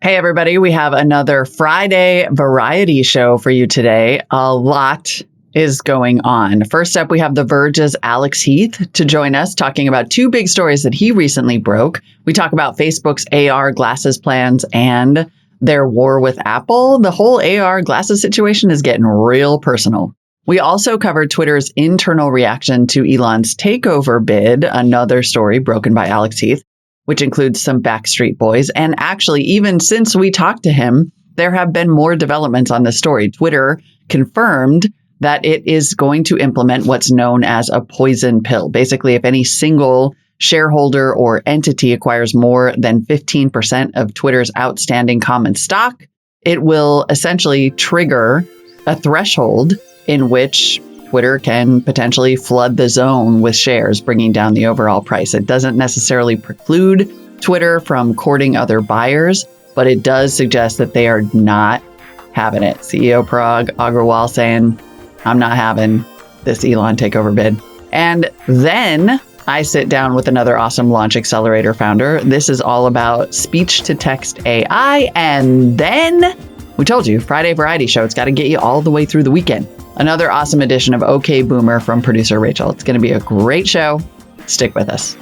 Hey, everybody. We have another Friday variety show for you today. A lot is going on. First up, we have the Verge's Alex Heath to join us, talking about two big stories that he recently broke. We talk about Facebook's AR glasses plans and their war with Apple. The whole AR glasses situation is getting real personal. We also covered Twitter's internal reaction to Elon's takeover bid, another story broken by Alex Heath, which includes some Backstreet Boys. And actually, even since we talked to him, there have been more developments on this story. Twitter confirmed that it is going to implement what's known as a poison pill. Basically, if any single shareholder or entity acquires more than 15% of Twitter's outstanding common stock, it will essentially trigger a threshold in which Twitter can potentially flood the zone with shares, bringing down the overall price. It doesn't necessarily preclude Twitter from courting other buyers, but it does suggest that they are not having it. CEO Parag Agrawal saying, I'm not having this Elon takeover bid. And then I sit down with another awesome Launch Accelerator founder. This is all about speech-to-text AI. And then we told you, Friday Variety Show. It's got to get you all the way through the weekend. Another awesome edition of OK Boomer from producer Rachel. It's going to be a great show. Stick with us.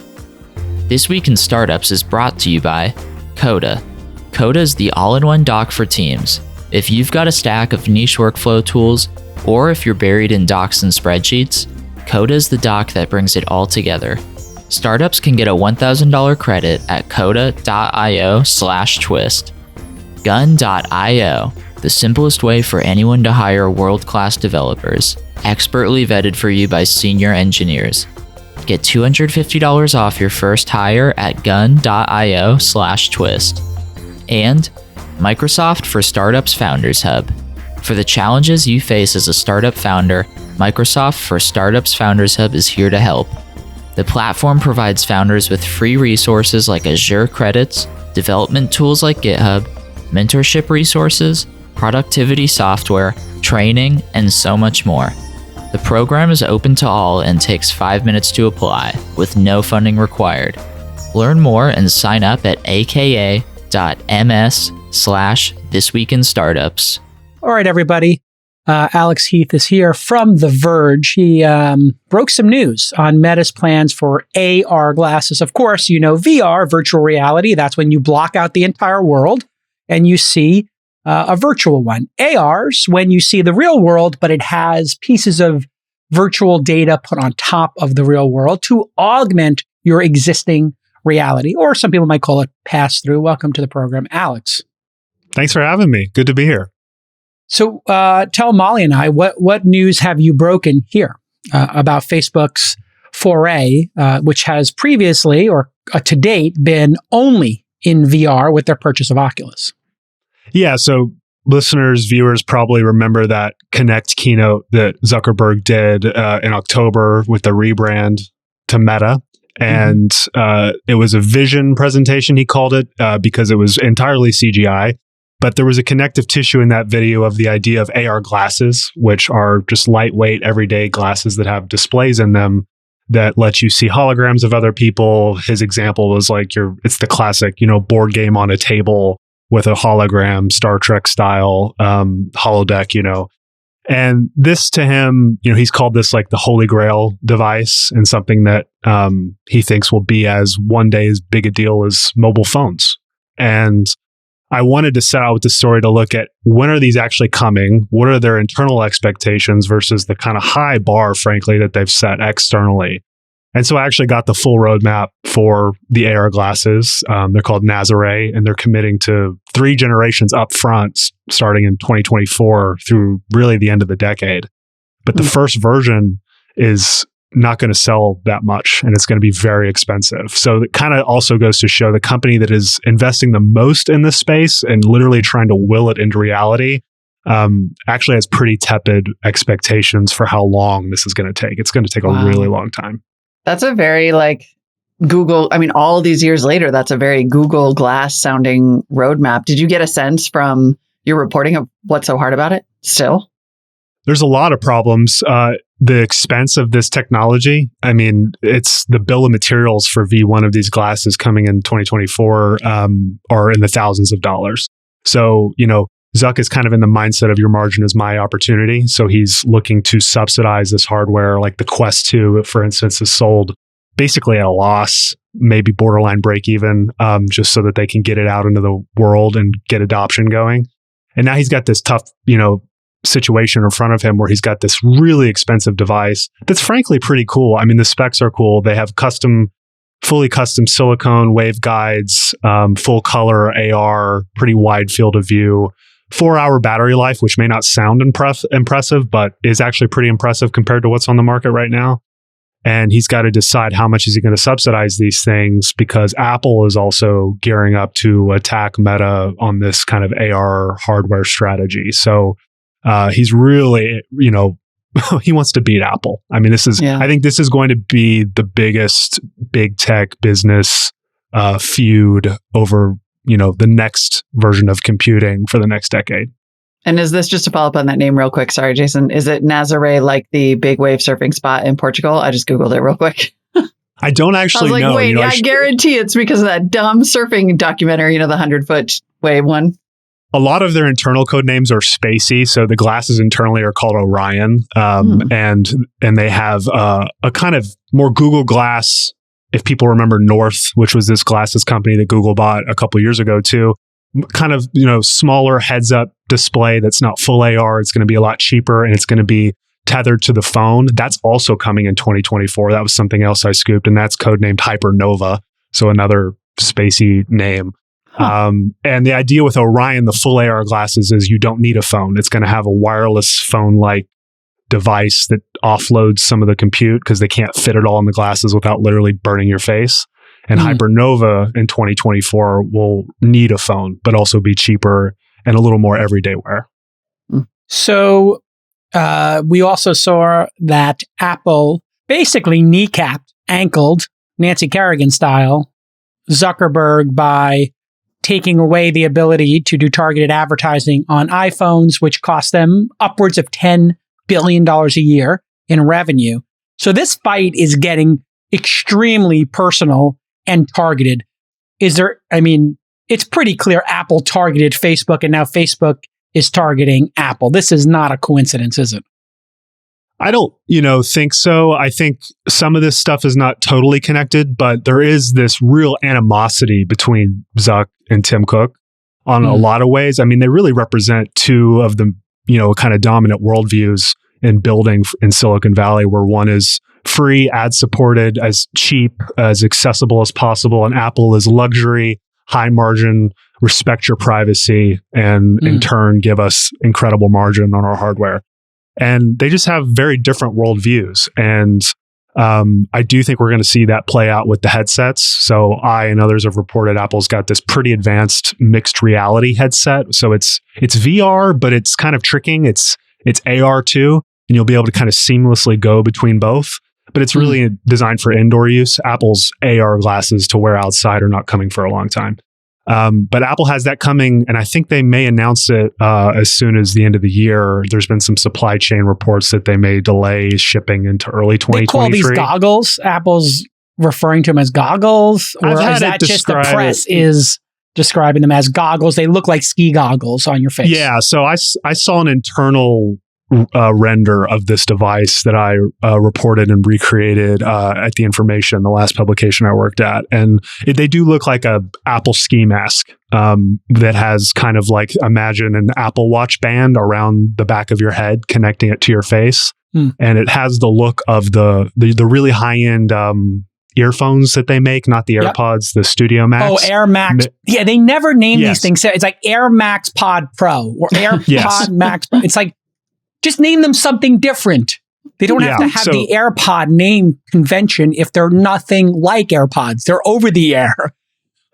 This Week in Startups is brought to you by Coda. Coda is the all-in-one doc for teams. If you've got a stack of niche workflow tools, or if you're buried in docs and spreadsheets, Coda is the doc that brings it all together. Startups can get a $1,000 credit at coda.io/twist. Gun.io, the simplest way for anyone to hire world-class developers, expertly vetted for you by senior engineers. Get $250 off your first hire at gun.io/twist. And Microsoft for Startups Founders Hub. For the challenges you face as a startup founder, Microsoft for Startups Founders Hub is here to help. The platform provides founders with free resources like Azure credits, development tools like GitHub, mentorship resources, productivity software, training, and so much more. The program is open to all and takes 5 minutes to apply, with no funding required. Learn more and sign up at aka.ms/thisweekinstartups. All right, everybody. Alex Heath is here from The Verge. He broke some news on Meta's plans for AR glasses. Of course, you know VR, virtual reality. That's when you block out the entire world and you see a virtual one. AR's when you see the real world, but it has pieces of virtual data put on top of the real world to augment your existing reality, or some people might call it pass-through. Welcome to the program, Alex. Thanks for having me. Good to be here. So tell Molly and I, what news have you broken here about Facebook's foray, which has previously or to date been only in VR with their purchase of Oculus? Yeah, so listeners, viewers probably remember that Connect keynote that Zuckerberg did in October with the rebrand to Meta. And it was a vision presentation, he called it, because it was entirely CGI. But there was a connective tissue in that video of the idea of AR glasses, which are just lightweight, everyday glasses that have displays in them that let you see holograms of other people. His example was like it's the classic, board game on a table with a hologram, Star Trek style holodeck, And this to him, he's called this like the Holy Grail device, and something that he thinks will be one day as big a deal as mobile phones. And I wanted to set out with the story to look at when are these actually coming? What are their internal expectations versus the kind of high bar, frankly, that they've set externally? And so I actually got the full roadmap for the AR glasses. They're called Nazare, and they're committing to 3 generations up front, starting in 2024 through really the end of the decade. But the first version is not going to sell that much, and it's going to be very expensive. So it kind of also goes to show the company that is investing the most in this space and literally trying to will it into reality actually has pretty tepid expectations for how long this is going to take. It's going to take a really long time. That's a very Google, all these years later, that's a very Google Glass sounding roadmap. Did you get a sense from your reporting of what's so hard about it still? There's a lot of problems. the expense of this technology, I mean, it's the bill of materials for V1 of these glasses coming in 2024 are in the thousands of dollars. So, Zuck is kind of in the mindset of your margin is my opportunity. So he's looking to subsidize this hardware. Like the Quest 2, for instance, is sold basically at a loss, maybe borderline break even, just so that they can get it out into the world and get adoption going. And now he's got this tough, situation in front of him where he's got this really expensive device that's frankly pretty cool. I mean, the specs are cool. They have fully custom silicone waveguides, full color AR, pretty wide field of view, 4-hour battery life, which may not sound impressive, but is actually pretty impressive compared to what's on the market right now. And he's got to decide how much is he going to subsidize these things, because Apple is also gearing up to attack Meta on this kind of AR hardware strategy. So he's really, he wants to beat Apple. I mean, I think this is going to be the biggest big tech business feud over, the next version of computing for the next decade. And is this, just to follow up on that name real quick? Sorry, Jason. Is it Nazaré, like the big wave surfing spot in Portugal? I just Googled it real quick. I don't actually know. Wait, I guarantee it's because of that dumb surfing documentary, the 100-foot wave one. A lot of their internal code names are spacey. So the glasses internally are called Orion. And they have a kind of more Google Glass, if people remember North, which was this glasses company that Google bought a couple years ago too. Kind of, smaller heads up display that's not full AR. It's going to be a lot cheaper and it's going to be tethered to the phone. That's also coming in 2024. That was something else I scooped, and that's codenamed Hypernova. So another spacey name. And the idea with Orion, the full AR glasses, is you don't need a phone. It's going to have a wireless phone-like device that offloads some of the compute because they can't fit it all in the glasses without literally burning your face. And Hypernova in 2024 will need a phone, but also be cheaper and a little more everyday wear. So we also saw that Apple basically kneecapped, ankled, Nancy Kerrigan style, Zuckerberg by taking away the ability to do targeted advertising on iPhones, which cost them upwards of $10 billion a year in revenue. So this fight is getting extremely personal and targeted. It's pretty clear Apple targeted Facebook, and now Facebook is targeting Apple. This is not a coincidence, is it? I don't, think so. I think some of this stuff is not totally connected, but there is this real animosity between Zuck and Tim Cook on a lot of ways. I mean, they really represent two of the, kind of dominant worldviews in building in Silicon Valley, where one is free, ad-supported, as cheap, as accessible as possible, and Apple is luxury, high margin, respect your privacy, and in turn give us incredible margin on our hardware. And they just have very different worldviews. And I do think we're going to see that play out with the headsets. So I and others have reported Apple's got this pretty advanced mixed reality headset. So it's VR, but it's kind of tricking. It's AR too, and you'll be able to kind of seamlessly go between both. But it's really designed for indoor use. Apple's AR glasses to wear outside are not coming for a long time. But Apple has that coming, and I think they may announce it as soon as the end of the year. There's been some supply chain reports that they may delay shipping into early 2023. They call these goggles. Apple's referring to them as goggles, or is that just the press is describing them as goggles? They look like ski goggles on your face. Yeah, so I saw an internal render of this device that I reported and recreated at The Information, the last publication I worked at. And they do look like a Apple ski mask that has kind of like, imagine an Apple Watch band around the back of your head, connecting it to your face. And it has the look of the really high-end earphods that they make, not the AirPods, the Studio Max. Oh, Air Max. Yeah, they never name these things. It's like Air Max Pod Pro or AirPod Max Pro. It's like, just name them something different. They don't have to have the AirPod name convention if they're nothing like AirPods. They're over the air.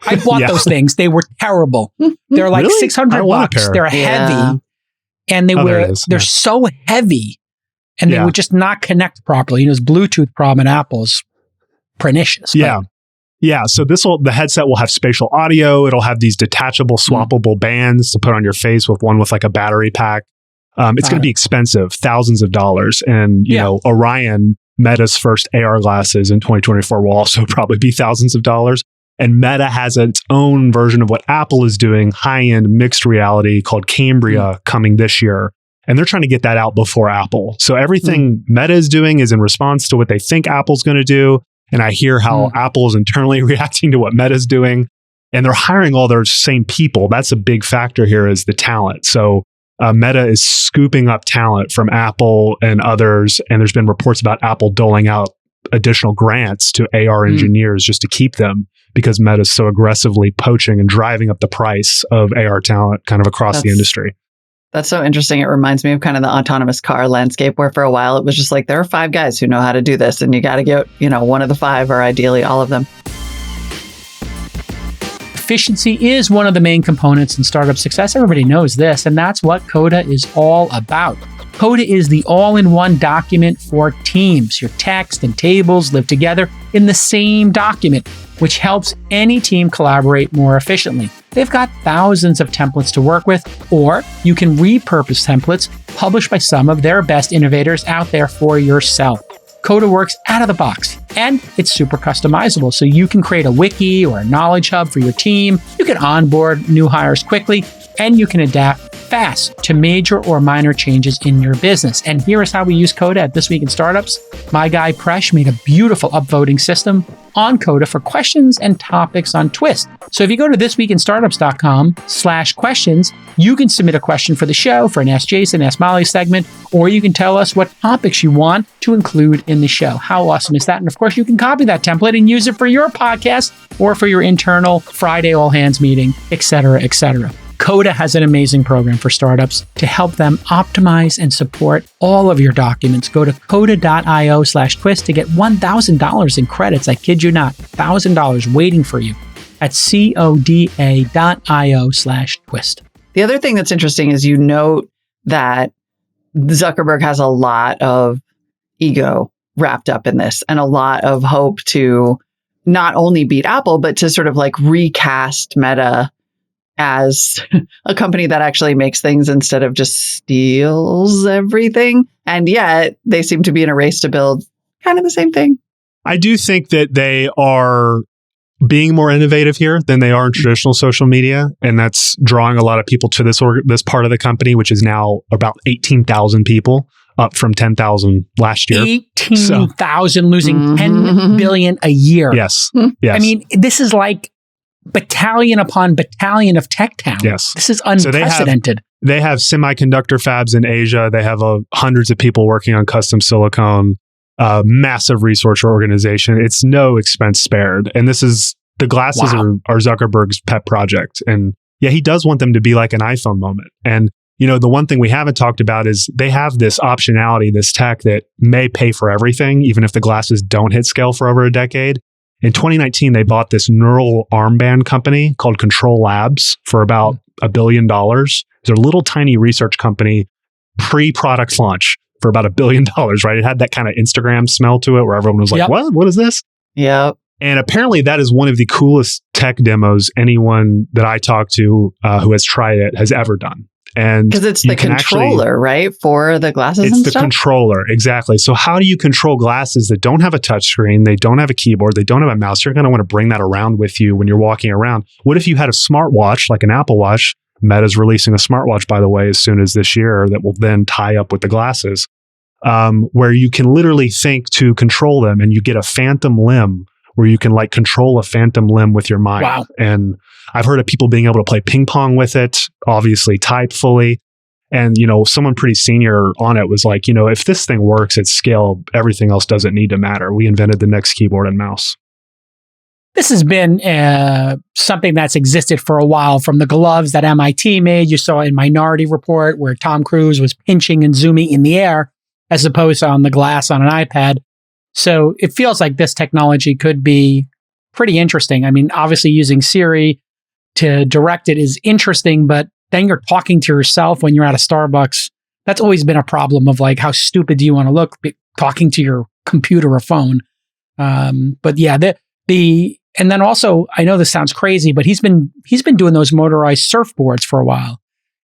I bought those things. They were terrible. They're like really? $600. They're heavy. And they're so heavy. And they would just not connect properly. This Bluetooth problem at Apple is pernicious. Yeah. So the headset will have spatial audio. It'll have these detachable, swappable bands to put on your face with like a battery pack. It's going to be expensive, thousands of dollars. And, you know, Orion, Meta's first AR glasses in 2024 will also probably be thousands of dollars. And Meta has its own version of what Apple is doing, high-end mixed reality called Cambria coming this year. And they're trying to get that out before Apple. So everything Meta is doing is in response to what they think Apple's going to do. And I hear how Apple is internally reacting to what Meta's doing. And they're hiring all their same people. That's a big factor here is the talent. So Meta is scooping up talent from Apple and others. And there's been reports about Apple doling out additional grants to AR engineers just to keep them because Meta is so aggressively poaching and driving up the price of AR talent kind of across the industry. That's so interesting. It reminds me of kind of the autonomous car landscape where for a while it was just like, there are 5 guys who know how to do this and you got to get, you know, one of the 5 or ideally all of them. Efficiency is one of the main components in startup success. Everybody knows this, and that's what Coda is all about. Coda is the all-in-one document for teams. Your text and tables live together in the same document, which helps any team collaborate more efficiently. They've got thousands of templates to work with, or you can repurpose templates published by some of their best innovators out there for yourself. Coda works out of the box, and it's super customizable, so you can create a wiki or a knowledge hub for your team. You can onboard new hires quickly, and you can adapt fast to major or minor changes in your business. And here is how we use Coda at This Week in Startups. My guy Presh made a beautiful upvoting system on Coda for questions and topics on Twist. So if you go to thisweekinstartups.com/questions, you can submit a question for the show, for an Ask Jason, Ask Molly segment, or you can tell us what topics you want to include in the show. How awesome is that? And of course, you can copy that template and use it for your podcast or for your internal Friday all hands meeting, etc., etc. Coda has an amazing program for startups to help them optimize and support all of your documents. Go to coda.io/twist to get $1,000 in credits. I kid you not, $1,000 waiting for you at coda.io/twist. The other thing that's interesting is you note that Zuckerberg has a lot of ego wrapped up in this and a lot of hope to not only beat Apple, but to sort of like recast Meta as a company that actually makes things instead of just steals everything. And yet they seem to be in a race to build kind of the same thing. I do think that they are being more innovative here than they are in traditional social media. And that's drawing a lot of people to this part of the company, which is now about 18,000 people, up from 10,000 last year. 18,000 losing $10 billion a year. Yes. I mean, this is like battalion upon battalion of tech talent. Yes. This is unprecedented. So they have semiconductor fabs in Asia. They have hundreds of people working on custom silicone, massive research organization. It's no expense spared. And the glasses are Zuckerberg's pet project. And yeah, he does want them to be like an iPhone moment. And, you know, the one thing we haven't talked about is they have this optionality, this tech that may pay for everything, even if the glasses don't hit scale for over a decade. In 2019, they bought this neural armband company called CTRL-labs for about $1 billion. It's a little tiny research company, pre-product launch for about $1 billion, right? It had that kind of Instagram smell to it where everyone was like, what is this? Yep. And apparently that is one of the coolest tech demos anyone that I talked to who has tried it has ever done. And because it's the controller, right? For the glasses and stuff? It's the controller, exactly. So how do you control glasses that don't have a touch screen, they don't have a keyboard, they don't have a mouse? You're going to want to bring that around with you when you're walking around. What if you had a smartwatch, like an Apple Watch? Meta's releasing a smartwatch, by the way, as soon as this year that will then tie up with the glasses, where you can literally think to control them and you get a phantom limb where you can like control a phantom limb with your mind. Wow. And I've heard of people being able to play ping pong with it, obviously type fully. And, you know, someone pretty senior on it was like, you know, if this thing works at scale, everything else doesn't need to matter. We invented the next keyboard and mouse. This has been something that's existed for a while, from the gloves that MIT made. You saw in Minority Report where Tom Cruise was pinching and zooming in the air as opposed to on the glass on an iPad. So it feels like this technology could be pretty interesting. I mean, obviously using Siri to direct it is interesting, but then you're talking to yourself when you're at a Starbucks. That's always been a problem of like, how stupid do you want to look talking to your computer or phone? But yeah, and then also, I know this sounds crazy, but he's been doing those motorized surfboards for a while.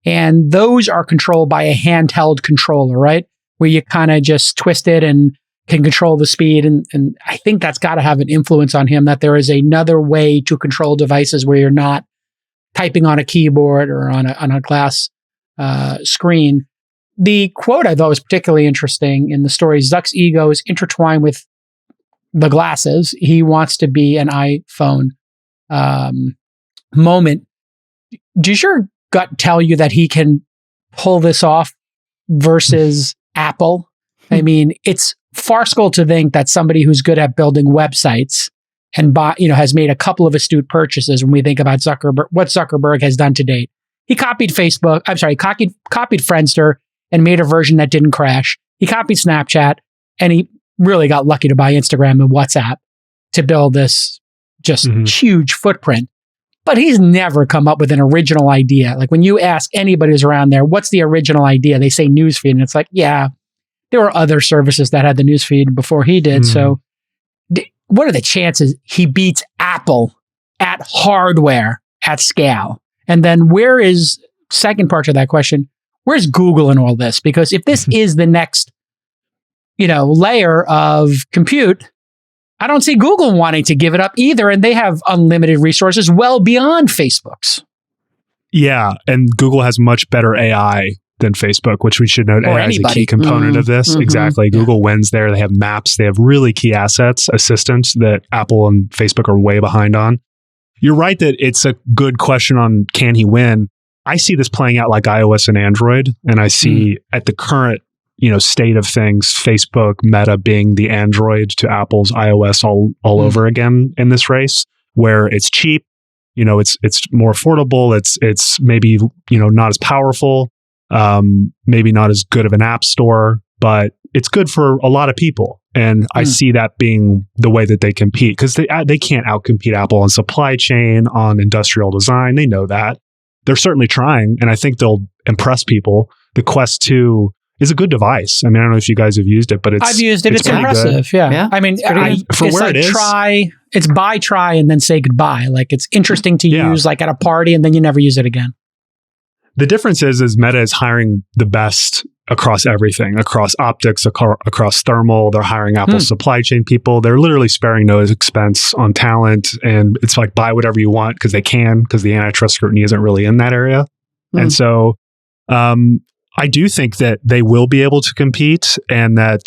And those are controlled by a handheld controller, right? Where you kind of just twist it and can control the speed. And I think that's got to have an influence on him, that there is another way to control devices where you're not typing on a keyboard or on a glass screen. The quote I thought was particularly interesting in the story: Zuck's ego is intertwined with the glasses. He wants to be an iPhone moment. Does your gut tell you that he can pull this off versus Apple? I mean, it's farcical to think that somebody who's good at building websites and has made a couple of astute purchases. When we think about Zuckerberg, what Zuckerberg has done to date, he copied copied Friendster and made a version that didn't crash. He copied Snapchat, and he really got lucky to buy Instagram and WhatsApp to build this just huge footprint. But he's never come up with an original idea. Like when you ask anybody who's around there, what's the original idea? They say newsfeed, and it's like, yeah, there were other services that had the newsfeed before he did. So what are the chances he beats Apple at hardware at scale? And then where is, second part to that question, where's Google in all this? Because if this is the next, layer of compute, I don't see Google wanting to give it up either. And they have unlimited resources well beyond Facebook's. Yeah. And Google has much better AI than Facebook, which we should note AI is a key component of this. Exactly. Google wins there. They have maps. They have really key assets, assistants that Apple and Facebook are way behind on. You're right that it's a good question on can he win. I see this playing out like iOS and Android. And I see at the current state of things, Facebook, Meta being the Android to Apple's iOS all over again in this race, where it's cheap, it's more affordable, it's maybe not as powerful, maybe not as good of an app store, but it's good for a lot of people. And I see that being the way that they compete, because they can't outcompete Apple on supply chain, on industrial design. They know that. They're certainly trying, and I think they'll impress people. The Quest 2 is a good device. I mean, I don't know if you guys have used it, but I've used it. It's impressive. Yeah. I mean, for where like it is, it's buy, try, and then say goodbye. Like it's interesting to use like at a party, and then you never use it again. The difference is Meta is hiring the best across everything, across optics, across thermal. They're hiring Apple supply chain people. They're literally sparing no expense on talent. And it's like, buy whatever you want because they can, because the antitrust scrutiny isn't really in that area. And so I do think that they will be able to compete, and that,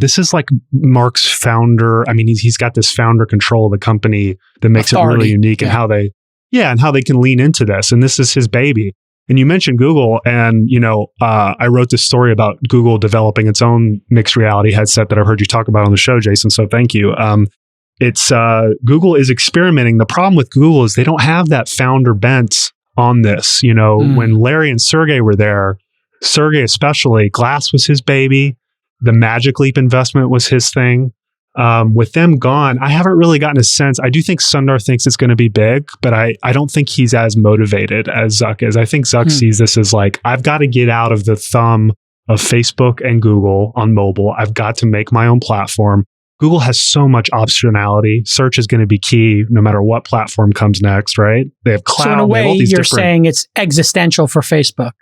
this is like Mark's founder. I mean, he's got this founder control of the company that makes it really unique and how they can lean into this. And this is his baby. And you mentioned Google, and, I wrote this story about Google developing its own mixed reality headset that I've heard you talk about on the show, Jason. So thank you. It's Google is experimenting. The problem with Google is they don't have that founder bent on this. When Larry and Sergey were there, Sergey especially, Glass was his baby. The Magic Leap investment was his thing. With them gone, I haven't really gotten a sense. I do think Sundar thinks it's going to be big, but I don't think he's as motivated as Zuck is. I think Zuck sees this as like, I've got to get out of the thumb of Facebook and Google on mobile. I've got to make my own platform. Google has so much optionality. Search is going to be key no matter what platform comes next, right? They have cloud. So in a way, you're saying it's existential for Facebook.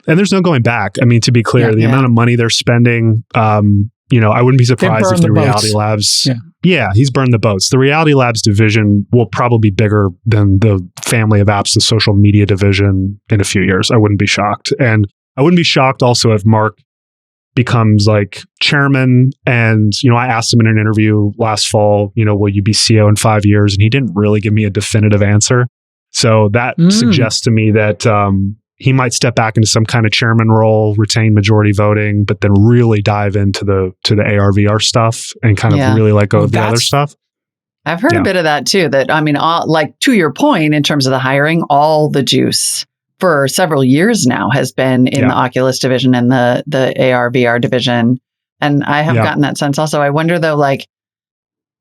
And there's no going back. I mean, to be clear, the amount of money they're spending, I wouldn't be surprised if the Reality Labs... he's burned the boats. The Reality Labs division will probably be bigger than the family of apps, the social media division, in a few years. I wouldn't be shocked. And I wouldn't be shocked also if Mark becomes like chairman. And, I asked him in an interview last fall, will you be CEO in 5 years? And he didn't really give me a definitive answer. So that suggests to me that he might step back into some kind of chairman role, retain majority voting, but then really dive into the AR VR stuff and kind of really let go of the other stuff. I've heard a bit of that too. That, I mean, to your point, in terms of the hiring, all the juice for several years now has been in the Oculus division and the AR VR division. And I have gotten that sense also. I wonder though, like,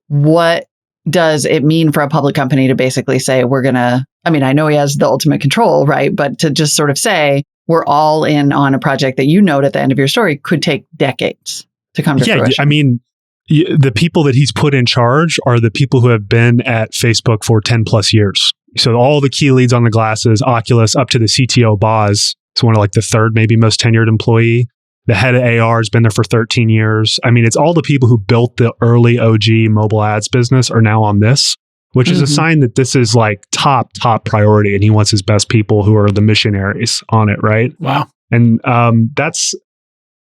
what does it mean for a public company to basically say, I know he has the ultimate control, right? But to just sort of say, we're all in on a project that you note at the end of your story could take decades to come to fruition. I mean, the people that he's put in charge are the people who have been at Facebook for 10 plus years. So all the key leads on the glasses, Oculus, up to the CTO Boz. It's one of like the third, maybe most tenured employee. The head of AR has been there for 13 years. I mean, it's all the people who built the early OG mobile ads business are now on this, which is a sign that this is like top priority. And he wants his best people who are the missionaries on it, right? Wow. And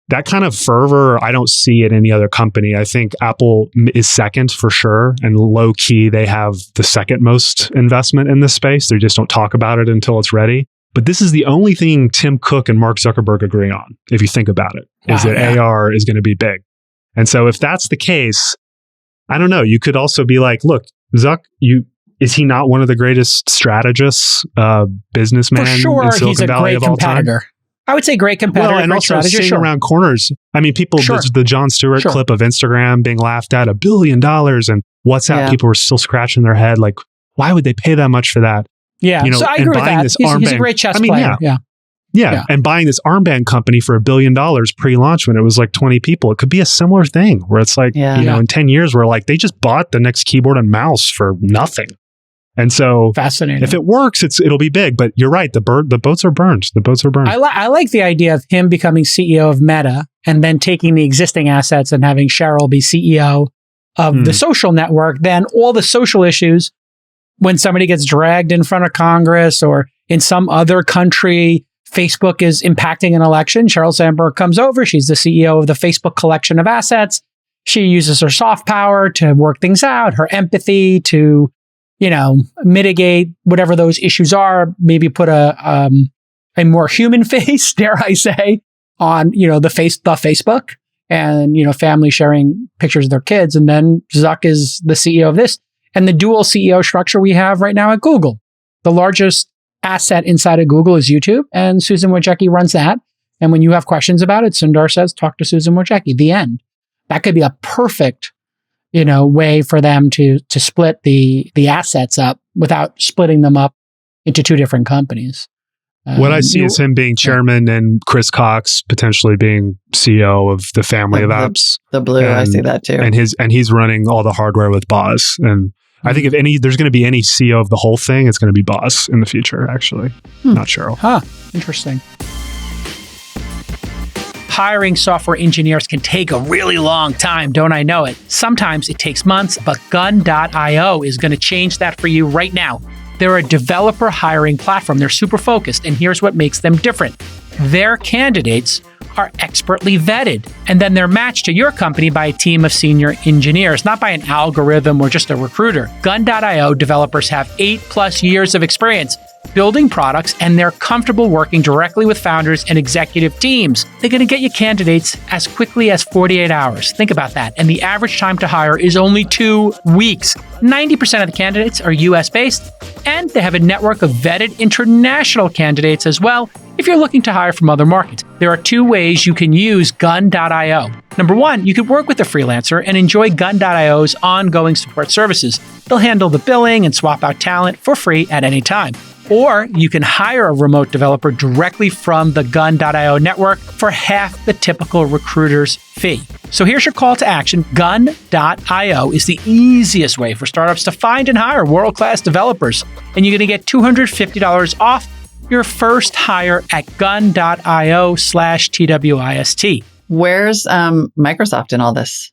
that kind of fervor, I don't see at any other company. I think Apple is second for sure. And low key, they have the second most investment in this space. They just don't talk about it until it's ready. But this is the only thing Tim Cook and Mark Zuckerberg agree on, if you think about it, is that AR is going to be big. And so if that's the case, I don't know. You could also be like, look, Zuck, is he not one of the greatest strategists, businessman for sure, in Silicon he's a Valley great of all time? competitor. I would say great competitor. Well, and also strategist, seeing around corners. I mean, people, the Jon Stewart clip of Instagram being laughed at $1 billion and WhatsApp, people were still scratching their head. Like, why would they pay that much for that? Yeah, so I agree with that. He's a great chess player. Yeah. And buying this armband company for $1 billion pre-launch when it was like 20 people, it could be a similar thing where it's like, in 10 years, we're like, they just bought the next keyboard and mouse for nothing. And so fascinating. If it works, it'll be big. But you're right. The boats are burned. The boats are burned. I like the idea of him becoming CEO of Meta and then taking the existing assets and having Sheryl be CEO of the social network. Then all the social issues, when somebody gets dragged in front of Congress or in some other country, Facebook is impacting an election. Sheryl Sandberg comes over. She's the CEO of the Facebook collection of assets. She uses her soft power to work things out, her empathy to mitigate whatever those issues are, maybe put a more human face, dare I say, on, the Facebook and, family sharing pictures of their kids. And then Zuck is the CEO of this and the dual CEO structure we have right now at Google. The largest asset inside of Google is YouTube, and Susan Wojcicki runs that. And when you have questions about it, Sundar says, talk to Susan Wojcicki, the end. That could be a perfect way for them to split the assets up without splitting them up into two different companies. What I see is him being chairman and Chris Cox potentially being CEO of the family of apps. The Blue, I see that too. And he's running all the hardware with Boz. And I think if there's going to be any CEO of the whole thing, it's going to be Boz in the future, actually. Not Sheryl. Interesting. Hiring software engineers can take a really long time, don't I know it? Sometimes it takes months, but Gun.io is going to change that for you right now. They're a developer hiring platform. They're super focused, and here's what makes them different. Their candidates are expertly vetted, and then they're matched to your company by a team of senior engineers, not by an algorithm or just a recruiter. Gun.io developers have 8+ years of experience building products, and they're comfortable working directly with founders and executive teams. They're going to get you candidates as quickly as 48 hours. Think about that. And the average time to hire is only 2 weeks. 90% of the candidates are US-based, and they have a network of vetted international candidates as well if you're looking to hire from other markets. There are 2 ways you can use Gun.io. Number 1, you could work with a freelancer and enjoy Gun.io's ongoing support services. They'll handle the billing and swap out talent for free at any time. Or you can hire a remote developer directly from the Gun.io network for half the typical recruiter's fee. So here's your call to action. Gun.io is the easiest way for startups to find and hire world-class developers. And you're going to get $250 off your first hire at gun.io/TWIST. Where's Microsoft in all this?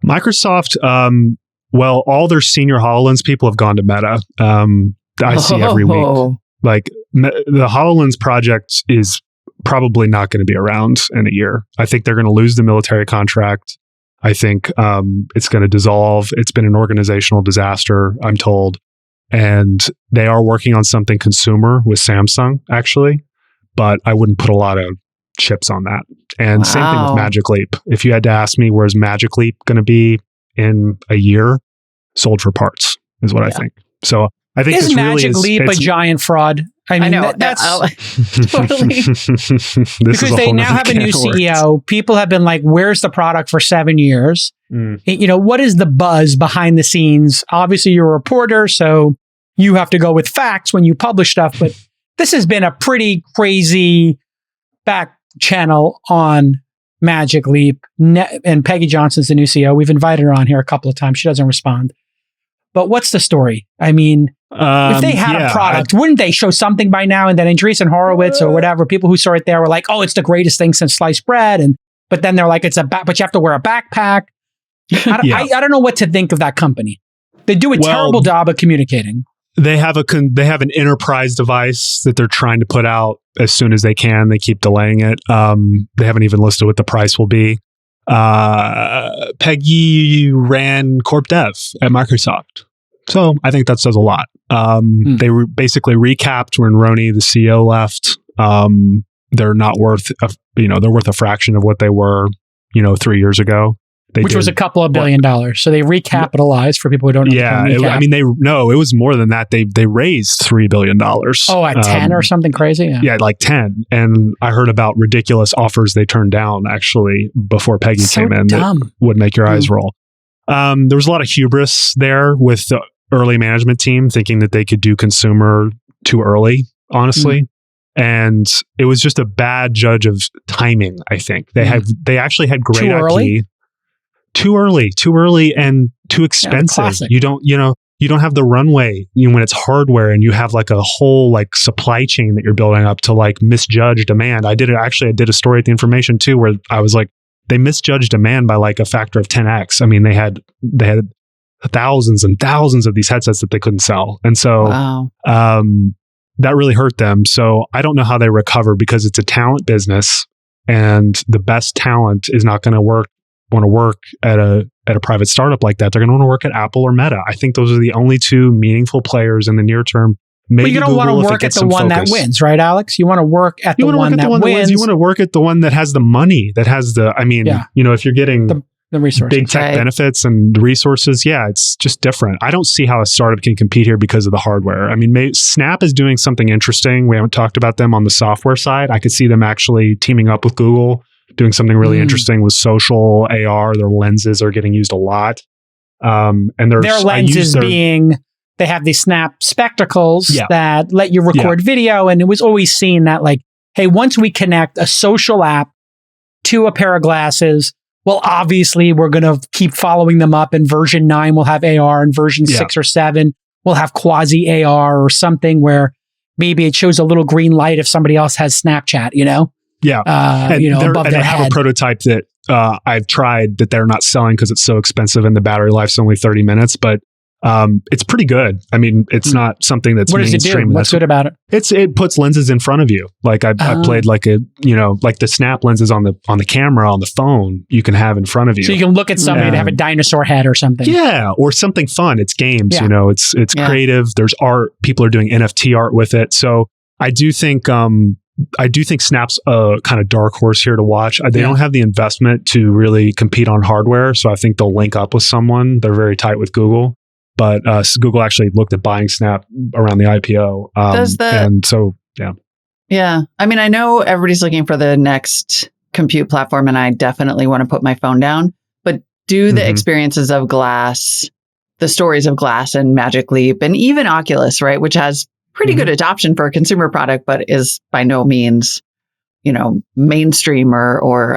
Microsoft, all their senior HoloLens people have gone to Meta. I see every week. Like the HoloLens project is probably not going to be around in a year. I think they're going to lose the military contract. I think it's going to dissolve. It's been an organizational disaster, I'm told. And they are working on something consumer with Samsung, actually. But I wouldn't put a lot of chips on that. And same thing with Magic Leap. If you had to ask me, where's Magic Leap going to be in a year? Sold for parts is what I think. So I think is Magic Leap a giant fraud? I mean, know that's totally because they now have a new CEO. People have been like, "Where's the product for 7 years?" What is the buzz behind the scenes? Obviously, you're a reporter, so you have to go with facts when you publish stuff. But this has been a pretty crazy back channel on Magic Leap. And Peggy Johnson's the new CEO. We've invited her on here a couple of times. She doesn't respond. but what's the story? I mean, if they had a product, wouldn't they show something by now? And then Andreessen Horowitz or whatever, people who saw it there were like, oh, it's the greatest thing since sliced bread. But then they're like, but you have to wear a backpack. I don't know what to think of that company. They do a terrible job of communicating. They have an enterprise device that they're trying to put out as soon as they can. They keep delaying it. They haven't even listed what the price will be. Peggy ran Corp Dev at Microsoft. So I think that says a lot. They basically recapped when Ronnie, the CEO, left. They're not worth, they're worth a fraction of what they were, 3 years ago. Which was a couple of $1 billion. So they recapitalized for people who don't know. Yeah, it was more than that. They raised $3 billion. Oh, at 10 or something crazy? Yeah, like 10. And I heard about ridiculous offers they turned down actually before Peggy came in. That would make your eyes roll. There was a lot of hubris there with the early management team thinking that they could do consumer too early, honestly. And it was just a bad judge of timing, I think. They actually had great IP. Too early and too expensive. You don't have the runway when it's hardware and you have like a whole like supply chain that you're building up to like misjudge demand. I did a story at The Information too, where I was like, they misjudged demand by like a factor of 10x. I mean, they had thousands and thousands of these headsets that they couldn't sell. And so, that really hurt them. So I don't know how they recover because it's a talent business and the best talent is not going to want to work at a private startup like that. They're going to want to work at Apple or Meta. I think those are the only two meaningful players in the near term. Maybe you don't want to work at the one that wins, right, Alex? You want to work at the one that wins. You want to work at the one that has the money, that has the, if you're getting the resources, big tech benefits and resources, it's just different. I don't see how a startup can compete here because of the hardware. I mean, Snap is doing something interesting. We haven't talked about them on the software side. I could see them actually teaming up with Google, doing something really interesting with social AR. Their lenses are getting used a lot. And their lenses being, they have these Snap spectacles that let you record video. And it was always seen that like, hey, once we connect a social app to a pair of glasses, well, obviously we're going to keep following them up, and version 9 will have AR and version 6 or 7 will have quasi AR or something where maybe it shows a little green light if somebody else has Snapchat, Yeah. Above their I have head. a prototype that I've tried that they're not selling because it's so expensive and the battery life's only 30 minutes, but it's pretty good. I mean, it's not something that's mainstream. What does it do? What's good about it? It puts lenses in front of you. Like I played like like the Snap lenses on the camera on the phone you can have in front of you. So you can look at somebody to have a dinosaur head or something. Yeah, or something fun. It's games, it's creative. There's art. People are doing NFT art with it. So I do think Snap's a kind of dark horse here to watch. They don't have the investment to really compete on hardware. So I think they'll link up with someone. They're very tight with Google. But Google actually looked at buying Snap around the IPO. Yeah. I mean, I know everybody's looking for the next compute platform, and I definitely want to put my phone down. But do the experiences of Glass, the stories of Glass and Magic Leap, and even Oculus, right, which has pretty good adoption for a consumer product, but is by no means, mainstream or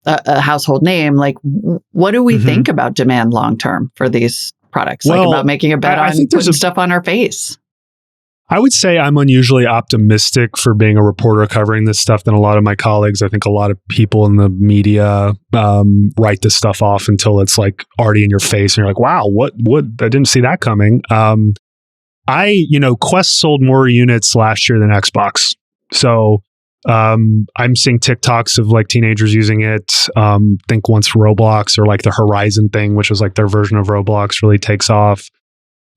a household name. Like, what do we think about demand long term for these products? Like about making a bet on putting stuff on our face? I would say I'm unusually optimistic for being a reporter covering this stuff than a lot of my colleagues. I think a lot of people in the media write this stuff off until it's like already in your face and you're like, wow, what? I didn't see that coming. Quest sold more units last year than Xbox. So I'm seeing TikToks of like teenagers using it. Think once Roblox or like the Horizon thing, which was like their version of Roblox, really takes off.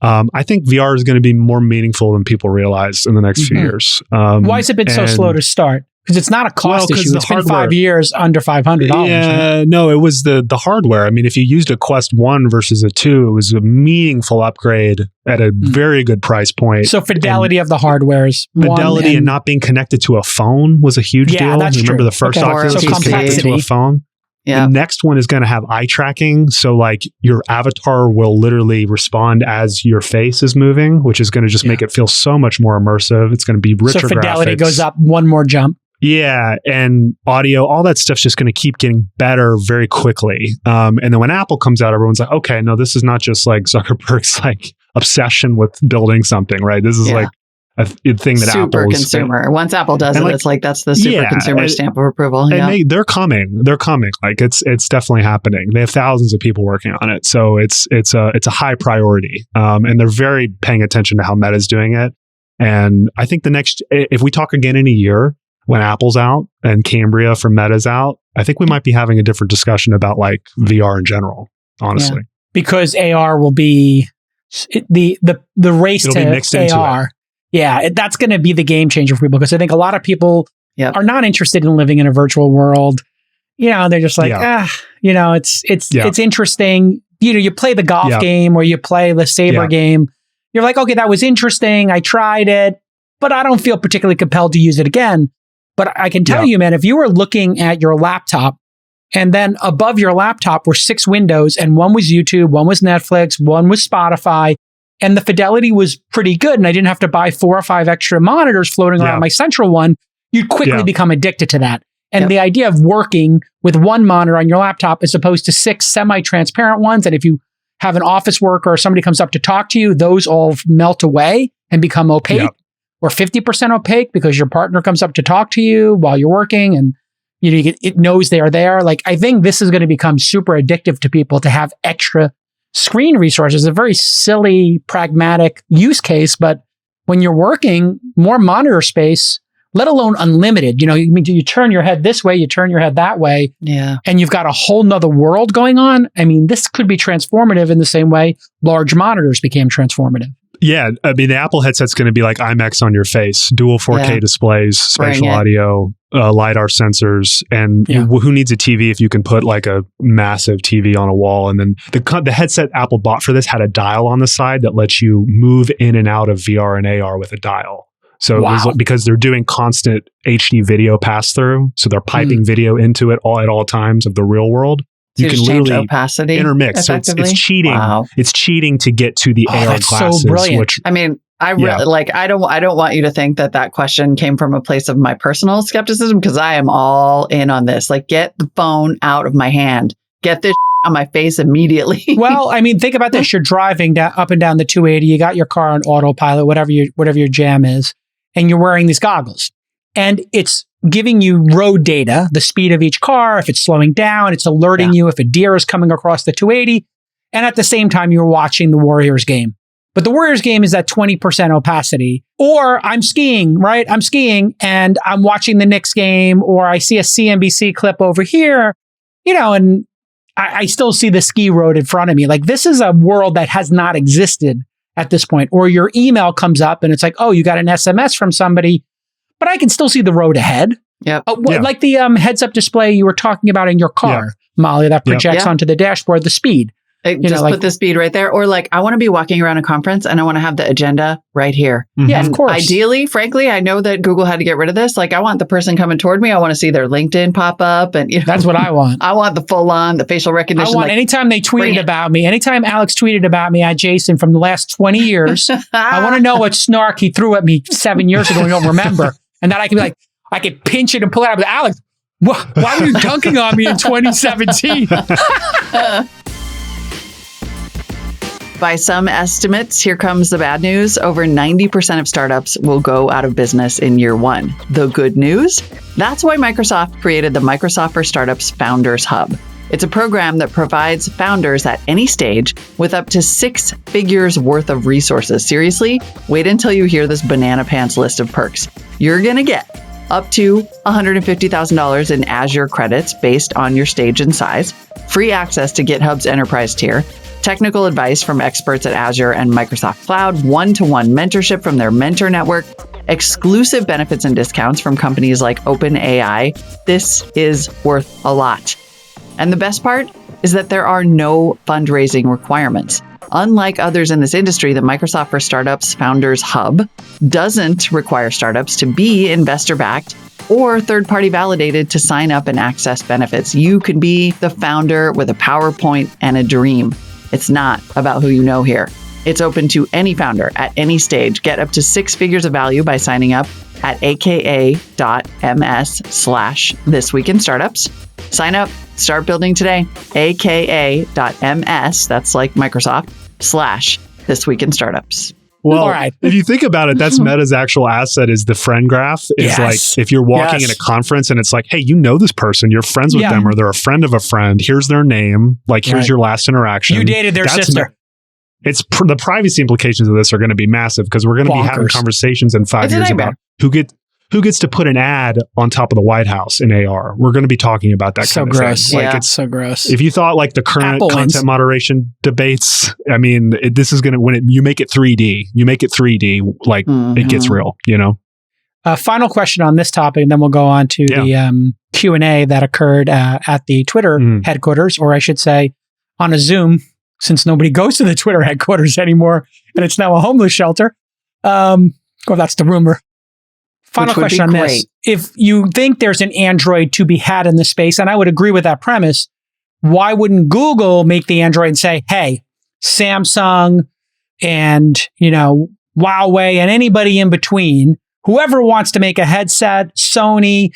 I think VR is going to be more meaningful than people realize in the next few years. Why has it been so slow to start? Because it's not a cost issue. It's been 5 years under $500. Yeah, no, it was the hardware. I mean, if you used a Quest 1 versus a 2, it was a meaningful upgrade at a very good price point. So fidelity of the hardware is fidelity and not being connected to a phone was a huge deal. That's Remember true. the first Oculus was connected to a phone? Yeah. The next one is going to have eye tracking. So like your avatar will literally respond as your face is moving, which is going to just make it feel so much more immersive. It's going to be richer graphics. So fidelity goes up one more jump. Yeah, and audio, all that stuff's just going to keep getting better very quickly. And then when Apple comes out, everyone's like, okay, no, this is not just like Zuckerberg's like obsession with building something, right? This is like a thing that super Apple consumer. Once Apple does it, it's like that's the super consumer stamp of approval. And they're coming. Like it's definitely happening. They have thousands of people working on it, so it's a high priority. And they're very paying attention to how Meta's doing it. And I think if we talk again in a year, when Apple's out and Cambria from Meta's out, I think we might be having a different discussion about like VR in general, honestly. Yeah. Because AR will be the race to mixed AR. Yeah, that's going to be the game changer for people, because I think a lot of people are not interested in living in a virtual world. They're just like, it's interesting. You play the golf game or you play the Saber game. You're like, okay, that was interesting. I tried it, but I don't feel particularly compelled to use it again. But I can tell you, man, if you were looking at your laptop and then above your laptop were 6 windows and one was YouTube, one was Netflix, one was Spotify, and the fidelity was pretty good and I didn't have to buy 4 or 5 extra monitors floating around my central one, you'd quickly become addicted to that. And the idea of working with one monitor on your laptop as opposed to 6 semi-transparent ones, and if you have an office worker or somebody comes up to talk to you, those all melt away and become opaque. Or 50% opaque because your partner comes up to talk to you while you're working and it knows they're there. Like, I think this is going to become super addictive to people to have extra screen resources. A very silly, pragmatic use case, but when you're working, more monitor space, let alone unlimited. You turn your head this way, you turn your head that way, and you've got a whole nother world going on. I mean, this could be transformative in the same way large monitors became transformative. Yeah, I mean, the Apple headset's going to be like IMAX on your face, dual 4K displays, spatial audio, LiDAR sensors, and who needs a TV if you can put like a massive TV on a wall? And then the headset Apple bought for this had a dial on the side that lets you move in and out of VR and AR with a dial. So it was because they're doing constant HD video pass through, so they're piping video into it at all times of the real world. You can literally opacity intermix. So it's cheating. It's cheating to get to the AR glasses. So brilliant. Which, I mean, I really I don't want you to think that question came from a place of my personal skepticism, because I am all in on this. Like, get the phone out of my hand. Get this on my face immediately. Well, I mean, think about this. You're driving up and down the 280. You got your car on autopilot, whatever your jam is, and you're wearing these goggles. And it's giving you road data, the speed of each car, if it's slowing down, it's alerting you if a deer is coming across the 280. And at the same time, you're watching the Warriors game. But the Warriors game is at 20% opacity. Or I'm skiing, right? I'm skiing and I'm watching the Knicks game, or I see a CNBC clip over here, and I still see the ski road in front of me. Like, this is a world that has not existed at this point. Or your email comes up and it's like, oh, you got an SMS from somebody, but I can still see the road ahead. Like the heads-up display you were talking about in your car, Molly, that projects onto the dashboard the speed. Put the speed right there. Or like, I want to be walking around a conference and I want to have the agenda right here. Mm-hmm. Yeah, of course. Ideally, frankly, I know that Google had to get rid of this. Like, I want the person coming toward me. I want to see their LinkedIn pop up. And that's what I want. I want the full on, the facial recognition. I want anytime they tweeted about me, anytime Alex tweeted about me at Jason from the last 20 years, I want to know what snark he threw at me 7 years ago and don't remember. And then I can be like, I could pinch it and pull it out. But Alex, why were you dunking on me in 2017? By some estimates, here comes the bad news. Over 90% of startups will go out of business in year 1. The good news? That's why Microsoft created the Microsoft for Startups Founders Hub. It's a program that provides founders at any stage with up to 6 figures worth of resources. Seriously, wait until you hear this banana pants list of perks. You're going to get up to $150,000 in Azure credits based on your stage and size, free access to GitHub's enterprise tier, technical advice from experts at Azure and Microsoft Cloud, one-to-one mentorship from their mentor network, exclusive benefits and discounts from companies like OpenAI. This is worth a lot. And the best part is that there are no fundraising requirements. Unlike others in this industry, the Microsoft for Startups Founders Hub doesn't require startups to be investor-backed or third-party validated to sign up and access benefits. You can be the founder with a PowerPoint and a dream. It's not about who you know here. It's open to any founder at any stage. Get up to 6 figures of value by signing up at aka.ms/thisweekinstartups. Sign up, start building today. aka.ms, that's like Microsoft, /thisweekinstartups. Well, All right. if you think about it, that's Meta's actual asset is the friend graph. It's like if you're walking in a conference and it's like, hey, you know this person, you're friends with them, or they're a friend of a friend. Here's their name. Like, here's your last interaction. You dated their sister. It's the privacy implications of this are going to be massive because we're going to be having conversations in 5 years about who gets to put an ad on top of the White House in AR. We're going to be talking about that kind of thing. Like, it's so gross. If you thought like the current content moderation debates, I mean, this is going to, you make it 3D, like it gets real, you know? Final question on this topic, and then we'll go on to the Q&A that occurred at the Twitter headquarters, or I should say on a Zoom, since nobody goes to the Twitter headquarters anymore, and it's now a homeless shelter. Well, that's the rumor. Final question on this. If you think there's an Android to be had in the space, and I would agree with that premise, why wouldn't Google make the Android and say, hey, Samsung and, Huawei and anybody in between, whoever wants to make a headset, Sony,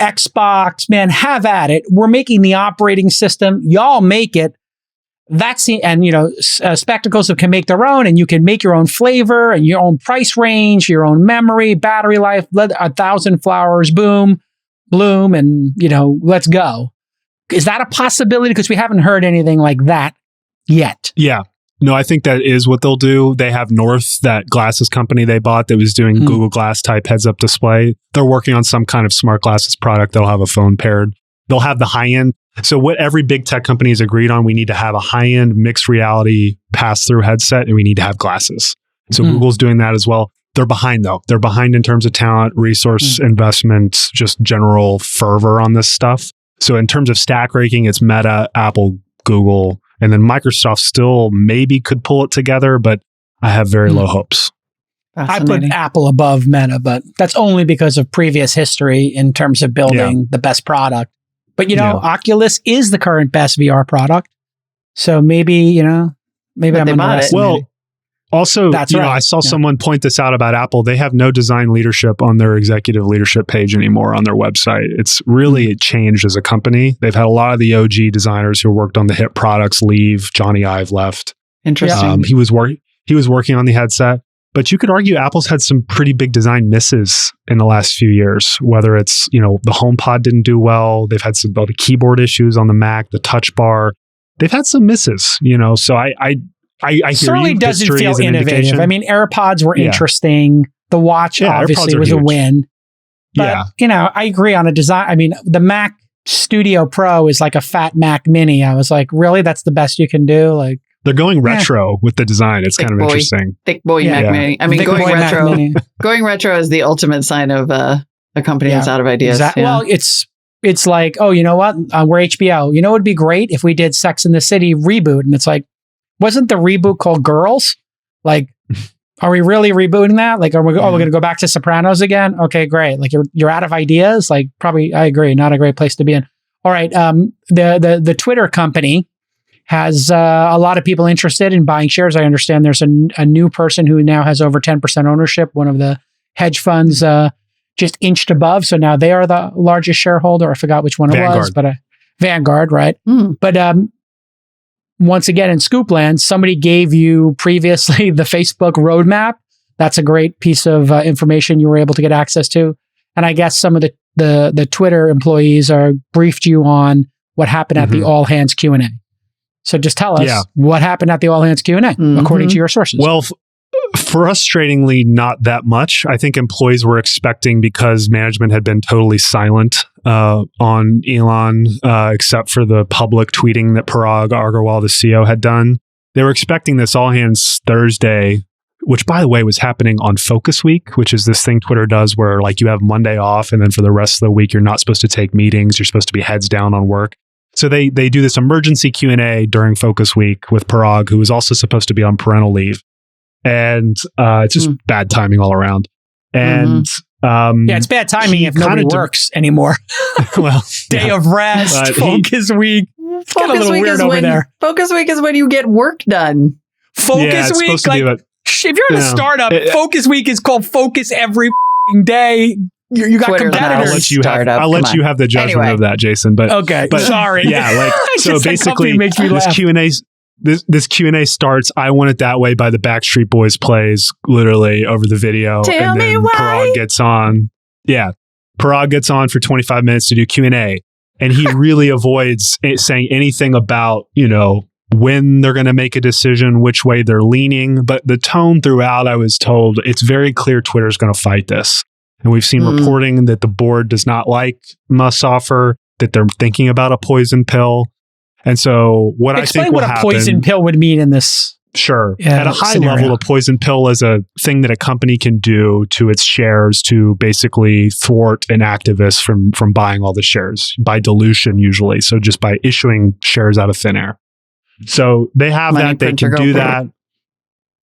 Xbox, man, have at it. We're making the operating system. Y'all make it. Spectacles can make their own, and you can make your own flavor and your own price range, your own memory, battery life, 1,000 flowers, bloom, and, let's go. Is that a possibility? Because we haven't heard anything like that yet. Yeah. No, I think that is what they'll do. They have North, that glasses company they bought that was doing Google Glass type heads-up display. They're working on some kind of smart glasses product. They'll have a phone paired. They'll have the high-end. So what every big tech company has agreed on, we need to have a high-end mixed reality pass-through headset, and we need to have glasses. So Google's doing that as well. They're behind, though. They're behind in terms of talent, resource investment, just general fervor on this stuff. So in terms of stack ranking, it's Meta, Apple, Google, and then Microsoft still maybe could pull it together, but I have very low hopes. I put Apple above Meta, but that's only because of previous history in terms of building the best product. But, Oculus is the current best VR product. So maybe I'm underestimating. Well, also, I saw someone point this out about Apple. They have no design leadership on their executive leadership page anymore on their website. It's really changed as a company. They've had a lot of the OG designers who worked on the hit products leave. Johnny Ive left. Interesting. He was working on the headset. But you could argue Apple's had some pretty big design misses in the last few years, whether it's, the HomePod didn't do well. They've had some the keyboard issues on the Mac, the touch bar. They've had some misses, so I hear certainly you. Doesn't feel innovative. Indication. I mean, AirPods were interesting. The watch obviously was a win. But, I agree on a design. I mean, the Mac Studio Pro is like a fat Mac Mini. I was like, really? That's the best you can do? Like, they're going retro with the design. It's kind of interesting. Thick boy Mac Mini. I mean, going retro. Going retro is the ultimate sign of a company that's out of ideas. Well, it's like, oh, you know what? We're HBO. It would be great if we did Sex and the City reboot. And it's like, wasn't the reboot called Girls? Like, are we really rebooting that? Like, we're going to go back to Sopranos again? Okay, great. Like, you're out of ideas. Like, probably, I agree, not a great place to be in. All right, the Twitter company has a lot of people interested in buying shares. I understand there's a new person who now has over 10% ownership. One of the hedge funds just inched above. So now they are the largest shareholder. I forgot which one Vanguard. It was, but Vanguard, right? But once again, in Scoopland, somebody gave you previously the Facebook roadmap. That's a great piece of information you were able to get access to. And I guess some of the Twitter employees briefed you on what happened at the all hands Q&A. So just tell us what happened at the all hands Q&A, according to your sources. Well, frustratingly, not that much. I think employees were expecting, because management had been totally silent on Elon, except for the public tweeting that Parag Agarwal, the CEO, had done. They were expecting this all hands Thursday, which, by the way, was happening on Focus Week, which is this thing Twitter does where you have Monday off, and then for the rest of the week, you're not supposed to take meetings. You're supposed to be heads down on work. So they do this emergency Q&A during Focus Week with Parag, who was also supposed to be on parental leave. And it's just bad timing all around. And it's bad timing if nobody works anymore. Well, day of rest, Focus Week. It's kind of a little weird over there. Focus Week is when you get work done. Focus Week, if you're in a startup, Focus Week is called Focus every day. You got Twitter's not a competitors. startup. I'll let you have the judgment Anyway. of that, Jason. But Okay, sorry. Yeah, like so Just that basically, company makes me this laugh. Q&A. This Q&A starts, I Want It That Way by the Backstreet Boys plays literally over the video. Tell and me then why. Parag gets on. Yeah. Parag gets on for 25 minutes to do Q&A. And he really avoids saying anything about, when they're going to make a decision, which way they're leaning. But the tone throughout, I was told, it's very clear Twitter's going to fight this. And we've seen reporting that the board does not like Musk's offer, that they're thinking about a poison pill. And so what Explain I think what will a happen, poison pill would mean in this. Sure. At a high scenario. level, a poison pill is a thing that a company can do to its shares to basically thwart an activist from buying all the shares by dilution, usually. So just by issuing shares out of thin air. So they have Money that. They printer, can go do for that.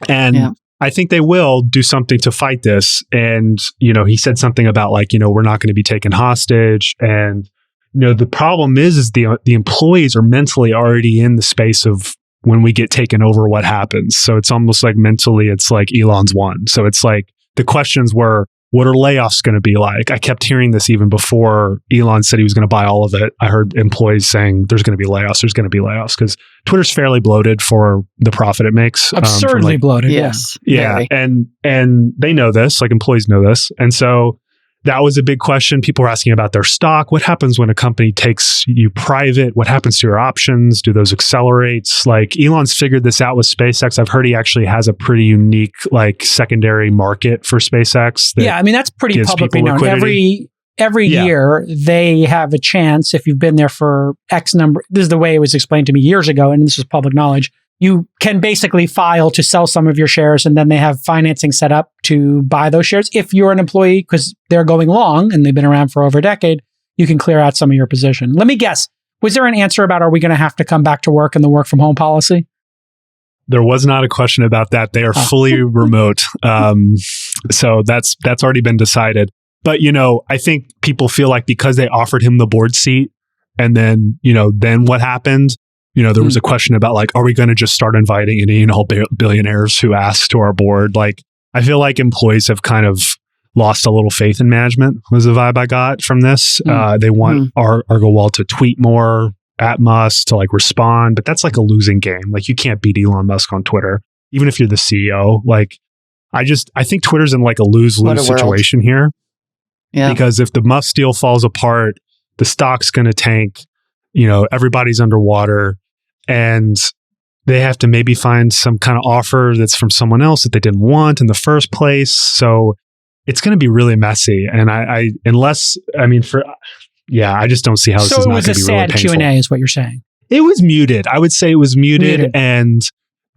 And Yeah. I think they will do something to fight this. And, he said something about we're not going to be taken hostage. And, the problem is the employees are mentally already in the space of when we get taken over, what happens? So it's almost like mentally, it's like Elon's won. So it's like the questions were, what are layoffs going to be like? I kept hearing this even before Elon said he was going to buy all of it. I heard employees saying there's going to be layoffs. There's going to be layoffs because Twitter's fairly bloated for the profit it makes. Absurdly bloated. Yes. Yeah. Very. And they know this, like employees know this. And so that was a big question. People were asking about their stock. What happens when a company takes you private? What happens to your options? Do those accelerate? Like Elon's figured this out with SpaceX. I've heard he actually has a pretty unique secondary market for SpaceX. Yeah, I mean, that's pretty gives publicly people known. liquidity. Every Yeah. year, they have a chance, if you've been there for X number, this is the way it was explained to me years ago, and this is public knowledge, you can basically file to sell some of your shares, and then they have financing set up to buy those shares. If you're an employee, because they're going long, and they've been around for over a decade, you can clear out some of your position. Let me guess, was there an answer about, are we going to have to come back to work in the work from home policy? There was not a question about that. They are fully remote. So that's already been decided. But, I think people feel like because they offered him the board seat and then, then what happened? There was a question about are we going to just start inviting any and all billionaires who ask to our board? I feel like employees have kind of lost a little faith in management was the vibe I got from this. They want Argo Wall to tweet more at Musk, to respond, but that's a losing game. You can't beat Elon Musk on Twitter, even if you're the CEO. I think Twitter's in a lose-lose situation here. Yeah. Because if the Musk deal falls apart, the stock's going to tank, everybody's underwater, and they have to maybe find some kind of offer that's from someone else that they didn't want in the first place. So it's going to be really messy. And I just don't see how this is not going to be really painful. So it was a sad Q&A is what you're saying. It was muted. I would say it was muted. And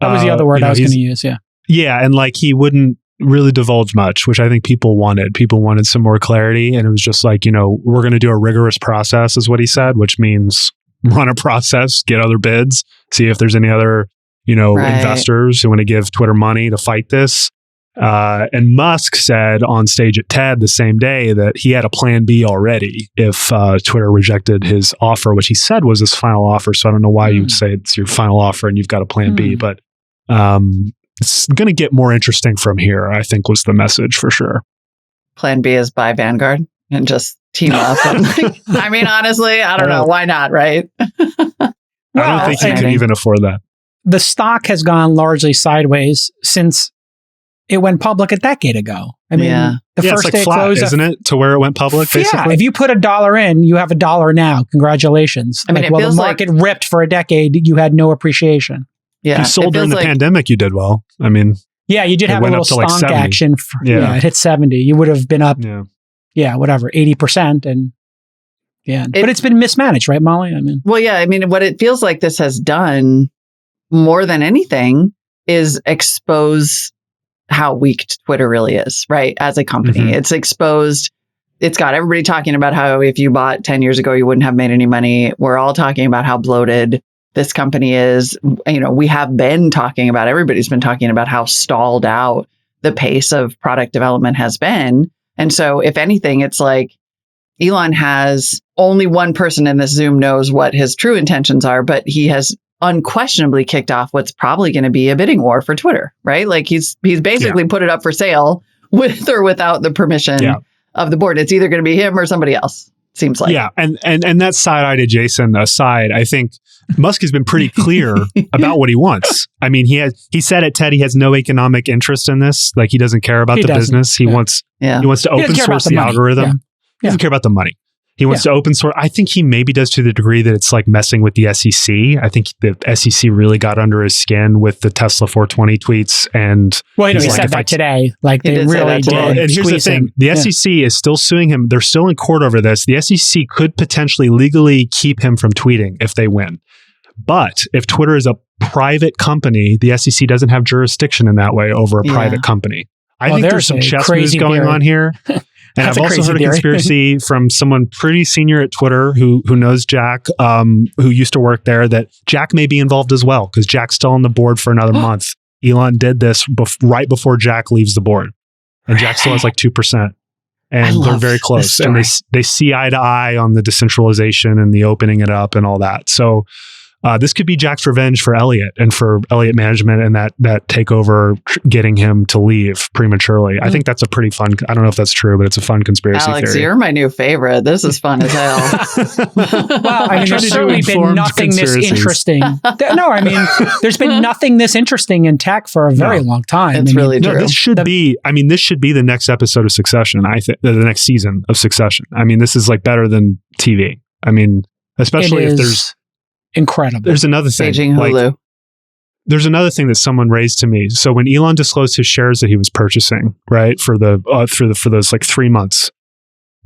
that was the other word I was going to use. Yeah. Yeah. And he wouldn't really divulge much, which I think people wanted. People wanted some more clarity. And it was just we're going to do a rigorous process is what he said, which means run a process, get other bids, see if there's any other, investors who want to give Twitter money to fight this. And Musk said on stage at TED the same day that he had a plan B already if Twitter rejected his offer, which he said was his final offer. So I don't know why you would say it's your final offer and you've got a plan B, but it's going to get more interesting from here, I think was the message for sure. Plan B is buy Vanguard and just team up. I mean, honestly, I don't know. Why not, right? I don't think you can even afford that. The stock has gone largely sideways since it went public a decade ago. I mean, the first it's day flat, closed, isn't it, to where it went public, basically? Yeah, if you put $1 in, you have $1 now. Congratulations. I mean, the market ripped for a decade, you had no appreciation. Yeah, you sold during the pandemic, you did well. I mean, yeah, you did have a little stonk action. It hit 70. You would have been up, 80%. And but it's been mismanaged, right, Molly? I mean, what it feels like this has done more than anything is expose how weak Twitter really is, right? As a company, it's exposed. It's got everybody talking about how if you bought 10 years ago, you wouldn't have made any money. We're all talking about how bloated this company is. We have been talking about, everybody's been talking about how stalled out the pace of product development has been. And so if anything, it's Elon has only one person in this Zoom knows what his true intentions are, but he has unquestionably kicked off what's probably going to be a bidding war for Twitter, right? He's basically put it up for sale with or without the permission of the board. It's either going to be him or somebody else. Seems like. Yeah, and that side-eyed adjacent aside, I think Musk has been pretty clear about what he wants. I mean, he said at TED he has no economic interest in this. Like, he doesn't care about the business. He wants to open source the algorithm. Yeah. He doesn't care about the money. He wants to open source. I think he maybe does to the degree that it's like messing with the SEC. I think the SEC really got under his skin with the Tesla 420 tweets. And he said that today. Like, they really did. Well, and here's the thing. The SEC is still suing him. They're still in court over this. The SEC could potentially legally keep him from tweeting if they win. But if Twitter is a private company, the SEC doesn't have jurisdiction in that way over a private company. I think there's some chess moves going on here. And I've also heard a conspiracy from someone pretty senior at Twitter who knows Jack, who used to work there, that Jack may be involved as well, because Jack's still on the board for another month. Elon did this right before Jack leaves the board. And Jack still has like 2%. And they're very close. And they see eye to eye on the decentralization and the opening it up and all that. So this could be Jack's revenge for Elliott and for Elliott management and that takeover getting him to leave prematurely. I think that's a pretty fun, I don't know if that's true, but it's a fun conspiracy Alex, theory. you're my new favorite. This is fun as hell. Well, I mean, there's certainly been nothing this interesting. There's been nothing this interesting in tech for a very long time. It's really true. This should be the next episode of Succession. I think the next season of Succession. I mean, this is like better than TV. I mean, especially if there's incredible. There's another thing. Saging Hulu. There's another thing that someone raised to me. So when Elon disclosed his shares that he was purchasing, right, for those like 3 months,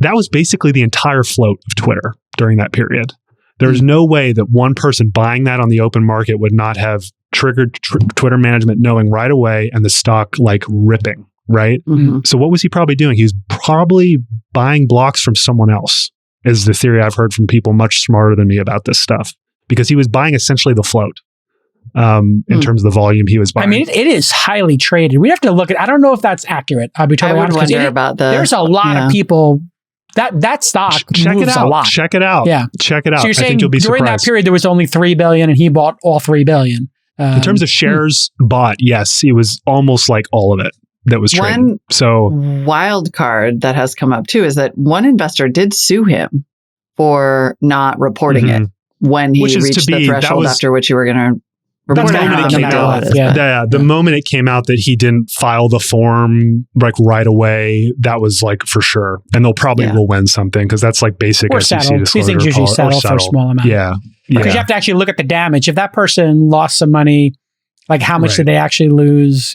that was basically the entire float of Twitter during that period. There's no way that one person buying that on the open market would not have triggered Twitter management knowing right away and the stock like ripping, right? Mm-hmm. So what was he probably doing? He was probably buying blocks from someone else, is the theory I've heard from people much smarter than me about this stuff. Because he was buying essentially the float in terms of the volume he was buying. I mean, it is highly traded. We have to look at, I don't know if that's accurate. I'll be totally honest. Wonder about there's a lot of people, that stock moves a lot. Check it out. Yeah. Check it out. So you're saying I think you'll be during surprised. that period, there was only 3 billion and he bought all 3 billion. In terms of shares bought, yes, it was almost like all of it that was traded. One So wild card that has come up too is that one investor did sue him for not reporting it when he reached the threshold after which you were going to report it. The moment it came out that he didn't file the form like right away, that was like for sure. And they'll probably will win something because that's like basic SEC disclosure. These things usually settle for a small amount. Yeah. Because you have to actually look at the damage. If that person lost some money, like how much did they actually lose,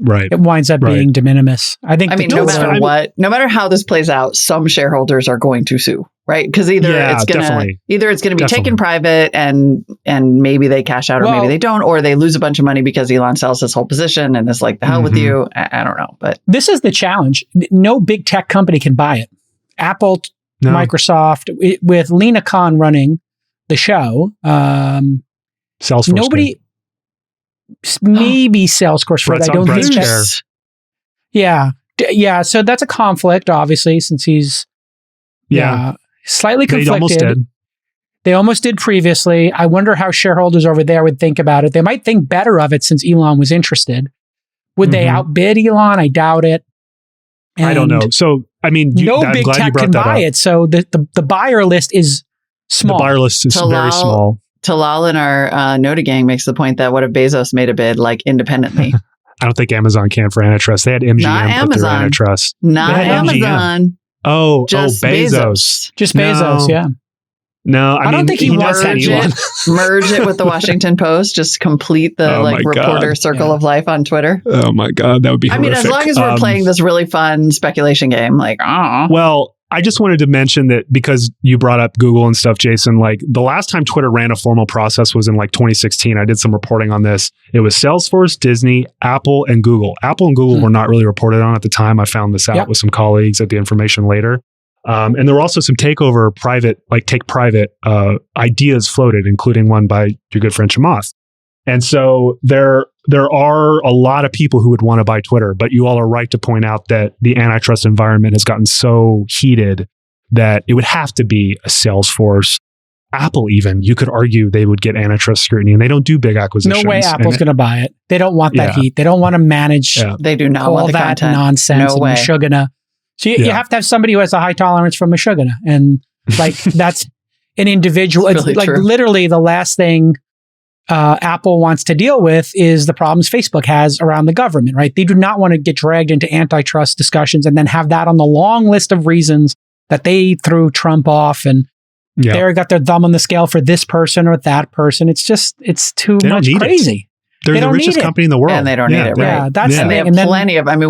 Right. It winds up being de minimis. I mean, no matter how this plays out, some shareholders are going to sue, right? Because either it's going to be taken private and maybe they cash out or maybe they don't, or they lose a bunch of money because Elon sells his whole position and is like, the hell with you. I don't know. But this is the challenge. No big tech company can buy it. Apple, Microsoft, with Lena Khan running the show. Salesforce. Nobody... Maybe Salesforce for it. I don't think that's... Yeah. So that's a conflict, obviously, since he's slightly conflicted. They almost did previously. I wonder how shareholders over there would think about it. They might think better of it since Elon was interested. Would they outbid Elon? I doubt it. And I don't know. So, I mean, no big tech can buy it. So the buyer list is small. The buyer list is very small. Talal in our Nota gang makes the point that what if Bezos made a bid like independently? I don't think Amazon can for antitrust. They had MGM put through antitrust. Not Amazon. Just Bezos. Just Bezos, yeah. No, I don't think he wants that. Merge it with the Washington Post. Just complete the reporter circle of life on Twitter. Oh my God, that would be horrific. I mean, as long as we're playing this really fun speculation game, Well, I just wanted to mention that because you brought up Google and stuff, Jason, like the last time Twitter ran a formal process was in like 2016. I did some reporting on this. It was Salesforce, Disney, Apple, and Google. Apple and Google were not really reported on at the time. I found this out with some colleagues at the information later. And there were also some takeover take private ideas floated, including one by your good friend Chamath. And so there are a lot of people who would want to buy Twitter, but you all are right to point out that the antitrust environment has gotten so heated that it would have to be a Salesforce, Apple, even, you could argue they would get antitrust scrutiny, and they don't do big acquisitions. No way Apple's going to buy it. They don't want that heat. They don't want to manage They do not all want the that content. nonsense No and way. Meshuggah. So you have to have somebody who has a high tolerance for Meshuggah. And like that's an individual. It's It's really like true. literally the last thing Apple wants to deal with is the problems Facebook has around the government, right? They do not want to get dragged into antitrust discussions and then have that on the long list of reasons that they threw Trump off and they got their thumb on the scale for this person or that person. It's too much crazy. They're the richest company in the world. And they don't need it, right? Yeah, that's and they have plenty of, I mean,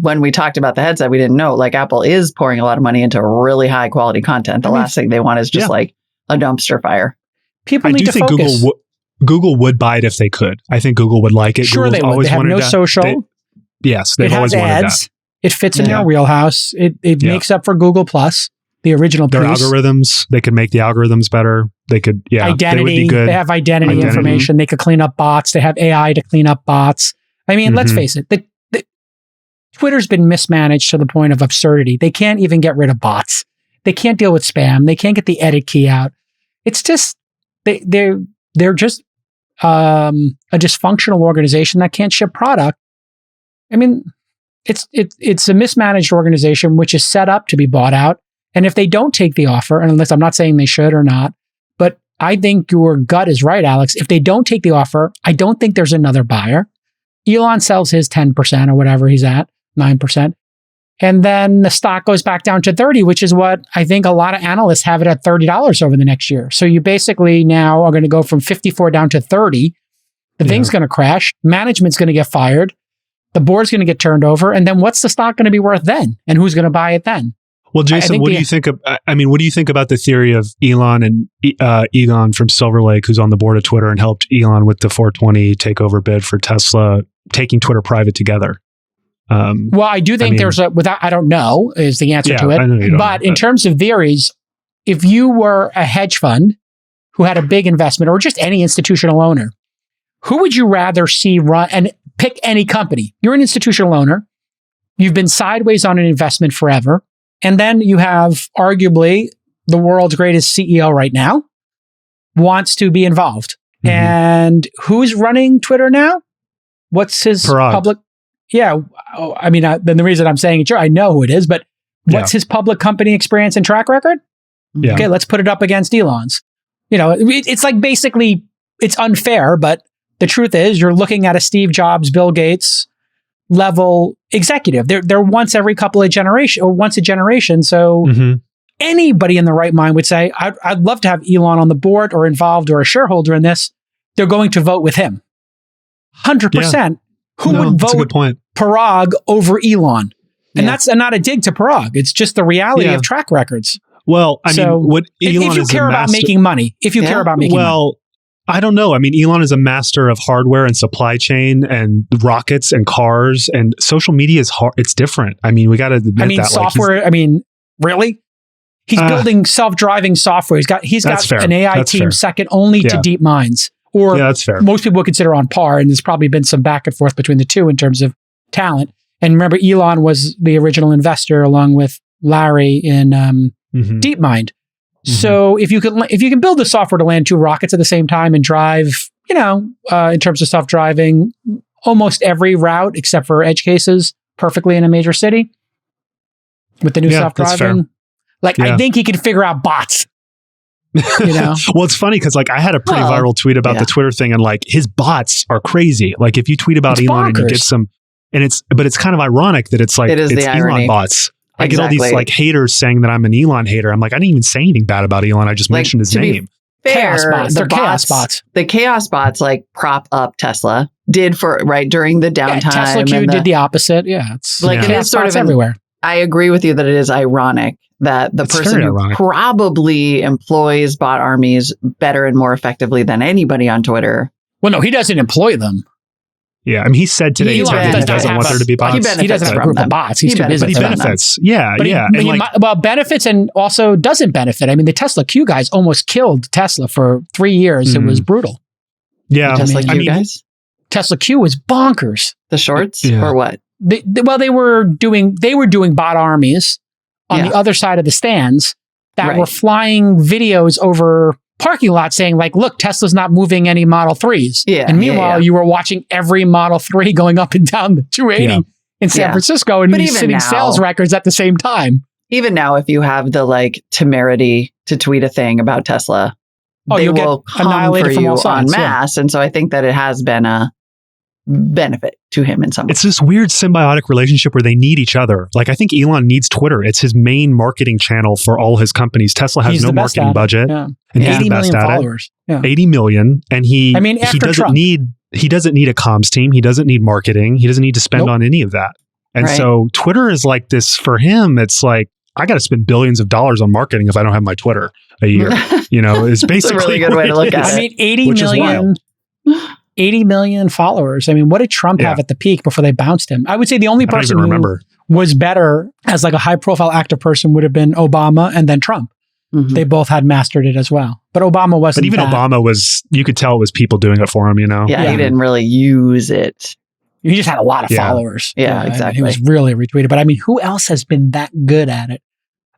when we talked about the headset, we didn't know, like Apple is pouring a lot of money into really high quality content. The last thing they want is just like a dumpster fire. People need to focus. Google would buy it if they could. I think Google would like it. Sure, Google's they would. They have no social. Yes, they've it always has wanted ads. that. It fits in their wheelhouse. It makes up for Google Plus, the original Their piece. algorithms, they could make the algorithms better. They could, identity. They would be good. They have identity information. They could clean up bots. They have AI to clean up bots. I mean, let's face it. Twitter's been mismanaged to the point of absurdity. They can't even get rid of bots. They can't deal with spam. They can't get the edit key out. It's just they're just a dysfunctional organization that can't ship product. I mean, it's a mismanaged organization which is set up to be bought out. And if they don't take the offer, and unless I'm not saying they should or not, but I think your gut is right, Alex. If they don't take the offer, I don't think there's another buyer. Elon sells his 10% or whatever he's at, 9%. And then the stock goes back down to 30, which is what I think a lot of analysts have it at $30 over the next year. So you basically now are going to go from 54 down to 30. The thing's going to crash. Management's going to get fired. The board's going to get turned over. And then what's the stock going to be worth then? And who's going to buy it then? Well, Jason, what do you think of? I mean, what do you think about the theory of Elon and Egon from Silver Lake, who's on the board of Twitter and helped Elon with the 420 takeover bid for Tesla, taking Twitter private together? Well, I do think there's I don't know is the answer to it. I know you don't but know, in terms of theories, if you were a hedge fund who had a big investment or just any institutional owner, who would you rather see run and pick any company? You're an institutional owner. You've been sideways on an investment forever. And then you have arguably the world's greatest CEO right now wants to be involved. Mm-hmm. And who's running Twitter now? What's his public? Yeah. I mean, then the reason I'm saying it, sure, I know who it is, but what's his public company experience and track record? Yeah. Okay, let's put it up against Elon's. It's like basically it's unfair, but the truth is you're looking at a Steve Jobs, Bill Gates level executive. They're once every couple of generation or once a generation. So anybody in the right mind would say, I'd love to have Elon on the board or involved or a shareholder in this. They're going to vote with him. 100%. Who would vote Parag over Elon? And that's not a dig to Parag. It's just the reality of track records. Well, I mean, what Elon if you care about making money, money. I don't know. I mean, Elon is a master of hardware and supply chain and rockets and cars, and social media is hard. It's different. I mean, we got to admit that. Software. Really? He's building self-driving software. He's got an AI team second only to DeepMind's, or that's fair. Most people would consider on par. And there's probably been some back and forth between the two in terms of talent. And remember, Elon was the original investor along with Larry in DeepMind. So if you can build the software to land two rockets at the same time and drive, in terms of self-driving, almost every route except for edge cases perfectly in a major city with the new self-driving, I think he can figure out bots. Well, it's funny because I had a pretty viral tweet about the Twitter thing, and his bots are crazy. If you tweet about Elon and you get some, but it's kind of ironic that it's Elon bots. I get all these haters saying that I'm an Elon hater. I'm I didn't even say anything bad about Elon. I just mentioned his name. Chaos bots. They're chaos bots. The chaos bots prop up Tesla during the downtime. Yeah, Tesla Q did the opposite. Yeah, it's it is sort of everywhere. I agree with you that it is ironic that the person who probably employs bot armies better and more effectively than anybody on Twitter. Well, no, he doesn't employ them. Yeah, I mean, he said today he doesn't want there to be bots. He doesn't have a group of bots. He's too busy. But he benefits. Yeah. Benefits and also doesn't benefit. I mean, the Tesla Q guys almost killed Tesla for 3 years. It was brutal. Yeah. Tesla Q guys? Tesla Q was bonkers. The shorts or what? They were doing bot armies on the other side of the stands that were flying videos over parking lot saying like, look, Tesla's not moving any Model 3s. Yeah, and meanwhile, you were watching every Model 3 going up and down the 280 in San Francisco and setting sales records at the same time. Even now, if you have the like temerity to tweet a thing about Tesla, they will come annihilated for you en masse. And so I think that it has been a benefit to him in some way. It's this weird symbiotic relationship where they need each other. Like I think Elon needs Twitter. It's his main marketing channel for all his companies. Tesla has no marketing budget. Yeah. And he's 80 million followers. Yeah. 80 million. And he doesn't need a comms team. He doesn't need marketing. He doesn't need to spend on any of that. And so Twitter is like this for him. It's like, I got to spend billions of dollars on marketing if I don't have my Twitter a year. Is basically a really good way to look at it. I mean, 80 million followers. I mean, what did Trump have at the peak before they bounced him? I would say the only person who was better as like a high profile active person would have been Obama and then Trump. Mm-hmm. They both had mastered it as well. But Obama wasn't. But even Obama was, you could tell it was people doing it for him, Yeah, he didn't really use it. He just had a lot of followers. Yeah, exactly. He was really retweeted. But I mean, who else has been that good at it?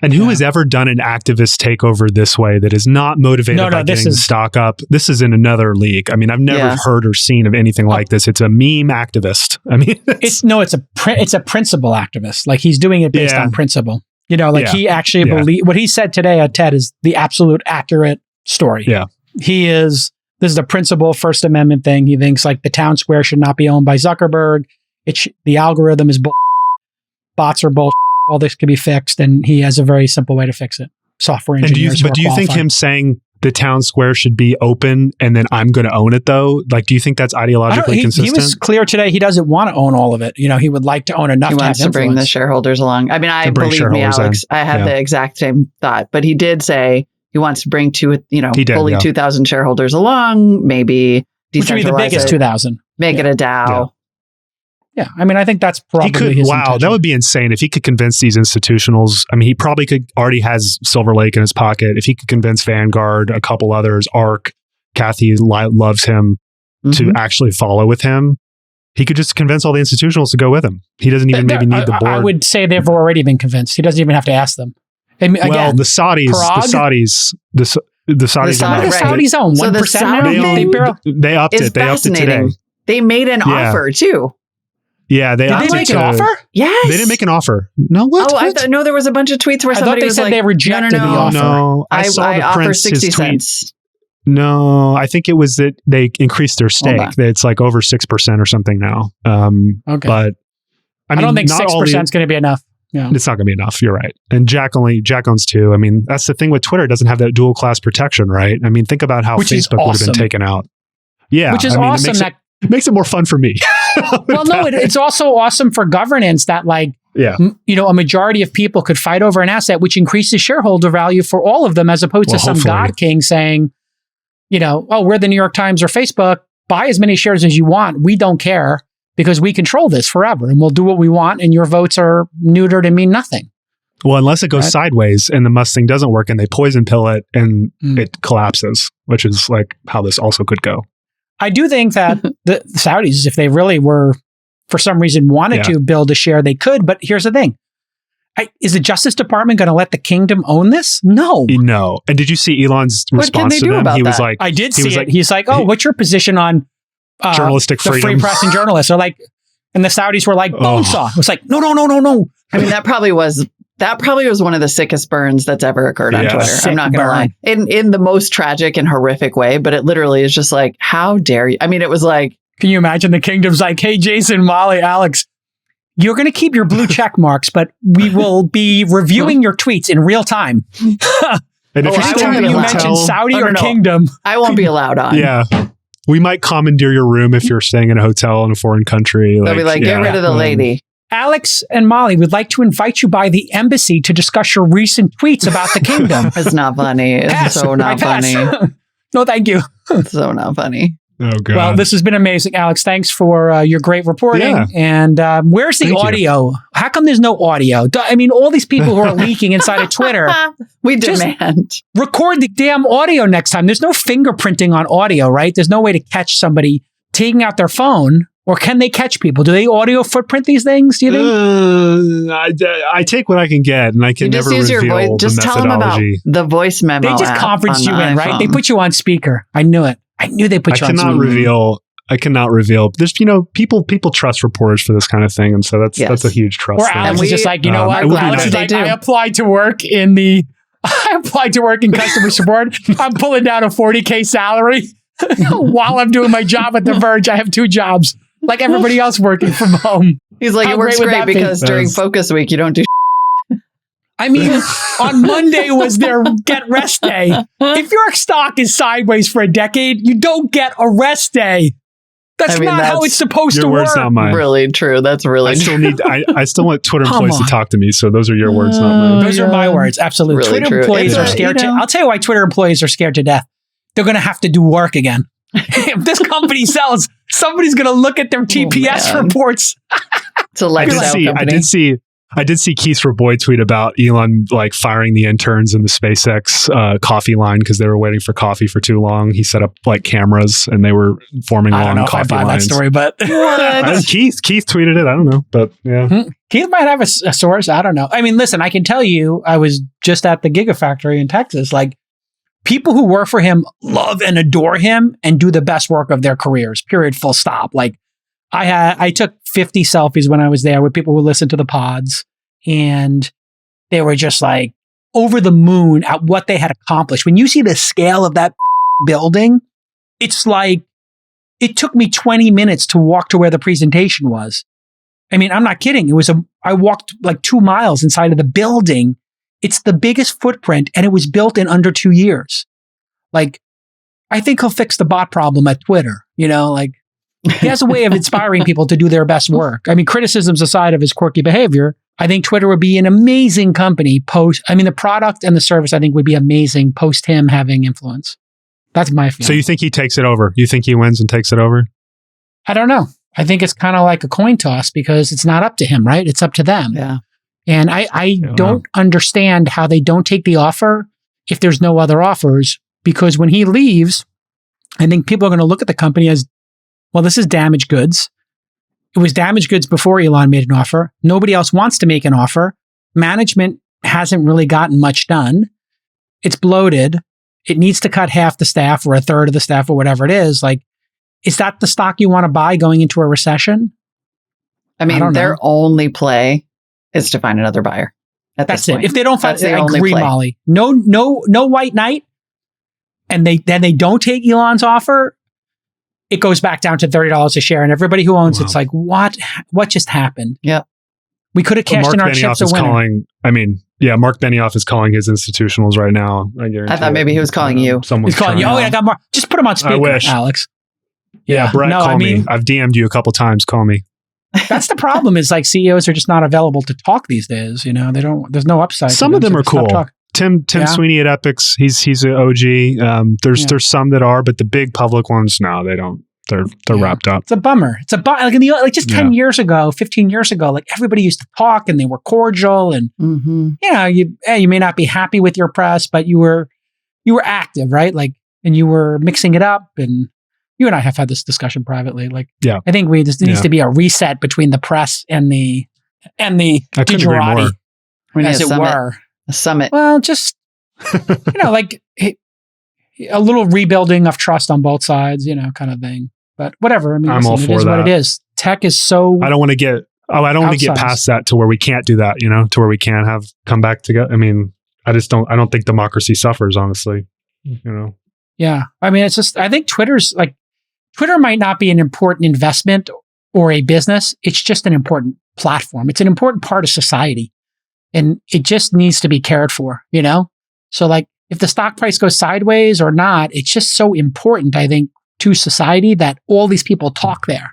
And who has ever done an activist takeover this way that is not motivated by getting the stock up? This is in another league. I mean, I've never heard or seen of anything like this. It's a meme activist. I mean, it's a principle activist. Like he's doing it based on principle. He actually believes what he said today at TED is the absolute accurate story. Yeah. This is a principle First Amendment thing. He thinks like the town square should not be owned by Zuckerberg. The algorithm is bots are bullshit. All this could be fixed, and he has a very simple way to fix it. Software engineers. But do you think him saying the town square should be open and then I'm going to own it though? Like, do you think that's ideologically consistent? He was clear today. He doesn't want to own all of it. He would like to own enough. He wants to bring the shareholders along. I mean, believe me, Alex, I had the exact same thought, but he did say he wants to bring fully 2,000 shareholders along, maybe decentralize which would be the biggest 2,000. Make it a DAO. Yeah, I mean, I think that's probably his intention. That would be insane if he could convince these institutionals. I mean, he probably already has Silver Lake in his pocket. If he could convince Vanguard, a couple others, ARK, Kathy loves him to actually follow with him. He could just convince all the institutionals to go with him. He doesn't even maybe need the board. I would say they've already been convinced. He doesn't even have to ask them. Again, the Saudis own 1% now. They upped it. They upped it today. They made an offer too. Yeah, Did they make an offer? Yes. They didn't make an offer. No, what? No, there was a bunch of tweets where somebody was like, they rejected the offer. No, I offer 60 cents. No, I think it was that they increased their stake. It's like over 6% or something now. Okay. But I don't think 6% is going to be enough. Yeah. It's not going to be enough. You're right. And Jack owns 2. I mean, that's the thing with Twitter. It doesn't have that dual class protection, right? I mean, think about how Facebook would have been taken out. Yeah. Which is awesome. It makes it more fun for me. Well, no, it's also awesome for governance that a majority of people could fight over an asset, which increases shareholder value for all of them, as opposed to some God king saying, we're the New York Times or Facebook, buy as many shares as you want. We don't care because we control this forever and we'll do what we want. And your votes are neutered and mean nothing. Well, unless it goes sideways and the Musk thing doesn't work and they poison pill it and it collapses, which is like how this also could go. I do think that the Saudis, if they really were, for some reason, wanted to build a share, they could. But here's the thing. Is the Justice Department going to let the kingdom own this? No. No. And did you see Elon's response to them? He was like, I did see it. He's like, what's your position on journalistic freedom? The free press and journalists are like, and the Saudis were like, bonesaw. It was like, no. I mean, that probably was one of the sickest burns that's ever occurred on Twitter. I'm not going to lie. In the most tragic and horrific way, but it literally is just like, how dare you? I mean, it was like... Can you imagine the kingdom's like, hey, Jason, Molly, Alex, you're going to keep your blue check marks, but we will be reviewing your tweets in real time. And if anytime you mention Saudi or kingdom... I won't be allowed on. Yeah. We might commandeer your room if you're staying in a hotel in a foreign country. They'll be like, get rid of the lady. Alex and Molly would like to invite you by the embassy to discuss your recent tweets about the kingdom. It's not funny. It's so not funny. No, thank you. It's so not funny. Oh, God. Well, this has been amazing, Alex. Thanks for your great reporting. Yeah. And where's the audio? How come there's no audio? I mean, all these people who are leaking inside of Twitter. We demand. Record the damn audio next time. There's no fingerprinting on audio, right? There's no way to catch somebody taking out their phone Or can they catch people? Do they audio footprint these things, do you think? I take what I can get, and I can never reveal your voice. Just the tell them about methodology. the voice memo. They just app conference you on the in, right? They iPhone. put you on speaker. I knew it. I knew they put you on speaker. I cannot reveal. There's, people trust reporters for this kind of thing, and so that's a huge trust. Or thing. Alex is just like, you know what? Alex is like, I applied to work in customer support. I'm pulling down a $40K salary while I'm doing my job at The Verge. I have 2 jobs, like everybody else working from home. He's like, it works great because during focus week, you don't do. I mean, on Monday was their get rest day. If your stock is sideways for a decade, you don't get a rest day. That's not how it's supposed to work. Your words, not mine. Really true. That's really true. I still want Twitter employees to talk to me. So those are your words, not mine. Those are my words. Absolutely. Really Twitter employees are scared I'll tell you why Twitter employees are scared to death. They're going to have to do work again. If this company sells, somebody's going to look at their TPS reports. It's a lifestyle company. I did see Keith Raboy tweet about Elon like firing the interns in the SpaceX coffee line because they were waiting for coffee for too long. He set up like cameras and they were forming long coffee lines. I don't know if I buy that story, but Keith tweeted it. I don't know, but yeah. Keith might have a source. I don't know. I mean, listen, I can tell you, I was just at the Gigafactory in Texas. Like, people who work for him love and adore him and do the best work of their careers. Period. Full stop. Like, I took 50 selfies when I was there with people who listened to the pods, and they were just like over the moon at what they had accomplished. When you see the scale of that building, it's like, it took me 20 minutes to walk to where the presentation was. I mean, I'm not kidding. I walked like 2 miles inside of the building. It's the biggest footprint, and it was built in under 2 years. Like, I think he'll fix the bot problem at Twitter, like, he has a way of inspiring people to do their best work. I mean, criticisms aside of his quirky behavior, I think Twitter would be an amazing company the product and the service, I think, would be amazing post him having influence. That's my feeling. So you think he takes it over? You think he wins and takes it over? I don't know. I think it's kind of like a coin toss because it's not up to him, right? It's up to them. Yeah. And I don't understand how they don't take the offer if there's no other offers, because when he leaves, I think people are going to look at the company as, well, this is damaged goods. It was damaged goods before Elon made an offer. Nobody else wants to make an offer. Management hasn't really gotten much done. It's bloated. It needs to cut half the staff or a third of the staff or whatever it is. Like, is that the stock you want to buy going into a recession? I mean, their only play is to find another buyer. That's it. If they don't find, I agree, Molly. No white knight, and they don't take Elon's offer, it goes back down to $30 a share, and everybody who owns it's like, what just happened? Yeah, we could have cashed in our chips a winner. Mark Benioff is calling his institutionals right now. I thought maybe he was calling you. He's calling you. Oh, yeah, I got more. Just put him on speaker, Alex. Yeah, Brett, call me. I've DM'd you a couple times. Call me. That's the problem. Is like CEOs are just not available to talk these days. They don't. There's no upside. Some of them are cool. Tim Sweeney at Epics, he's an OG. There's some that are, but the big public ones, no, they don't. They're wrapped up. It's a bummer. Like just 10 years ago, 15 years ago, like everybody used to talk and they were cordial, and you may not be happy with your press, but you were active, right? Like, and you were mixing it up. And you and I have had this discussion privately. Like, I think there needs to be a reset between the press and the digerati, as it were. A summit. Well, just, like a little rebuilding of trust on both sides, kind of thing. But whatever. I mean, I'm all for that. It is what it is. Tech is so. I don't want to get past that to where we can't do that, to where we can't come back together. I mean, I don't think democracy suffers, honestly, Yeah. I mean, it's just, I think Twitter might not be an important investment or a business. It's just an important platform. It's an important part of society. And it just needs to be cared for, So like, if the stock price goes sideways or not, it's just so important, I think, to society that all these people talk there.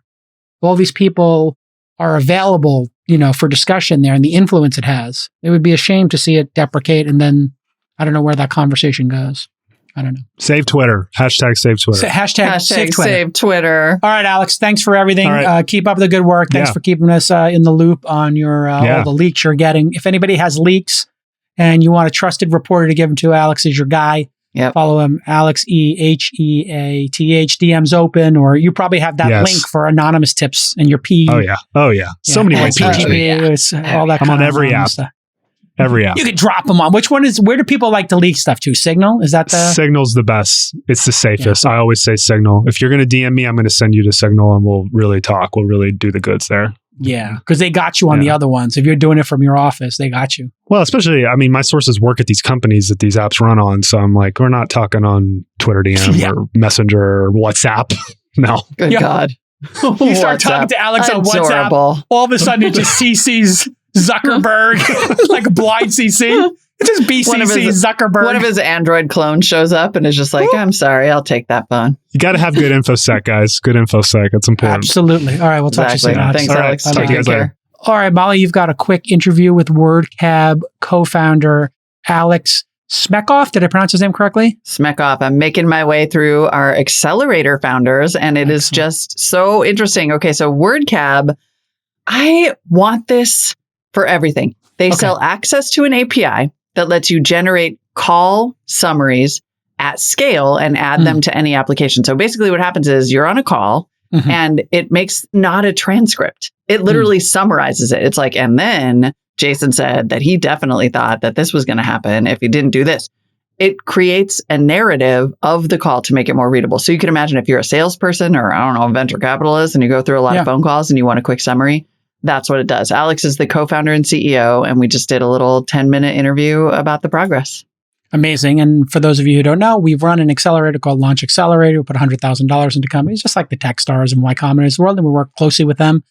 All these people are available, for discussion there and the influence it has. It would be a shame to see it deprecate, and then I don't know where that conversation goes. I don't know. Save Twitter. Hashtag save Twitter. Hashtag save Twitter. Save Twitter. All right, Alex, thanks for everything. Right. Keep up the good work. Thanks for keeping us in the loop on your all the leaks you're getting. If anybody has leaks and you want a trusted reporter to give them to, Alex is your guy. Yep. Follow him, Alex Heath. DM's open, or you probably have that link for anonymous tips in your P. Oh yeah. So many ways to reach me. All that. I'm on every app. Stuff. Every app. You could drop them on. Which one is? Where do people like to leak stuff to? Signal? Is that the? Signal's the best. It's the safest. I always say Signal. If you're going to DM me, I'm going to send you to Signal, and we'll really talk. We'll really do the goods there. Yeah, because they got you on the other ones. If you're doing it from your office, they got you. Well, especially, I mean, my sources work at these companies that these apps run on. So I'm like, we're not talking on Twitter DM or Messenger or WhatsApp. No. Good God. You start talking to Alex on WhatsApp. All of a sudden, it just CC's Zuckerberg, like a blind CC. It's just BCC Zuckerberg. One of his Android clones shows up and is just like, I'm sorry, I'll take that phone. You got to have good InfoSec, guys. Good InfoSec. It's important. Absolutely. All right, we'll talk to you soon. Thanks, Alex. Talk to you guys later. All right, Molly, you've got a quick interview with Wordcab co-founder Aleks Smechov. Did I pronounce his name correctly? Smechov. I'm making my way through our accelerator founders, and it is just so interesting. Okay, so Wordcab, I want this for everything. They sell access to an API that lets you generate call summaries at scale and add them to any application. So basically what happens is you're on a call and it makes not a transcript. It literally summarizes it. It's like, and then Jason said that he definitely thought that this was going to happen if he didn't do this. It creates a narrative of the call to make it more readable. So you can imagine if you're a salesperson or, I don't know, a venture capitalist, and you go through a lot of phone calls and you want a quick summary, that's what it does. Alex is the co-founder and CEO, and we just did a little 10-minute interview about the progress. Amazing. And for those of you who don't know, we've run an accelerator called Launch Accelerator. We put $100,000 into companies, just like the Techstars and Y Combinator's world, and we work closely with them.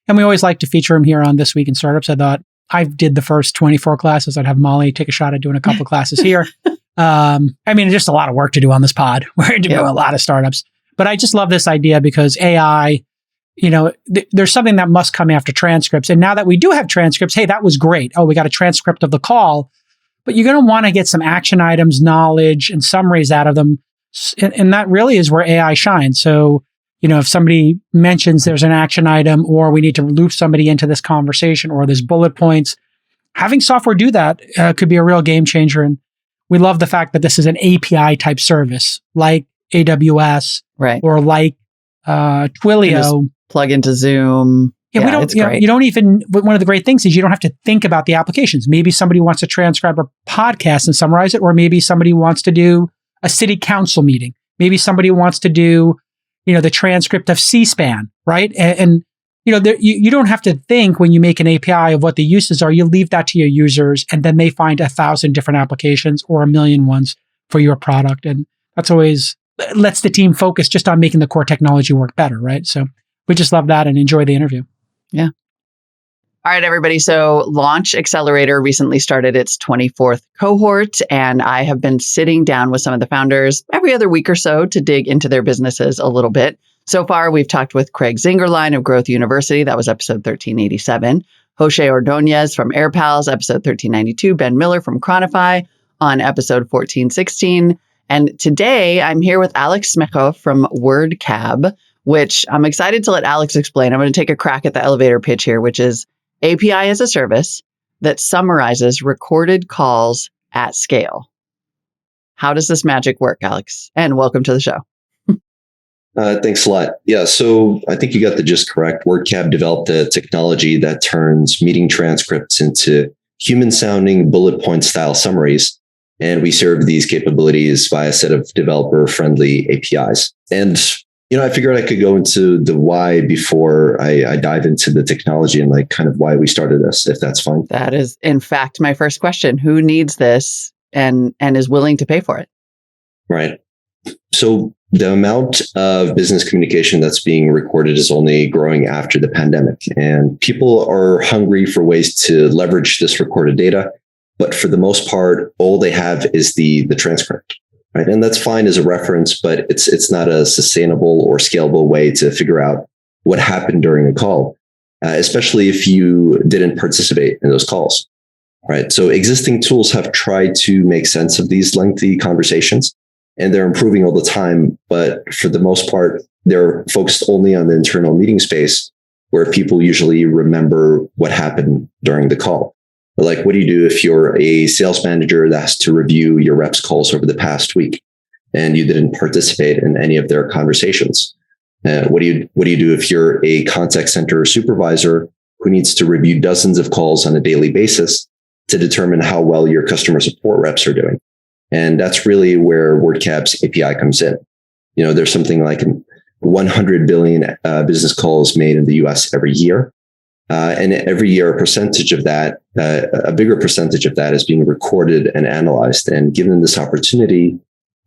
And we always like to feature them here on This Week in Startups. I thought I did the first 24 classes. I'd have Molly take a shot at doing a couple classes here. I mean, just a lot of work to do on this pod. We're doing a lot of startups. But I just love this idea because AI, you know, there's something that must come after transcripts. And now that we do have transcripts, hey, that was great. Oh, we got a transcript of the call. But you're going to want to get some action items, knowledge, and summaries out of them. And that really is where AI shines. So, you know, if somebody mentions there's an action item or we need to loop somebody into this conversation or there's bullet points, having software do that could be a real game changer. And we love the fact that this is an API type service like AWS or like Twilio. Plug into Zoom. Yeah, we don't. You don't even. One of the great things is you don't have to think about the applications. Maybe somebody wants to transcribe a podcast and summarize it, or maybe somebody wants to do a city council meeting. Maybe somebody wants to do, you know, the transcript of C-SPAN, right? And you know, you don't have to think when you make an API of what the uses are. You leave that to your users, and then they find 1,000 different applications or 1,000,000 ones for your product, and that's always lets the team focus just on making the core technology work better, right? So we just love that and enjoy the interview. Yeah. All right, everybody. So Launch Accelerator recently started its 24th cohort, and I have been sitting down with some of the founders every other week or so to dig into their businesses a little bit. So far, we've talked with Craig Zingerlein of Growth University. That was episode 1387. Jose Ordonez from AirPals, episode 1392. Ben Miller from Chronify on episode 1416. And today, I'm here with Aleks Smechov from Wordcab, which I'm excited to let Alex explain. I'm going to take a crack at the elevator pitch here, which is API as a service that summarizes recorded calls at scale. How does this magic work, Alex? And welcome to the show. Thanks a lot. Yeah, so I think you got the gist correct. Wordcab developed a technology that turns meeting transcripts into human-sounding bullet point style summaries. And we serve these capabilities via a set of developer-friendly APIs. And you know, I figured I could go into the why before I dive into the technology and like kind of why we started this, if that's fine. That is, in fact, my first question. Who needs this and is willing to pay for it? Right. So the amount of business communication that's being recorded is only growing after the pandemic. And people are hungry for ways to leverage this recorded data. But for the most part, all they have is the transcript. Right. And that's fine as a reference, but it's not a sustainable or scalable way to figure out what happened during a call, especially if you didn't participate in those calls. Right. So existing tools have tried to make sense of these lengthy conversations, and they're improving all the time. But for the most part, they're focused only on the internal meeting space where people usually remember what happened during the call. Like, what do you do if you're a sales manager that has to review your reps' calls over the past week and you didn't participate in any of their conversations? What do you do if you're a contact center supervisor who needs to review dozens of calls on a daily basis to determine how well your customer support reps are doing? And that's really where Wordcab's API comes in. There's something like 100 billion business calls made in the US every year. And every year, a percentage of that, a bigger percentage of that is being recorded and analyzed. And given this opportunity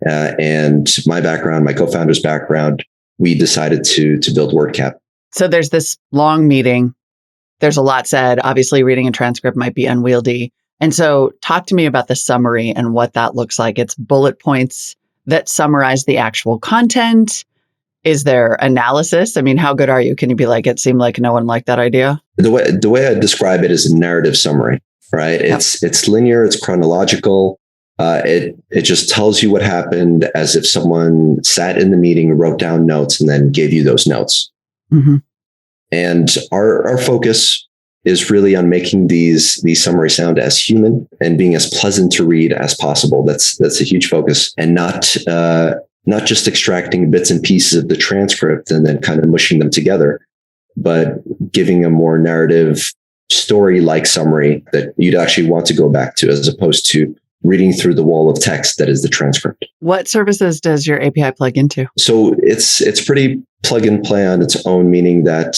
and my background, my co-founder's background, we decided to build Wordcab. So there's this long meeting. There's a lot said. Obviously, reading a transcript might be unwieldy. And so talk to me about the summary and what that looks like. It's bullet points that summarize the actual content. Is there analysis? I mean, how good are you? Can you be like, it seemed like no one liked that idea? The way I describe it is a narrative summary, right? Yep. It's linear, it's chronological. It just tells you what happened as if someone sat in the meeting, wrote down notes, and then gave you those notes. Mm-hmm. And our focus is really on making these summaries sound as human and being as pleasant to read as possible. That's a huge focus, and not just extracting bits and pieces of the transcript and then kind of mushing them together, but giving a more narrative story-like summary that you'd actually want to go back to, as opposed to reading through the wall of text that is the transcript. What services does your API plug into? So it's pretty plug and play on its own, meaning that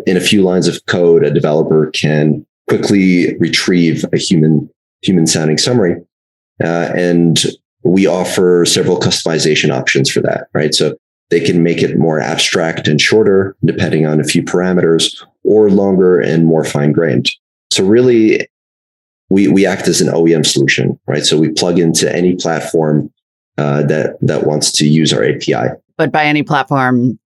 in a few lines of code, a developer can quickly retrieve a human sounding summary. And we offer several customization options for that, right? So they can make it more abstract and shorter, depending on a few parameters, or longer and more fine-grained. So really, we act as an OEM solution, right? So we plug into any platform that wants to use our API. But by any platform,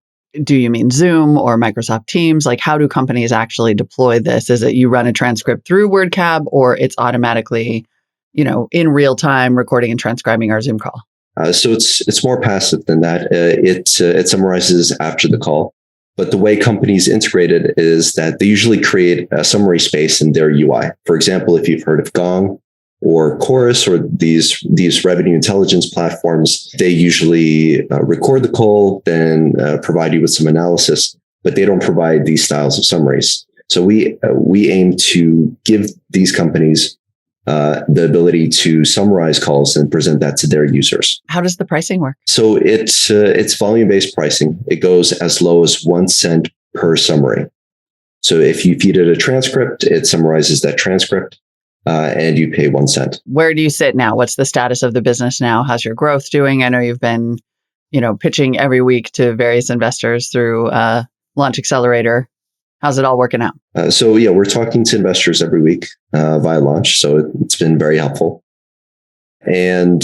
do you mean Zoom or Microsoft Teams? Like, how do companies actually deploy this? Is it you run a transcript through Wordcab, or it's automatically, in real time recording and transcribing our Zoom call? So it's more passive than that. It summarizes after the call. But the way companies integrate it is that they usually create a summary space in their UI. For example, if you've heard of Gong or Chorus or these revenue intelligence platforms, they usually record the call, then provide you with some analysis, but they don't provide these styles of summaries. So we aim to give these companies the ability to summarize calls and present that to their users. How does the pricing work? So it's volume-based pricing. It goes as low as 1 cent per summary. So if you feed it a transcript, it summarizes that transcript, and you pay 1 cent. Where do you sit now? What's the status of the business now? How's your growth doing? I know you've been, pitching every week to various investors through Launch Accelerator. How's it all working out? We're talking to investors every week via Launch. So it's been very helpful. And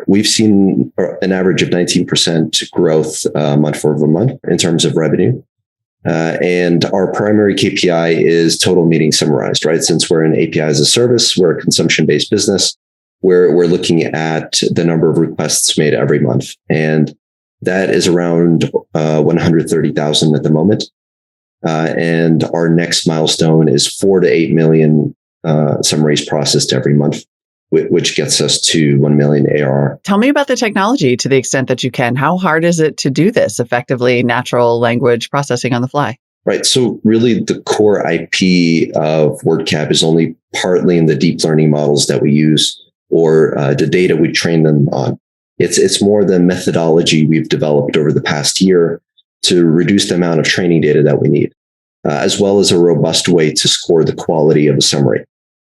we've seen an average of 19% growth month over month in terms of revenue. And our primary KPI is total meetings summarized, right? Since we're an API as a service, we're a consumption-based business. We're looking at the number of requests made every month. And that is around 130,000 at the moment. And our next milestone is 4 to 8 million summaries processed every month, which gets us to 1 million ARR. Tell me about the technology to the extent that you can. How hard is it to do this effectively, natural language processing on the fly? Right. So really the core IP of Wordcab is only partly in the deep learning models that we use or the data we train them on. It's more the methodology we've developed over the past year to reduce the amount of training data that we need, as well as a robust way to score the quality of a summary.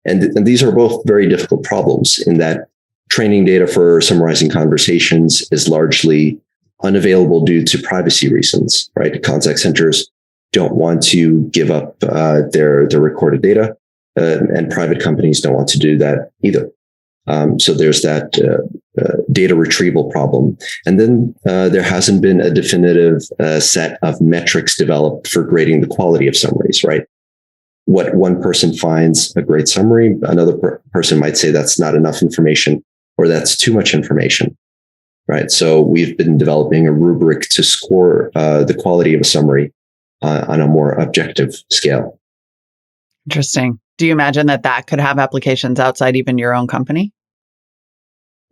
And these are both very difficult problems in that training data for summarizing conversations is largely unavailable due to privacy reasons, right? Contact centers don't want to give up their recorded data, and private companies don't want to do that either. So there's that data retrieval problem. And then there hasn't been a definitive set of metrics developed for grading the quality of summaries, right? What one person finds a great summary, another person might say that's not enough information or that's too much information, right? So we've been developing a rubric to score the quality of a summary on a more objective scale. Interesting. Do you imagine that could have applications outside even your own company?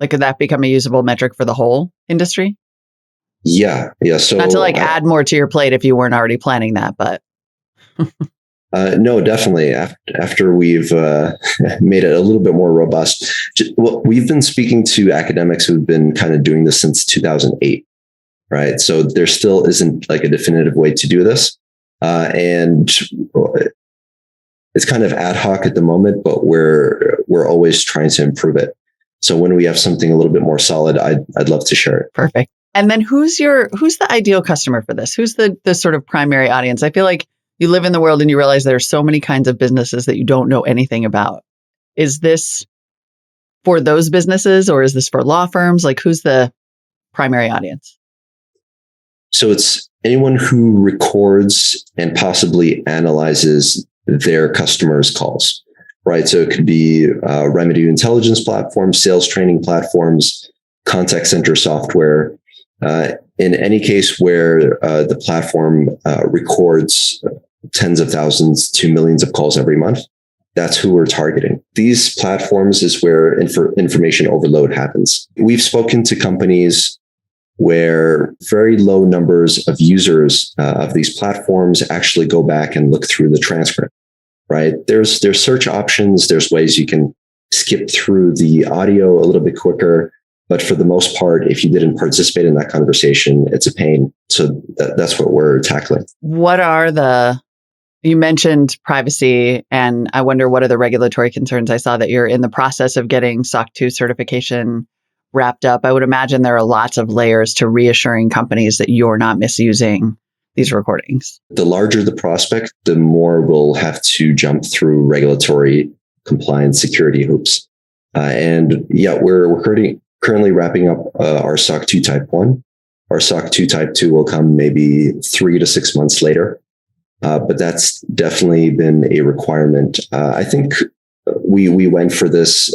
Like, could that become a usable metric for the whole industry? Yeah. So not to add more to your plate if you weren't already planning that, but no, definitely. After we've made it a little bit more robust, we've been speaking to academics who've been kind of doing this since 2008, right? So there still isn't like a definitive way to do this, and it's kind of ad hoc at the moment. But we're always trying to improve it. So when we have something a little bit more solid, I'd love to share it. Perfect. And then who's the ideal customer for this? Who's the sort of primary audience? I feel like you live in the world and you realize there are so many kinds of businesses that you don't know anything about. Is this for those businesses or is this for law firms? Like, who's the primary audience? So it's anyone who records and possibly analyzes their customers' calls, right? So it could be remedy intelligence platforms, sales training platforms, contact center software. In any case where the platform records tens of thousands to millions of calls every month, that's who we're targeting. These platforms is where information overload happens. We've spoken to companies where very low numbers of users of these platforms actually go back and look through the transcript, right? There's search options. There's ways you can skip through the audio a little bit quicker. But for the most part, if you didn't participate in that conversation, it's a pain. So that's what we're tackling. You mentioned privacy, and I wonder what are the regulatory concerns? I saw that you're in the process of getting SOC 2 certification wrapped up. I would imagine there are lots of layers to reassuring companies that you're not misusing these recordings. The larger the prospect, the more we'll have to jump through regulatory compliance security hoops. We're currently wrapping up our SOC 2 Type 1. Our SOC 2 Type 2 will come maybe 3 to 6 months later. But that's definitely been a requirement. I think we went for this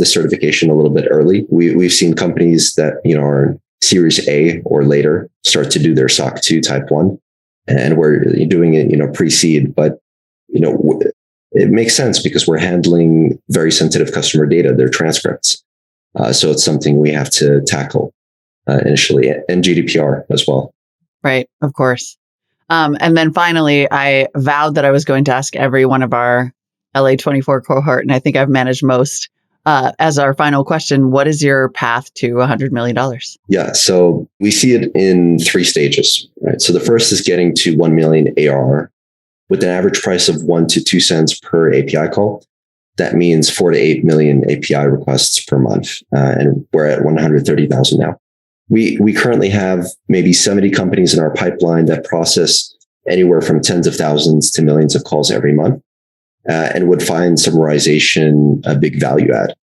certification a little bit early. We've seen companies that are in Series A or later start to do their SOC 2 Type 1, and we're doing it pre-seed. But it makes sense because we're handling very sensitive customer data, their transcripts. So it's something we have to tackle initially, and GDPR as well. Right, of course. And then finally, I vowed that I was going to ask every one of our LA24 cohort, and I think I've managed most. As our final question, what is your path to $100 million? Yeah, so we see it in 3 stages, right? So the first is getting to 1 million ARR with an average price of 1 to 2 cents per API call. That means 4 to 8 million API requests per month, and we're at 130,000 now. We currently have maybe 70 companies in our pipeline that process anywhere from tens of thousands to millions of calls every month, and would find summarization a big value add.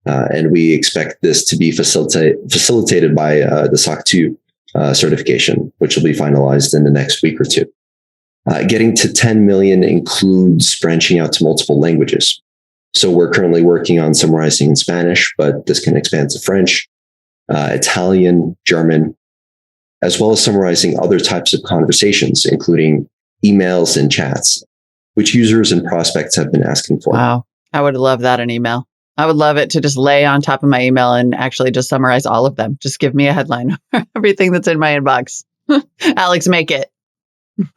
And we expect this to be facilitated by the SOC 2 certification, which will be finalized in the next week or two. Getting to 10 million includes branching out to multiple languages. So we're currently working on summarizing in Spanish, but this can expand to French, Italian, German, as well as summarizing other types of conversations, including emails and chats, which users and prospects have been asking for. Wow. I would love that in email. I would love it to just lay on top of my email and actually just summarize all of them. Just give me a headline of everything that's in my inbox. Alex, make it.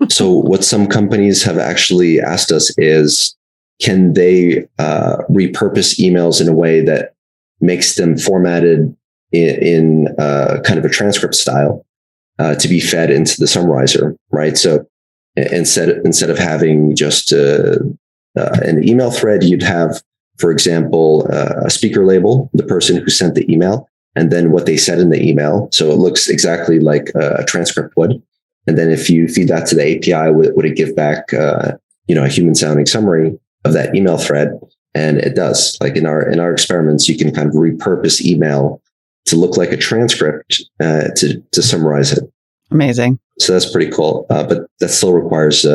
So what some companies have actually asked us is, can they repurpose emails in a way that makes them formatted in kind of a transcript style to be fed into the summarizer, right? So instead of having just an email thread, you'd have, for example, a speaker label, the person who sent the email, and then what they said in the email. So it looks exactly like a transcript would. And then if you feed that to the API, would it give back a human sounding summary of that email thread? And it does. Like in our experiments, you can kind of repurpose email to look like a transcript to summarize it. Amazing. So that's pretty cool. But that still requires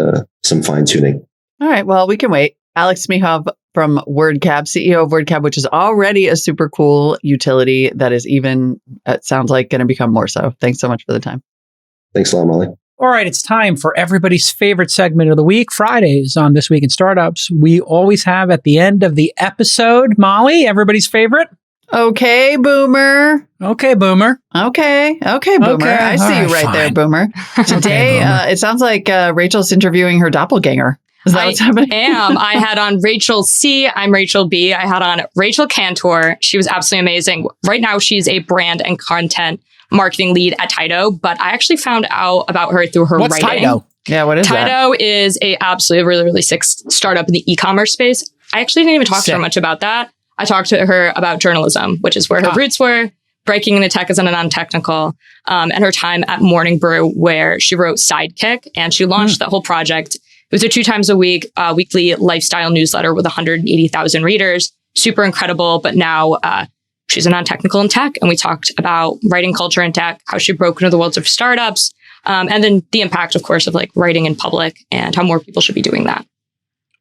some fine tuning. All right. Well, we can wait. Aleks Smechov from Wordcab, CEO of Wordcab, which is already a super cool utility that is even, it sounds like, going to become more so. Thanks so much for the time. Thanks a lot, Molly. All right, it's time for everybody's favorite segment of the week, Fridays on This Week in Startups. We always have at the end of the episode, Molly, everybody's favorite. Okay, Boomer. Okay, Boomer. Okay, Boomer. Okay, I see all you right, right there, fine. Boomer. Today, Boomer. it sounds like Rachel's interviewing her doppelganger. Is that what's happening? I had on Rachel C. I'm Rachel B. I had on Rachel Cantor. She was absolutely amazing. Right now, she's a brand and content marketing lead at Tydo, but I actually found out about her through her What's writing. Tydo? Yeah, what is that? Tydo is a absolutely really, really sick startup in the e-commerce space. I actually didn't even talk to her Sick. much about that. I talked to her about journalism, which is where her roots were, breaking into tech as a non-technical, and her time at Morning Brew, where she wrote Sidekick, and she launched that whole project. It was a 2 times a week, weekly lifestyle newsletter with 180,000 readers. Super incredible. But now she's a non-technical in tech. And we talked about writing culture in tech, how she broke into the worlds of startups, and then the impact, of course, of like writing in public and how more people should be doing that.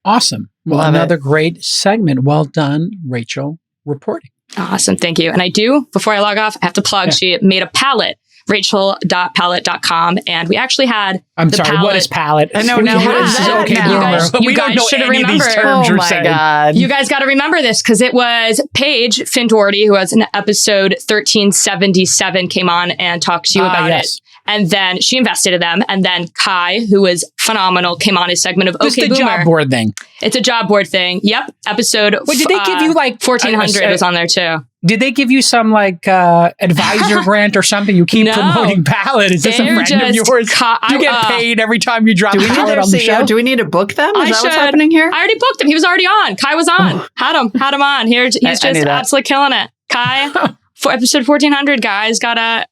Awesome. Well, Love another great segment. Well done, Rachel, reporting. Awesome. Thank you. And I do, before I log off, I have to plug, she made a palette, rachel.palette.com. And we actually had I'm sorry, what is palette? I know now. What is that Okay, now? Boomer. You We don't guys know should any of these remember. terms Oh you're my saying. God. You guys got to remember this because it was Paige Finn Doherty, who has an episode 1377, came on and talked to you about it. And then she invested in them. And then Kai, who was phenomenal, came on his segment of This Okay is the Boomer. job board thing. It's a job board thing. Yep. Episode. Wait, did they give you like 1400 was on there too. Did they give you some like advisor grant or something? You keep No. promoting Palette. Is this a They're friend of just yours? I- You get paid every time you drop Do we need Palette their on the CEO? show? Do we need to book them? Is I that what's should. happening here? I already booked him. He was already on. Kai was on. Had him on. Here, he's I just knew that. absolutely killing it. Kai, for episode 1400, guys, gotta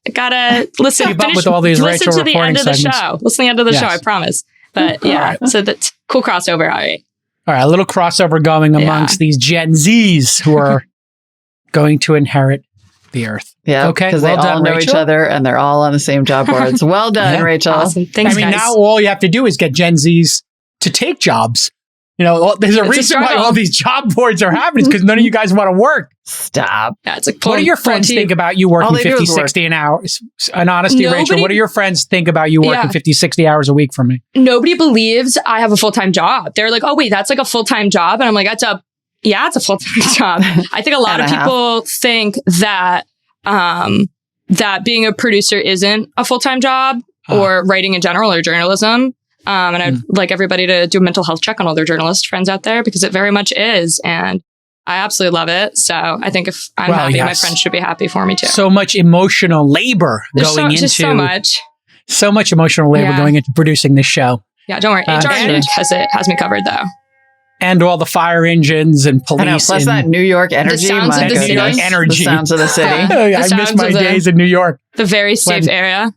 listen. Keep up with all these listen Rachel to the end reporting of the segments. show. Listen to the end of the Yes. show. I promise. But All yeah, right. so that's cool crossover. All right. All right, a little crossover going amongst these Gen Zs who are going to inherit the earth. Yeah. Okay, Because well they all done, know each Rachel. other and they're all on the same job boards. Well done, Yeah. Rachel. Awesome. Thanks, I mean, guys. now all you have to do is get Gen Zs to take jobs. You know, there's a It's a reason why struggle. all these job boards are happening because none of you guys want to work. Stop. Yeah, it's a What do your friends think about you All working they do 50, is work. 60 an hour? An honesty, Rachel. Nobody- What do your friends think about you working Yeah. 50, 60 hours a week for me? Nobody believes I have a full-time job. They're like, oh, wait, that's like a full-time job. And I'm like, it's a full-time job. I think a lot of And a half. people think that, that being a producer isn't a full-time job or writing in general or journalism. And I'd like everybody to do a mental health check on all their journalist friends out there because it very much is. And I absolutely love it. So I think if I'm Well, happy, my yes. friends should be happy for me too. So much emotional labor There's going into just so much. so much emotional labor Yeah. going into producing this show. Yeah, don't worry. HR has me covered though. And all the fire engines and I police. know. Plus and that New York energy. sounds of my the New York goodness. energy. The sounds of the city. Yeah. I miss sounds my of the- days in New York. The very safe When- area.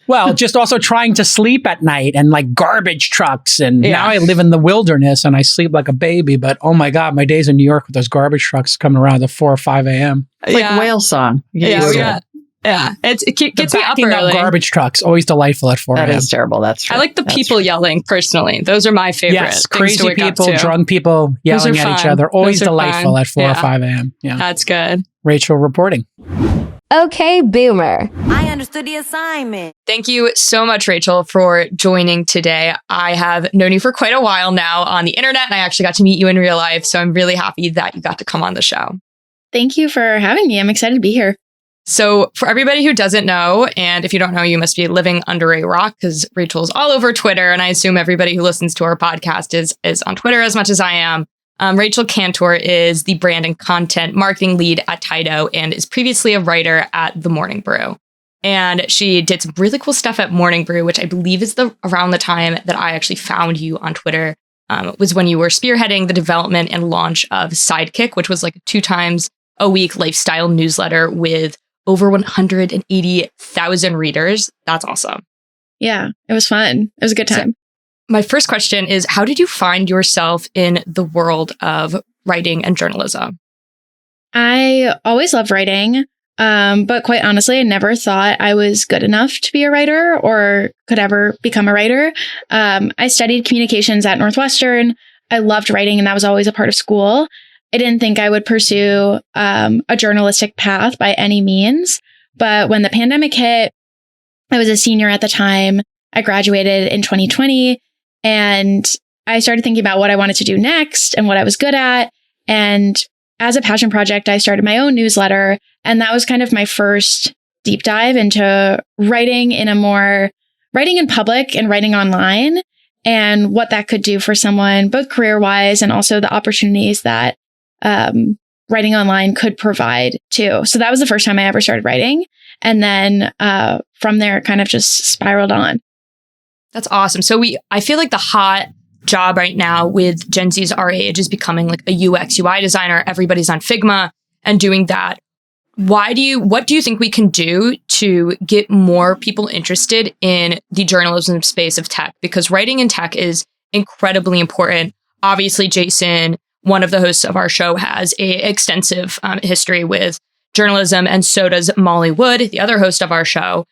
Well, just also trying to sleep at night and like garbage trucks. And Yeah. now I live in the wilderness and I sleep like a baby. But oh my God, my days in New York with those garbage trucks coming around at 4 or 5 a.m. Like Yeah. whale song. You get used to it. Yeah. It The gets me up backing early. garbage trucks, always delightful at 4 That a.m. is terrible. That's true. I like the That's people true. yelling personally. Those are my favorite. Yes, things to crazy wake up people, to. drunk people Those yelling are at each fun. other. Always Those are delightful fun. at 4 or Yeah. 5 a.m. Yeah. That's good. Rachel reporting. Okay, Boomer. I understood the assignment. Thank you so much, Rachel, for joining today. I have known you for quite a while now on the internet, and I actually got to meet you in real life. So I'm really happy that you got to come on the show. Thank you for having me. I'm excited to be here. So for everybody who doesn't know, and if you don't know, you must be living under a rock because Rachel's all over Twitter. And I assume everybody who listens to our podcast is on Twitter as much as I am. Rachel Cantor is the brand and content marketing lead at Tydo and is previously a writer at The Morning Brew. And she did some really cool stuff at Morning Brew, which I believe is around the time that I actually found you on Twitter. Was when you were spearheading the development and launch of Sidekick, which was like 2 times a week lifestyle newsletter with over 180,000 readers. That's awesome. Yeah, it was fun. It was a good time. My first question is, how did you find yourself in the world of writing and journalism? I always loved writing, but quite honestly, I never thought I was good enough to be a writer or could ever become a writer. I studied communications at Northwestern. I loved writing, and that was always a part of school. I didn't think I would pursue a journalistic path by any means. But when the pandemic hit, I was a senior at the time. I graduated in 2020, and I started thinking about what I wanted to do next and what I was good at. And as a passion project, I started my own newsletter. And that was kind of my first deep dive into writing in public and writing online, and what that could do for someone, both career-wise and also the opportunities that writing online could provide too. So that was the first time I ever started writing. And then from there, it kind of just spiraled on. That's awesome. So I feel like the hot job right now with Gen Z's our age is becoming like a UX UI designer. Everybody's on Figma and doing that. What do you think we can do to get more people interested in the journalism space of tech? Because writing in tech is incredibly important. Obviously, Jason, one of the hosts of our show, has a extensive history with journalism, and so does Molly Wood, the other host of our show.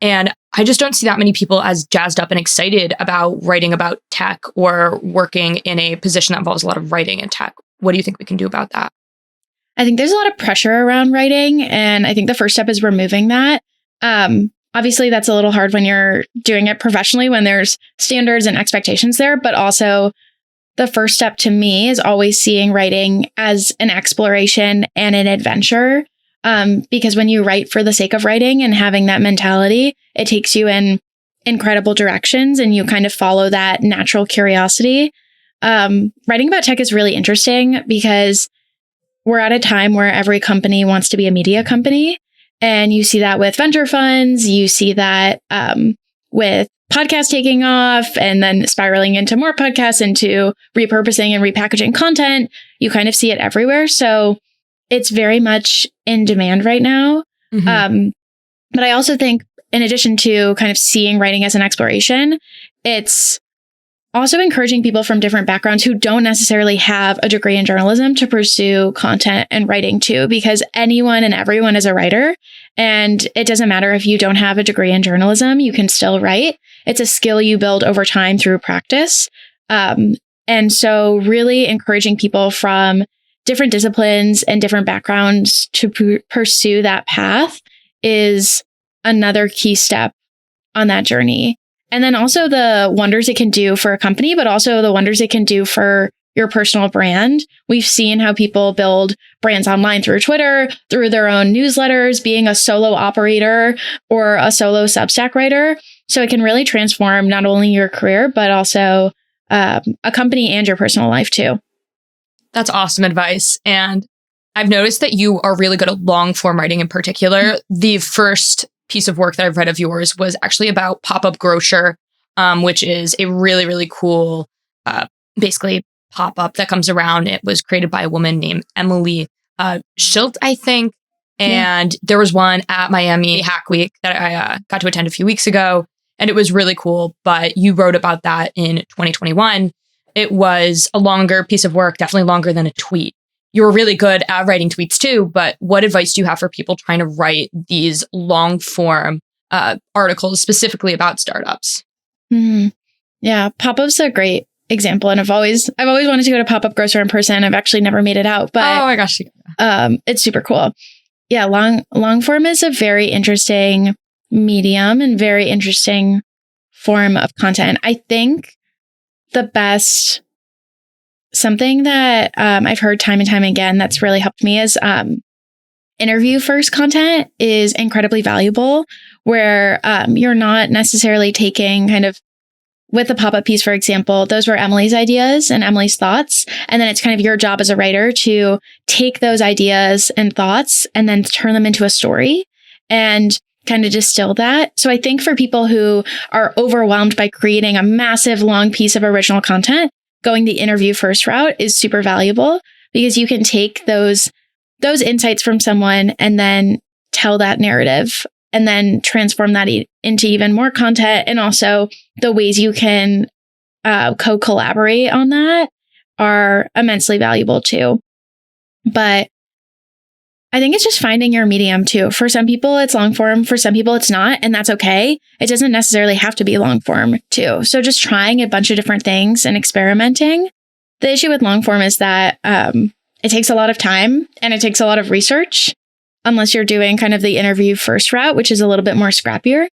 And I just don't see that many people as jazzed up and excited about writing about tech or working in a position that involves a lot of writing in tech. What do you think we can do about that? I think there's a lot of pressure around writing, and I think the first step is removing that. Obviously, that's a little hard when you're doing it professionally, when there's standards and expectations there, but also the first step to me is always seeing writing as an exploration and an adventure. Because when you write for the sake of writing and having that mentality, it takes you in incredible directions and you kind of follow that natural curiosity. Writing about tech is really interesting because we're at a time where every company wants to be a media company. And you see that with venture funds. You see that with podcasts taking off and then spiraling into more podcasts, into repurposing and repackaging content. You kind of see it everywhere. So it's very much in demand right now. Mm-hmm. But I also think, in addition to kind of seeing writing as an exploration, it's also encouraging people from different backgrounds who don't necessarily have a degree in journalism to pursue content and writing too, because anyone and everyone is a writer. And it doesn't matter if you don't have a degree in journalism, you can still write. It's a skill you build over time through practice. And so really encouraging people from different disciplines and different backgrounds to pursue that path is another key step on that journey. And then also the wonders it can do for a company, but also the wonders it can do for your personal brand. We've seen how people build brands online through Twitter, through their own newsletters, being a solo operator or a solo Substack writer. So it can really transform not only your career, but also a company and your personal life too. That's awesome advice. And I've noticed that you are really good at long form writing in particular. The first piece of work that I've read of yours was actually about Pop-Up Grocer, which is a really, really cool, basically pop-up that comes around. It was created by a woman named Emily Schilt, I think. And there was one at Miami Hack Week that I got to attend a few weeks ago. And it was really cool. But you wrote about that in 2021. It was a longer piece of work, definitely longer than a tweet. You were really good at writing tweets too, but what advice do you have for people trying to write these long form articles specifically about startups? Mm-hmm. Yeah, Pop-Up's a great example. And I've always wanted to go to Pop-Up Grocer in person. I've actually never made it out, but oh my gosh, it's super cool. Yeah, long form is a very interesting medium and very interesting form of content. I think something that I've heard time and time again that's really helped me is interview first content is incredibly valuable, where you're not necessarily taking kind of, with the pop-up piece, for example, those were Emily's ideas and Emily's thoughts. And then it's kind of your job as a writer to take those ideas and thoughts and then turn them into a story and kind of distill that. So I think for people who are overwhelmed by creating a massive long piece of original content, going the interview first route is super valuable, because you can take those insights from someone and then tell that narrative and then transform that into even more content. And also the ways you can co-collaborate on that are immensely valuable too. But I think it's just finding your medium too. For some people, it's long form. For some people, it's not. And that's okay. It doesn't necessarily have to be long form too. So just trying a bunch of different things and experimenting. The issue with long form is that it takes a lot of time and it takes a lot of research, unless you're doing kind of the interview first route, which is a little bit more scrappier.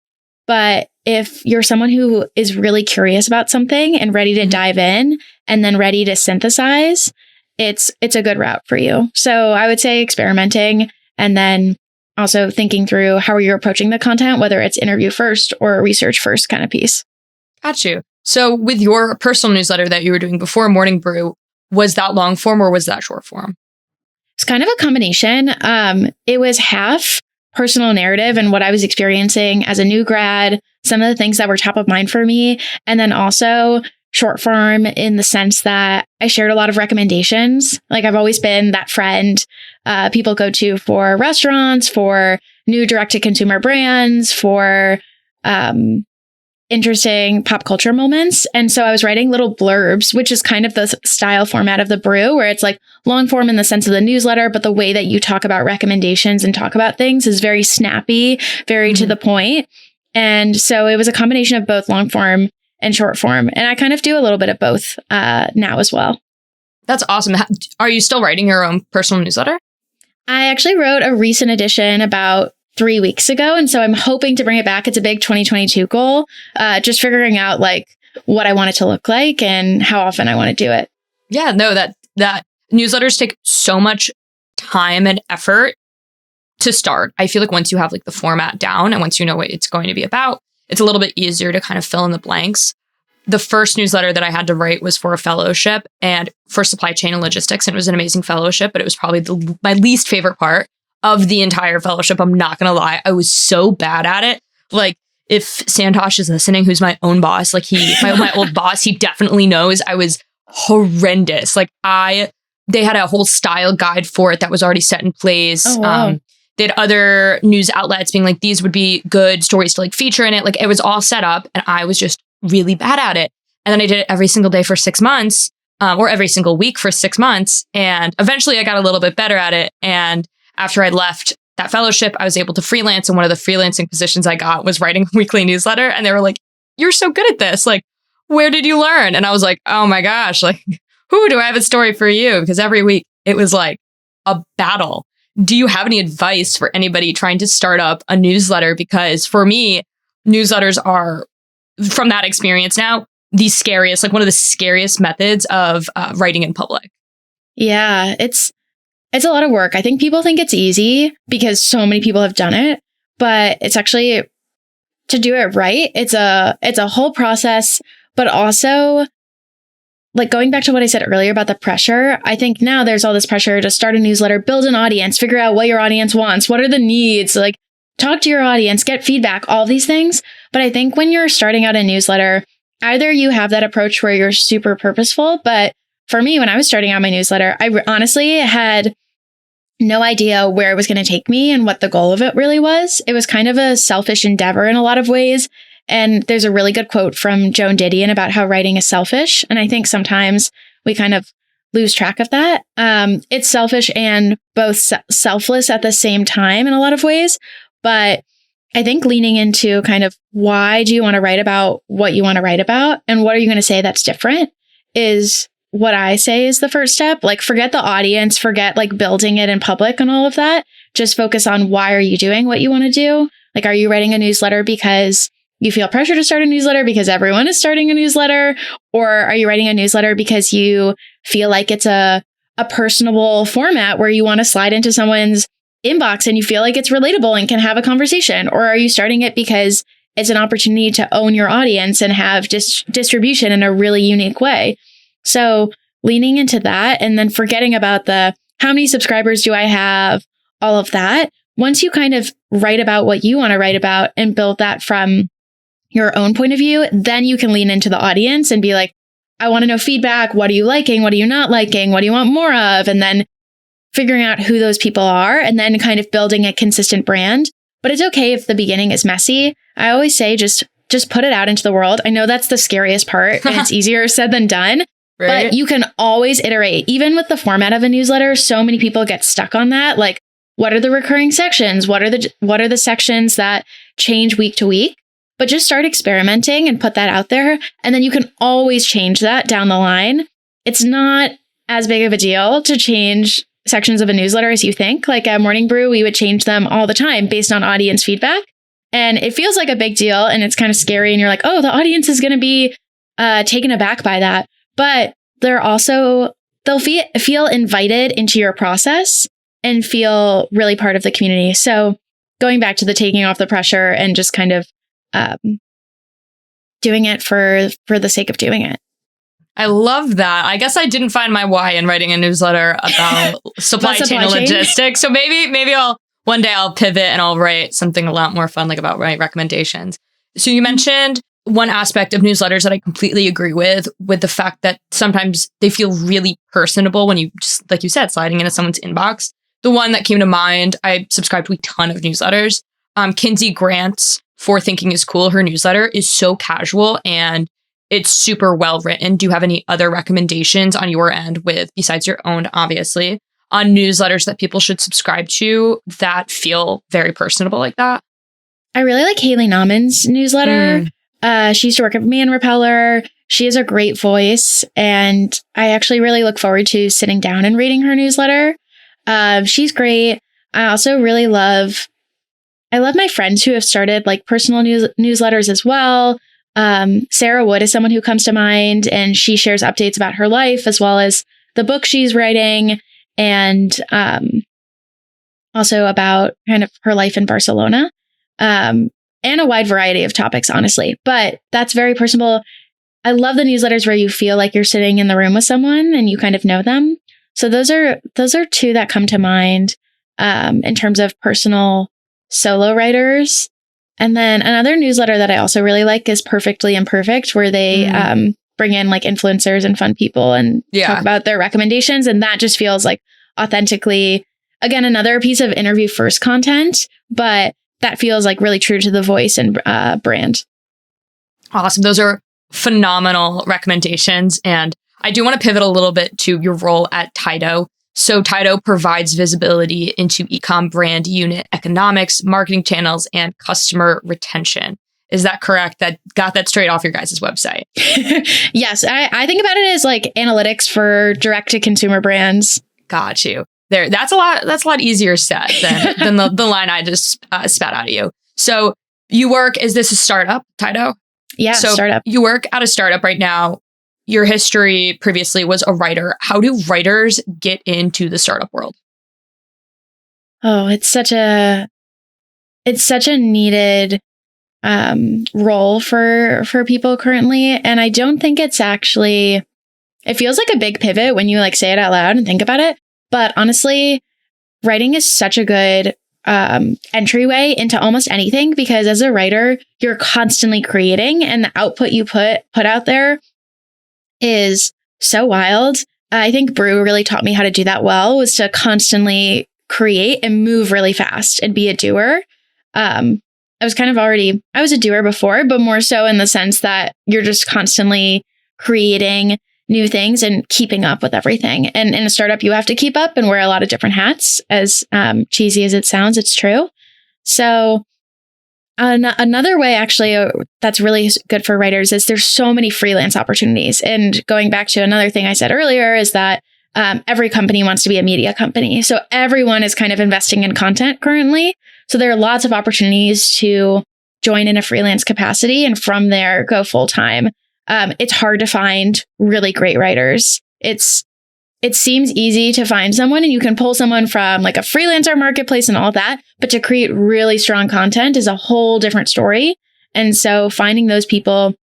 But if you're someone who is really curious about something and ready to dive in and then ready to synthesize, it's a good route for you. So I would say experimenting and then also thinking through how you're approaching the content, whether it's interview first or research first kind of piece. Got you. So with your personal newsletter that you were doing before Morning Brew, was that long form or was that short form? It's kind of a combination. It was half personal narrative and what I was experiencing as a new grad, some of the things that were top of mind for me, and then also short form in the sense that I shared a lot of recommendations. Like I've always been that friend people go to for restaurants, for new direct-to-consumer brands, for interesting pop culture moments. And so I was writing little blurbs, which is kind of the style format of the brew, where it's like long form in the sense of the newsletter, but the way that you talk about recommendations and talk about things is very snappy, very to the point. And so it was a combination of both long form and short form. And I kind of do a little bit of both now as well. That's awesome. Are you still writing your own personal newsletter? I actually wrote a recent edition about 3 weeks ago. And so I'm hoping to bring it back. It's a big 2022 goal. Just figuring out like what I want it to look like and how often I want to do it. Yeah, no, that newsletters take so much time and effort to start. I feel like once you have like the format down and once you know what it's going to be about, it's a little bit easier to kind of fill in the blanks. The first newsletter that I had to write was for a fellowship and for supply chain and logistics. And it was an amazing fellowship, but it was probably my least favorite part of the entire fellowship. I'm not going to lie. I was so bad at it. Like if Santosh is listening, who's my own boss, like my old boss, he definitely knows I was horrendous. Like they had a whole style guide for it that was already set in place. Oh, wow. They had other news outlets being like, these would be good stories to like feature in it. Like it was all set up and I was just really bad at it. And then I did it every single day for 6 months or every single week for 6 months. And eventually I got a little bit better at it. And after I left that fellowship, I was able to freelance. And one of the freelancing positions I got was writing a weekly newsletter. And they were like, you're so good at this. Like, where did you learn? And I was like, oh my gosh, like, who do I have a story for you? Because every week it was like a battle. Do you have any advice for anybody trying to start up a newsletter? Because for me, newsletters are, from that experience now, the scariest, like one of the scariest methods of writing in public. Yeah, it's a lot of work. I think people think it's easy because so many people have done it, but it's actually, to do it right, it's a whole process, but also like going back to what I said earlier about the pressure, I think now there's all this pressure to start a newsletter, build an audience, figure out what your audience wants, what are the needs, like talk to your audience, get feedback, all these things. But I think when you're starting out a newsletter, either you have that approach where you're super purposeful, but for me, when I was starting out my newsletter, I honestly had no idea where it was going to take me and what the goal of it really was. It was kind of a selfish endeavor in a lot of ways. And there's a really good quote from Joan Didion about how writing is selfish. And I think sometimes we kind of lose track of that. It's selfish and both selfless at the same time in a lot of ways. But I think leaning into kind of why do you want to write about what you want to write about and what are you going to say that's different is what I say is the first step. Like forget the audience, forget like building it in public and all of that. Just focus on why are you doing what you want to do? Like, are you writing a newsletter because you feel pressure to start a newsletter because everyone is starting a newsletter? Or are you writing a newsletter because you feel like it's a personable format where you want to slide into someone's inbox and you feel like it's relatable and can have a conversation? Or are you starting it because it's an opportunity to own your audience and have distribution in a really unique way? So leaning into that and then forgetting about the how many subscribers do I have, all of that. Once you kind of write about what you want to write about and build that from your own point of view, then you can lean into the audience and be like, I want to know feedback. What are you liking? What are you not liking? What do you want more of? And then figuring out who those people are and then kind of building a consistent brand. But it's okay if the beginning is messy. I always say just put it out into the world. I know that's the scariest part and it's easier said than done, right? But you can always iterate. Even with the format of a newsletter, so many people get stuck on that. Like, what are the recurring sections? What are the sections that change week to week? But just start experimenting and put that out there. And then you can always change that down the line. It's not as big of a deal to change sections of a newsletter as you think. Like at Morning Brew, we would change them all the time based on audience feedback. And it feels like a big deal and it's kind of scary. And you're like, oh, the audience is going to be taken aback by that. But they'll feel invited into your process and feel really part of the community. So going back to the taking off the pressure and just kind of doing it for the sake of doing it. I love that. I guess I didn't find my why in writing a newsletter about supply chain and logistics. So maybe one day I'll pivot and I'll write something a lot more fun, like about write recommendations. So you mentioned one aspect of newsletters that I completely agree with the fact that sometimes they feel really personable when you just, like you said, sliding into someone's inbox. The one that came to mind, I subscribe to a ton of newsletters. Kinsey Grant's For Thinking is Cool, her newsletter is so casual and it's super well written. Do you have any other recommendations on your end besides your own, obviously, on newsletters that people should subscribe to that feel very personable like that? I really like Haley Nauman's newsletter. She used to work with me in Repeller. She has a great voice, and I actually really look forward to sitting down and reading her newsletter. She's great. I also really love my friends who have started like personal newsletters as well. Sarah Wood is someone who comes to mind, and she shares updates about her life as well as the book she's writing, and also about kind of her life in Barcelona, and a wide variety of topics, honestly. But that's very personable. I love the newsletters where you feel like you're sitting in the room with someone and you kind of know them. So those are two that come to mind in terms of personal solo writers. And then another newsletter that I also really like is Perfectly Imperfect, where they bring in like influencers and fun people and talk about their recommendations. And that just feels like authentically, again, another piece of interview first content, but that feels like really true to the voice and brand. Awesome. Those are phenomenal recommendations. And I do want to pivot a little bit to your role at Tydo. So Tydo provides visibility into e-com brand unit economics, marketing channels, and customer retention. Is that correct? That got that straight off your guys' website? Yes. I think about it as like analytics for direct to consumer brands. Got you. There. That's a lot easier said than the line I just spat out of you. So you work, is this a startup, Tydo? Yeah, so startup. You work at a startup right now. Your history previously was a writer. How do writers get into the startup world? Oh, it's such a needed role for people currently. And I don't think it's actually, it feels like a big pivot when you like say it out loud and think about it. But honestly, writing is such a good entryway into almost anything, because as a writer, you're constantly creating, and the output you put out there is so wild. I think Brew really taught me how to do that well, was to constantly create and move really fast and be a doer. I was a doer before, but more so in the sense that you're just constantly creating new things and keeping up with everything. And in a startup, you have to keep up and wear a lot of different hats. As cheesy as it sounds, it's true. So another way actually that's really good for writers is there's so many freelance opportunities. And going back to another thing I said earlier is that every company wants to be a media company. So everyone is kind of investing in content currently. So there are lots of opportunities to join in a freelance capacity and from there go full time. It's hard to find really great writers. It seems easy to find someone and you can pull someone from like a freelancer marketplace and all that, but to create really strong content is a whole different story. And so finding those people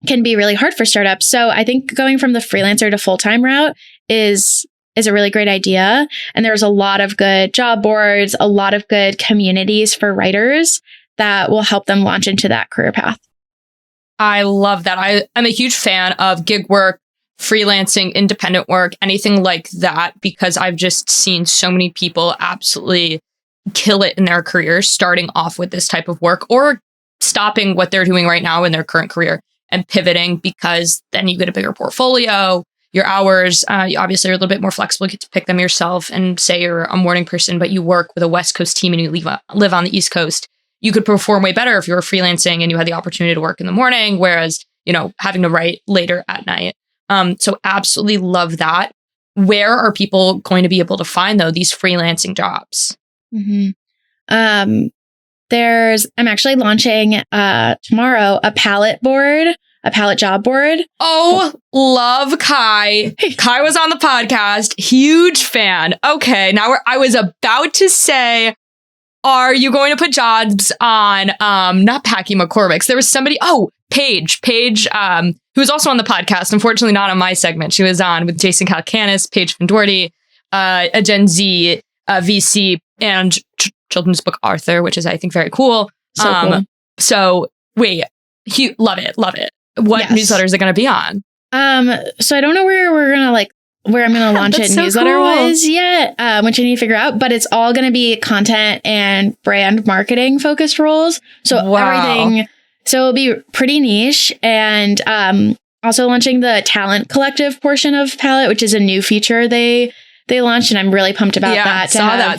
can be really hard for startups. So I think going from the freelancer to full-time route is a really great idea. And there's a lot of good job boards, a lot of good communities for writers that will help them launch into that career path. I love that. I'm a huge fan of gig work, freelancing, independent work, anything like that, because I've just seen so many people absolutely kill it in their careers, starting off with this type of work or stopping what they're doing right now in their current career and pivoting, because then you get a bigger portfolio, your hours, you obviously are a little bit more flexible, you get to pick them yourself, and say you're a morning person, but you work with a West Coast team and you live on the East Coast. You could perform way better if you were freelancing and you had the opportunity to work in the morning, whereas, having to write later at night. So absolutely love that. Where are people going to be able to find, though, these freelancing jobs? Mm-hmm. I'm actually launching tomorrow a palette job board. Oh, love Kai. Kai was on the podcast. Huge fan. Okay, now I was about to say, are you going to put jobs on, not Packy McCormick's? There was somebody, Paige, who was also on the podcast. Unfortunately, not on my segment. She was on with Jason Calacanis, Paige Van Doherty, a Gen Z VC, and children's book author, which is, I think, very cool. Cool. So wait, love it. What newsletters are going to be on? So I don't know where I'm going to launch it newsletter-wise yet, which I need to figure out. But it's all going to be content and brand marketing focused roles. So everything. So it'll be pretty niche. And also launching the talent collective portion of Palette, which is a new feature they launched, and I'm really pumped about that.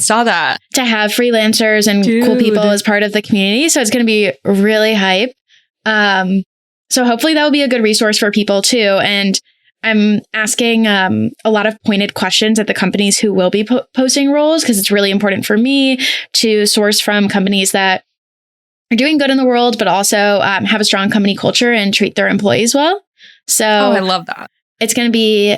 Saw that. To have freelancers and cool people as part of the community. So it's going to be really hype. So hopefully that will be a good resource for people too. And I'm asking a lot of pointed questions at the companies who will be posting roles, because it's really important for me to source from companies that are doing good in the world, but also have a strong company culture and treat their employees well. So I love that. That's going to be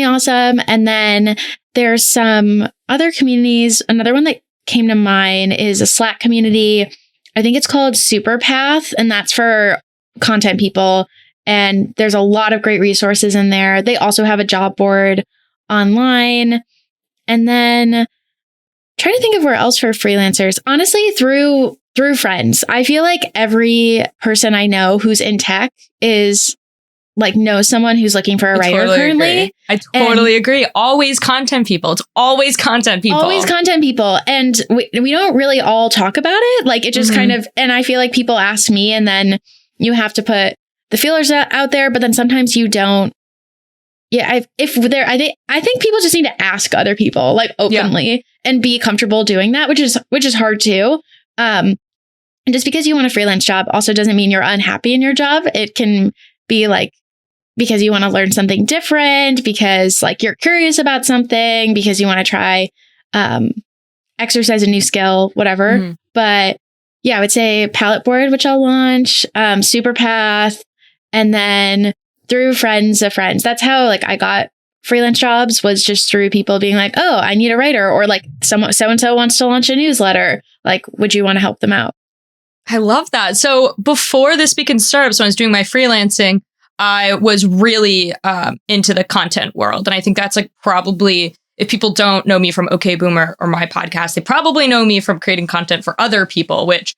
awesome. And then there's some other communities. Another one that came to mind is a Slack community. I think it's called Superpath, and that's for content people. And there's a lot of great resources in there. They also have a job board online. And then trying to think of where else for freelancers. Honestly, through friends. I feel like every person I know who's in tech knows someone who's looking for a writer currently. I totally agree. Always content people. It's always content people. Always content people. And we don't really all talk about it. Like, it just kind of, and I feel like people ask me, and then you have to put the feelers out there, but then sometimes you don't. Yeah, I think people just need to ask other people, like, openly, and be comfortable doing that, which is hard too. And just because you want a freelance job also doesn't mean you're unhappy in your job. It can be like because you want to learn something different, because like you're curious about something, because you want to try exercise a new skill, whatever. But yeah, I would say Palette Board, which I'll launch, Superpath, and then through friends of friends. That's how like I got freelance jobs, was just through people being like, oh, I need a writer, or like so-and-so wants to launch a newsletter. Like, would you want to help them out? I love that. So before this Speak in Startups, when I was doing my freelancing, I was really into the content world. And I think that's like probably, if people don't know me from OK Boomer or my podcast, they probably know me from creating content for other people, which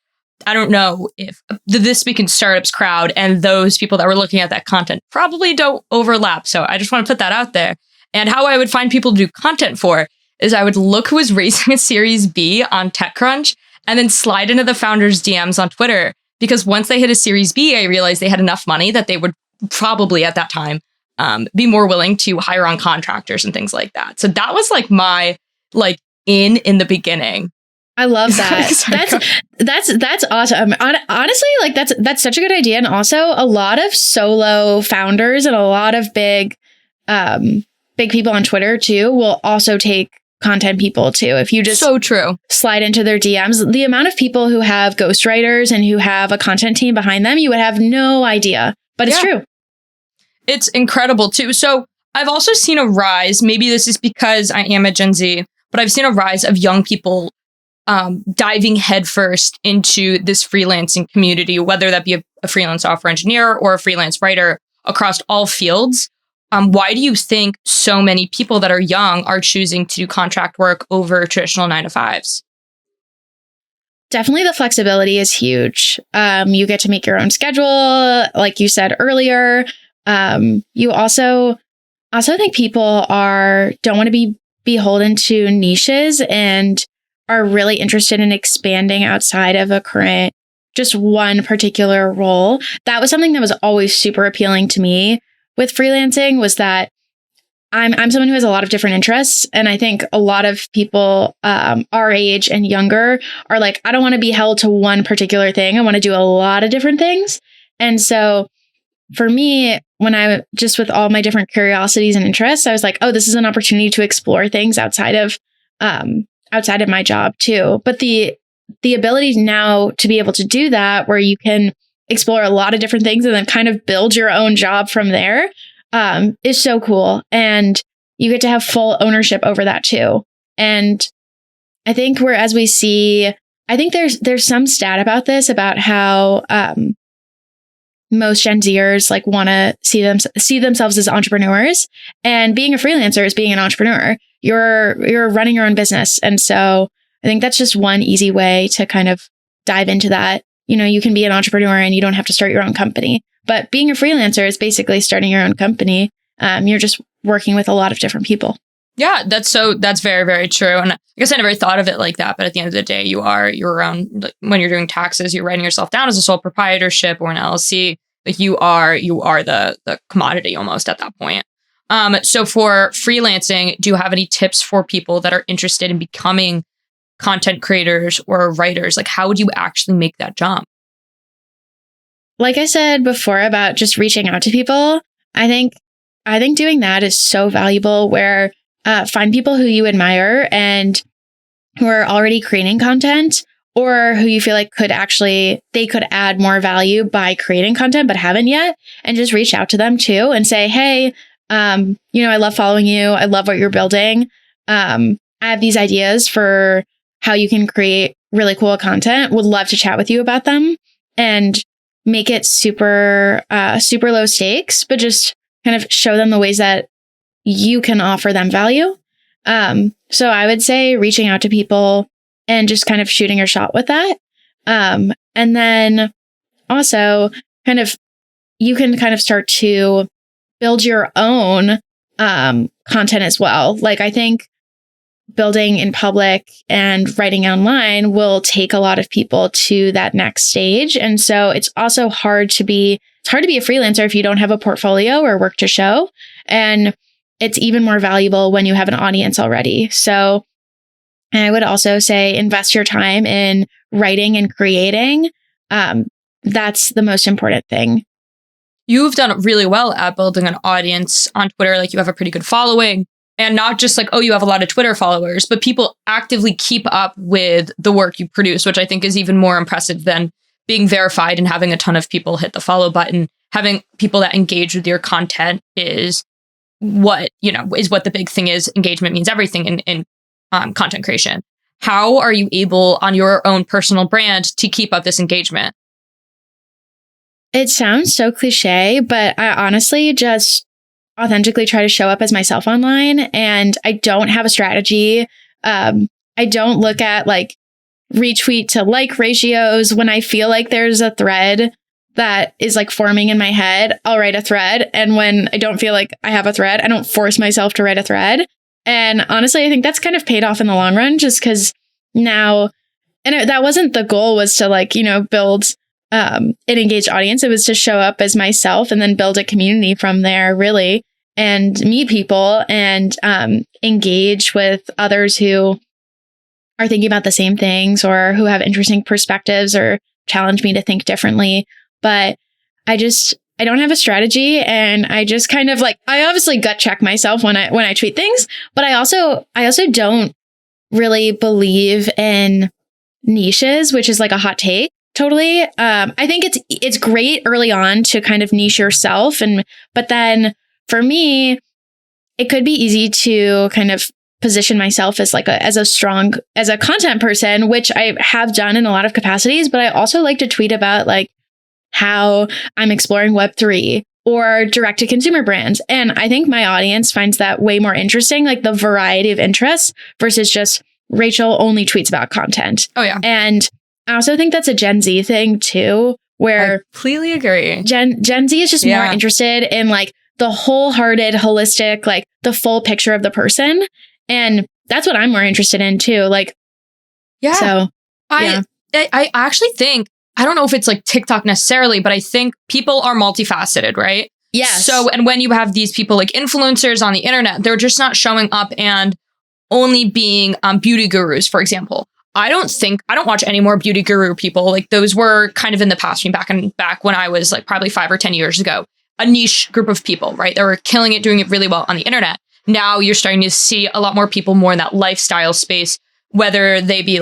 I don't know if the Speak in Startups crowd and those people that were looking at that content probably don't overlap. So I just want to put that out there. And how I would find people to do content for is I would look who was raising a Series B on TechCrunch and then slide into the founders' DMs on Twitter. Because once they hit a Series B, I realized they had enough money that they would probably at that time be more willing to hire on contractors and things like that. So that was like my in the beginning. I love that. That's awesome. Honestly, like that's such a good idea. And also a lot of solo founders and a lot of big people on Twitter too will also take content people too. If you just so true slide into their DMs, the amount of people who have ghostwriters and who have a content team behind them, you would have no idea. But it's true. It's incredible too. So I've also seen a rise. Maybe this is because I am a Gen Z, but I've seen a rise of young people diving headfirst into this freelancing community, whether that be a freelance software engineer or a freelance writer across all fields. Why do you think so many people that are young are choosing to do contract work over traditional 9-to-5s? Definitely the flexibility is huge. You get to make your own schedule, like you said earlier. You also think people don't want to be beholden to niches and are really interested in expanding outside of a current, just one particular role. That was something that was always super appealing to me with freelancing, was that I'm someone who has a lot of different interests. And I think a lot of people our age and younger are like, I don't want to be held to one particular thing. I want to do a lot of different things. And so for me, when I just with all my different curiosities and interests, I was like, oh, this is an opportunity to explore things outside of my job too. But the the ability now to be able to do that, where you can explore a lot of different things and then kind of build your own job from there, is so cool. And you get to have full ownership over that too. And I think I think there's some stat about this, about how most Gen Zers like want to see themselves as entrepreneurs, and being a freelancer is being an entrepreneur. You're running your own business. And so I think that's just one easy way to kind of dive into that. You can be an entrepreneur and you don't have to start your own company, but being a freelancer is basically starting your own company. You're just working with a lot of different people. Yeah, that's very, very true. And I guess I never thought of it like that. But at the end of the day, you are your own. When you're doing taxes, you're writing yourself down as a sole proprietorship or an LLC. Like you are the commodity almost at that point. So for freelancing, do you have any tips for people that are interested in becoming content creators or writers? Like, how would you actually make that jump? Like I said before about just reaching out to people, I think doing that is so valuable, where find people who you admire and who are already creating content, or who you feel like they could add more value by creating content but haven't yet, and just reach out to them too and say, hey, I love following you. I love what you're building. I have these ideas for how you can create really cool content. Would love to chat with you about them, and make it super low stakes, but just kind of show them the ways that you can offer them value. So I would say reaching out to people and just kind of shooting your shot with that. And then also you can kind of start to build your own content as well. Like, I think building in public and writing online will take a lot of people to that next stage. And so it's also hard to be a freelancer if you don't have a portfolio or work to show. And it's even more valuable when you have an audience already. So I would also say invest your time in writing and creating. That's the most important thing. You've done really well at building an audience on Twitter. Like, you have a pretty good following, and not just like, oh, you have a lot of Twitter followers, but people actively keep up with the work you produce, which I think is even more impressive than being verified and having a ton of people hit the follow button. Having people that engage with your content is what the big thing is. Engagement means everything in content creation. How are you able on your own personal brand to keep up this engagement? It sounds so cliche, but I honestly just authentically try to show up as myself online, and I don't have a strategy. I don't look at like retweet to like ratios. When I feel like there's a thread that is like forming in my head, I'll write a thread. And when I don't feel like I have a thread, I don't force myself to write a thread. And honestly, I think that's kind of paid off in the long run, just because now, that wasn't the goal, was to build an engaged audience. It was to show up as myself and then build a community from there, really, and meet people and engage with others who are thinking about the same things, or who have interesting perspectives or challenge me to think differently. But I don't have a strategy, and I just kind of I obviously gut check myself when I tweet things, but I also don't really believe in niches, which is like a hot take. Totally. I think it's great early on to kind of niche yourself, but then for me, it could be easy to kind of position myself as as a content person, which I have done in a lot of capacities, but I also like to tweet about how I'm exploring Web3 or direct to consumer brands. And I think my audience finds that way more interesting, like the variety of interests versus just Rachel only tweets about content. Oh, yeah. And I also think that's a Gen Z thing too, where I completely agree. Gen Z is just more interested in the wholehearted, holistic, the full picture of the person. And that's what I'm more interested in too. I actually think, I don't know if it's TikTok necessarily, but I think people are multifaceted, right? Yes. So, and when you have these people like influencers on the internet, they're just not showing up and only being beauty gurus, for example. I don't watch any more beauty guru people. Those were kind of in the past, back when I was probably 5 or 10 years ago, a niche group of people, right? They were killing it, doing it really well on the internet. Now you're starting to see a lot more people more in that lifestyle space, whether they be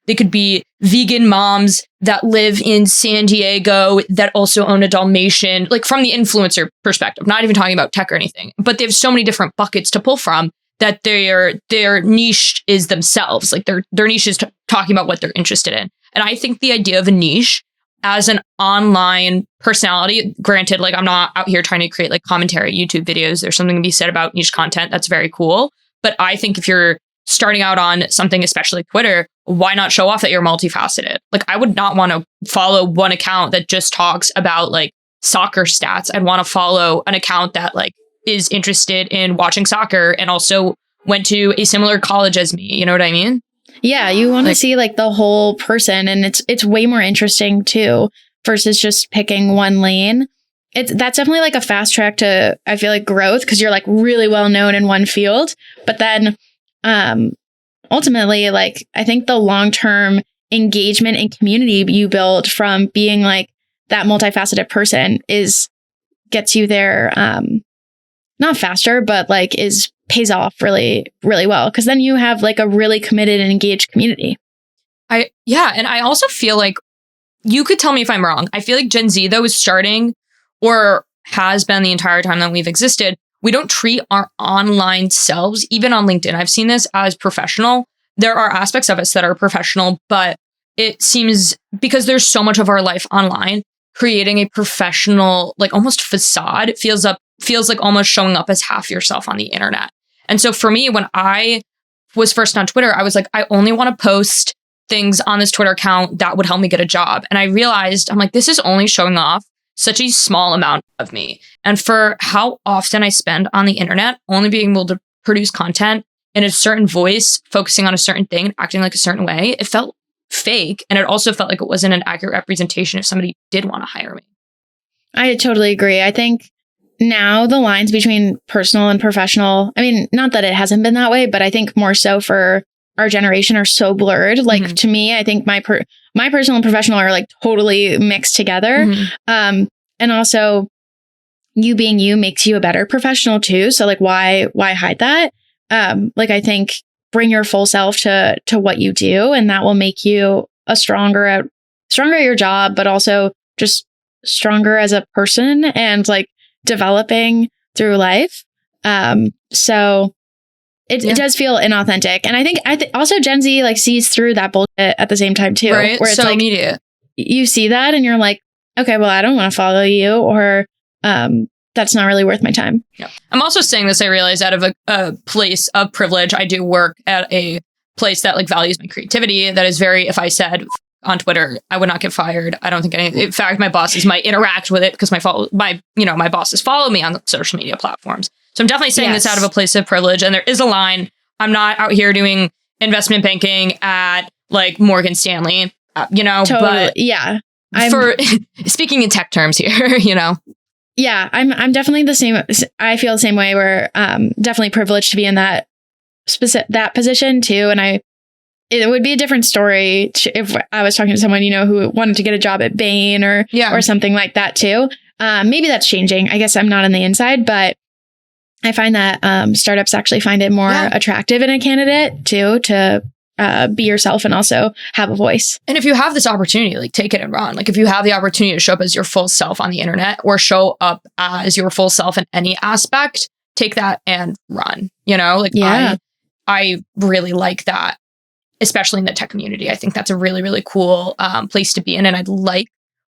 They could be vegan moms that live in San Diego that also own a Dalmatian, like from the influencer perspective, not even talking about tech or anything, but they have so many different buckets to pull from that their niche is themselves. Like their niche is talking about what they're interested in. And I think the idea of a niche as an online personality, granted, like I'm not out here trying to create like commentary YouTube videos. There's something to be said about niche content. That's very cool. But I think if you're starting out on something, especially Twitter, why not show off that you're multifaceted? Like I would not want to follow one account that just talks about like soccer stats. I'd want to follow an account that like is interested in watching soccer and also went to a similar college as me. You know what I mean? Yeah, you want to see like the whole person, and it's way more interesting too versus just picking one lane. That's definitely like a fast track to, I feel like, growth, because you're like really well known in one field. But then ultimately, like I think the long-term engagement and community you build from being like that multifaceted person gets you there not faster, but like pays off really, really well. Because then you have like a really committed and engaged community. And I also feel like, you could tell me if I'm wrong, I feel like Gen Z though is starting, or has been the entire time that we've existed, we don't treat our online selves, even on LinkedIn, I've seen this, as professional. There are aspects of us that are professional, but it seems, because there's so much of our life online, creating a professional, like almost facade feels like almost showing up as half yourself on the internet. And so for me, when I was first on Twitter, I was like, I only want to post things on this Twitter account that would help me get a job. And I realized, I'm like, this is only showing off such a small amount of me. And for how often I spend on the internet, only being able to produce content in a certain voice, focusing on a certain thing, acting like a certain way, it felt fake. And it also felt like it wasn't an accurate representation if somebody did want to hire me. I totally agree. I think now the lines between personal and professional, I mean, not that it hasn't been that way, but I think more so for our generation are so blurred. Like to me, I think my personal and professional are like totally mixed together. And also you being you makes you a better professional too. So like, why hide that? Like, I think bring your full self to what you do, and that will make you a stronger at your job, but also just stronger as a person and like developing through life. So it does feel inauthentic. And I think also Gen Z like sees through that bullshit at the same time too. Right. Where it's so like immediate. You see that and you're like, okay, well, I don't want to follow you, or that's not really worth my time. Yeah. I'm also saying this, I realize, out of a place of privilege. I do work at a place that like values my creativity. That is very, if I said on Twitter, I would not get fired. I don't think in fact, my bosses might interact with it because my bosses follow me on social media platforms. So I'm definitely saying this out of a place of privilege. And there is a line. I'm not out here doing investment banking at like Morgan Stanley, Totally. But yeah. For speaking in tech terms here, Yeah, I'm definitely the same. I feel the same way, where definitely privileged to be in that position too. And it would be a different story if I was talking to someone, who wanted to get a job at Bain or something like that too. Maybe that's changing. I guess I'm not on the inside, but I find that startups actually find it more attractive in a candidate too, to be yourself and also have a voice. And if you have this opportunity, like take it and run. Like if you have the opportunity to show up as your full self on the internet, or show up as your full self in any aspect, take that and run. I really like that, especially in the tech community. I think that's a really, really cool place to be in. And I'd like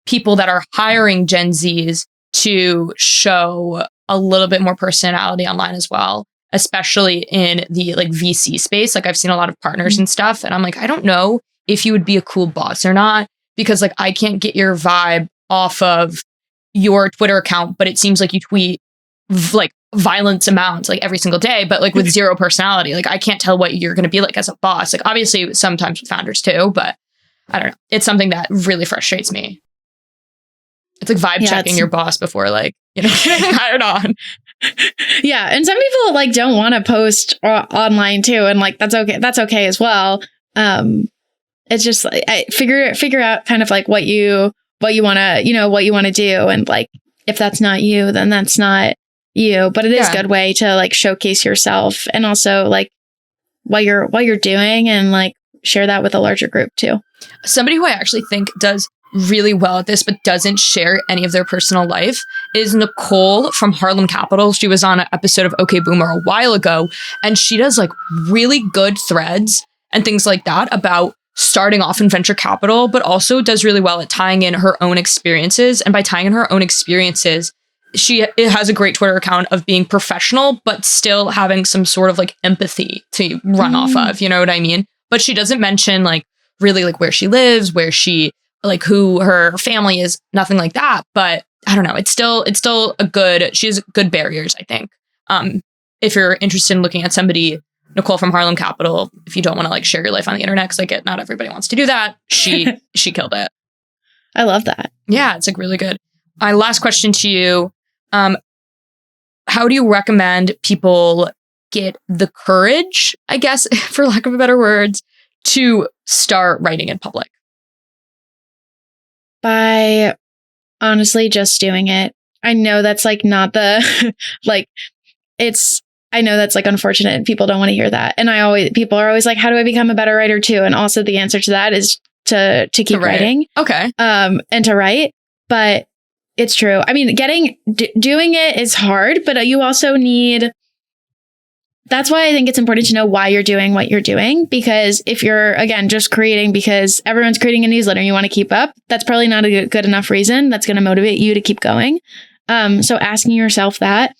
people that are hiring Gen Zs to show a little bit more personality online as well, especially in the like VC space. Like I've seen a lot of partners and stuff, and I'm like, I don't know if you would be a cool boss or not, because like I can't get your vibe off of your Twitter account, but it seems like you tweet like violence amounts like every single day, but like with zero personality. Like I can't tell what you're going to be like as a boss. Like obviously sometimes with founders too, but I don't know. It's something that really frustrates me. It's like vibe checking your boss before like, I don't know. Yeah. And some people like don't want to post online too. And like, that's okay. That's okay as well. It's just like, figure out kind of like what you want to do. And like, if that's not you, then that's not you, but it is a good way to like showcase yourself, and also like what you're doing and like share that with a larger group too. Somebody who I actually think does really well at this, but doesn't share any of their personal life is Nicole from Harlem Capital. She was on an episode of OK Boomer a while ago, and she does like really good threads and things like that about starting off in venture capital, but also does really well at tying in her own experiences. And by tying in her own experiences, it has a great Twitter account of being professional, but still having some sort of like empathy to run off of, you know what I mean? But she doesn't mention like really like where she lives, where she like who her family is, nothing like that. But I don't know. It's still she has good barriers, I think. If you're interested in looking at somebody, Nicole from Harlem Capital, if you don't want to like share your life on the internet, because I get not everybody wants to do that. She killed it. I love that. Yeah, it's like really good. Last question to you. How do you recommend people get the courage, I guess, for lack of better words, to start writing in public? By honestly just doing it. I know that's like not the I know that's like unfortunate. People don't want to hear that. And people are always like, how do I become a better writer too? And also the answer to that is to keep writing. Okay. And to write. But it's true. I mean, doing it is hard, but you also need. That's why I think it's important to know why you're doing what you're doing, because if you're, again, just creating because everyone's creating a newsletter and you want to keep up, that's probably not a good enough reason that's going to motivate you to keep going. So asking yourself that,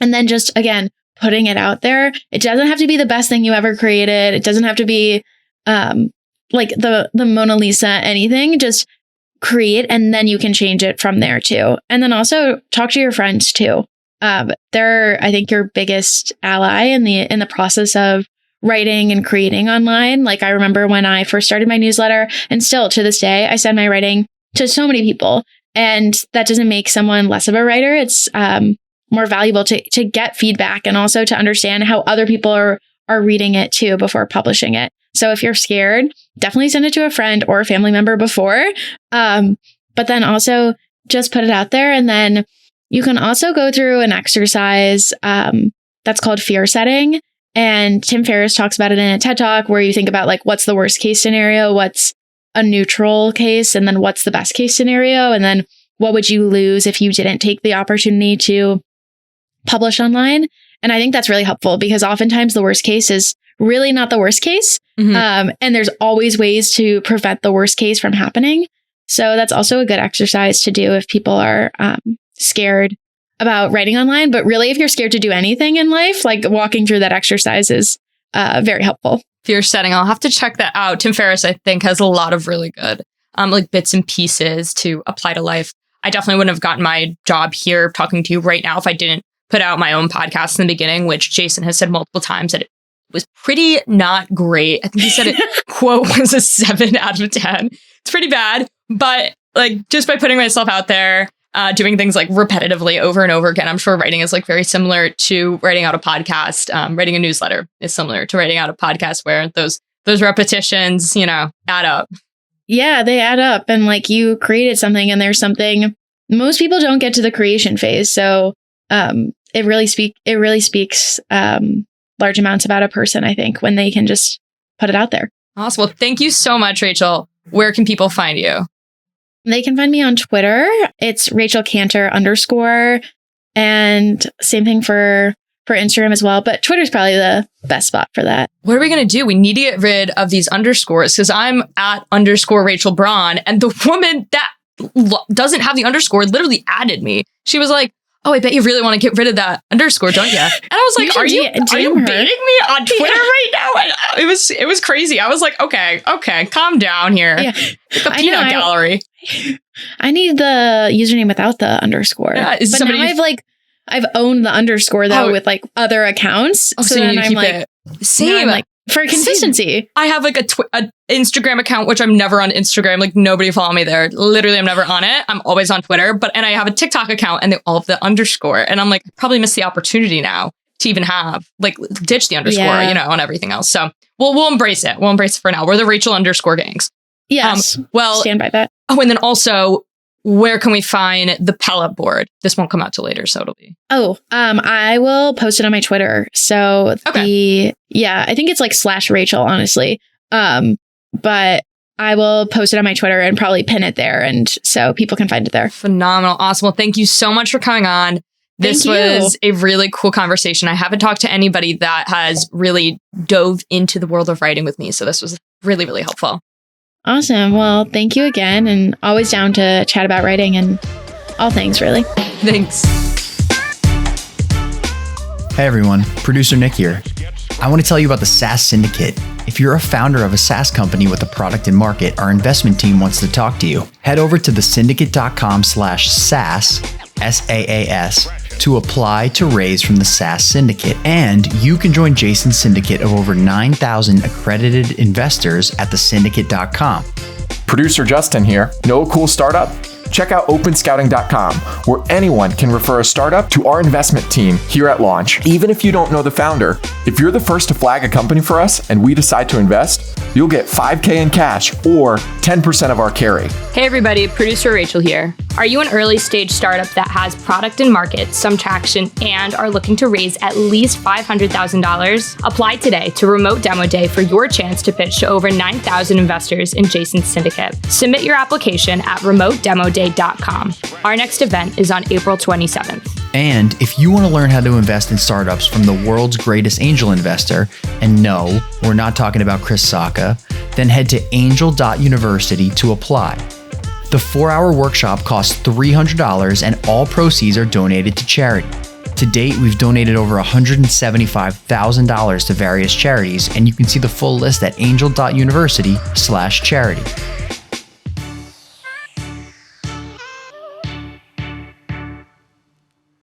and then just, again, putting it out there. It doesn't have to be the best thing you ever created. It doesn't have to be like the Mona Lisa, anything. Just create, and then you can change it from there too. And then also talk to your friends too. They're, I think, your biggest ally in the process of writing and creating online. Like I remember when I first started my newsletter, and still to this day, I send my writing to so many people, and that doesn't make someone less of a writer. It's more valuable to get feedback and also to understand how other people are reading it too before publishing it. So if you're scared, definitely send it to a friend or a family member before. But then also just put it out there, and then you can also go through an exercise that's called fear setting. And Tim Ferriss talks about it in a TED Talk, where you think about like, what's the worst case scenario? What's a neutral case? And then what's the best case scenario? And then what would you lose if you didn't take the opportunity to publish online? And I think that's really helpful, because oftentimes the worst case is really not the worst case. Mm-hmm. And there's always ways to prevent the worst case from happening. So that's also a good exercise to do if people are scared about writing online. But really, if you're scared to do anything in life, like walking through that exercise is very helpful. Fear setting. I'll have to check that out. Tim Ferriss, I think, has a lot of really good like bits and pieces to apply to life. I definitely wouldn't have gotten my job here talking to you right now if I didn't put out my own podcast in the beginning, which Jason has said multiple times that it was pretty not great. I think he said it, quote, was a 7 out of 10. It's pretty bad. But like just by putting myself out there, doing things like repetitively over and over again, I'm sure writing is like very similar to writing out a podcast. Writing a newsletter is similar to writing out a podcast, where those repetitions, add up. Yeah, they add up. And like you created something, and there's something most people don't get to the creation phase. So it really speaks large amounts about a person, I think, when they can just put it out there. Awesome. Well, thank you so much, Rachel. Where can people find you? They can find me on Twitter. It's Rachel Cantor _. And same thing for Instagram as well. But Twitter's probably the best spot for that. What are we going to do? We need to get rid of these underscores, because I'm at _Rachel Braun. And the woman that doesn't have the underscore literally added me. She was like, oh, I bet you really want to get rid of that underscore, don't you? And I was like, are you baiting me on Twitter right now? And it was crazy. I was like, okay, calm down here. Yeah. The peanut gallery. I need the username without the underscore. Yeah, but now I've owned the underscore though with like other accounts. Oh, so then I'm like, same. Like, for consistency. Same. I have like a Instagram account, which I'm never on Instagram. Like nobody follow me there. Literally, I'm never on it. I'm always on Twitter. And I have a TikTok account, and they all have the underscore. And I'm like, I probably missed the opportunity now to even have ditch the underscore, on everything else. So we'll embrace it. We'll embrace it for now. We're the Rachel underscore gangs. Yes. Stand by that. Oh, and then also, where can we find the pellet board? This won't come out till later, so it'll be. Oh, I will post it on my Twitter. So I think it's like /Rachel, honestly. But I will post it on my Twitter and probably pin it there. And so people can find it there. Phenomenal. Awesome. Well, thank you so much for coming on. This was a really cool conversation. I haven't talked to anybody that has really dove into the world of writing with me. So this was really, really helpful. Awesome. Well, thank you again. And always down to chat about writing and all things, really. Thanks. Hey everyone, producer Nick here. I want to tell you about the SaaS Syndicate. If you're a founder of a SaaS company with a product in market, our investment team wants to talk to you. Head over to thesyndicate.com/SaaS, SAAS, to apply to raise from the SaaS Syndicate. And you can join Jason's syndicate of over 9,000 accredited investors at thesyndicate.com. Producer Justin here. Know a cool startup? Check out openscouting.com, where anyone can refer a startup to our investment team here at launch, even if you don't know the founder. If you're the first to flag a company for us and we decide to invest, you'll get $5,000 in cash or 10% of our carry. Hey everybody, producer Rachel here. Are you an early stage startup that has product in market, some traction, and are looking to raise at least $500,000? Apply today to Remote Demo Day for your chance to pitch to over 9,000 investors in Jason's syndicate. Submit your application at remotedemoday.com. Our next event is on April 27th. And if you want to learn how to invest in startups from the world's greatest angel investor, and no, we're not talking about Chris Sacca, then head to angel.university to apply. The 4-hour workshop costs $300 and all proceeds are donated to charity. To date, we've donated over $175,000 to various charities, and you can see the full list at angel.university/charity.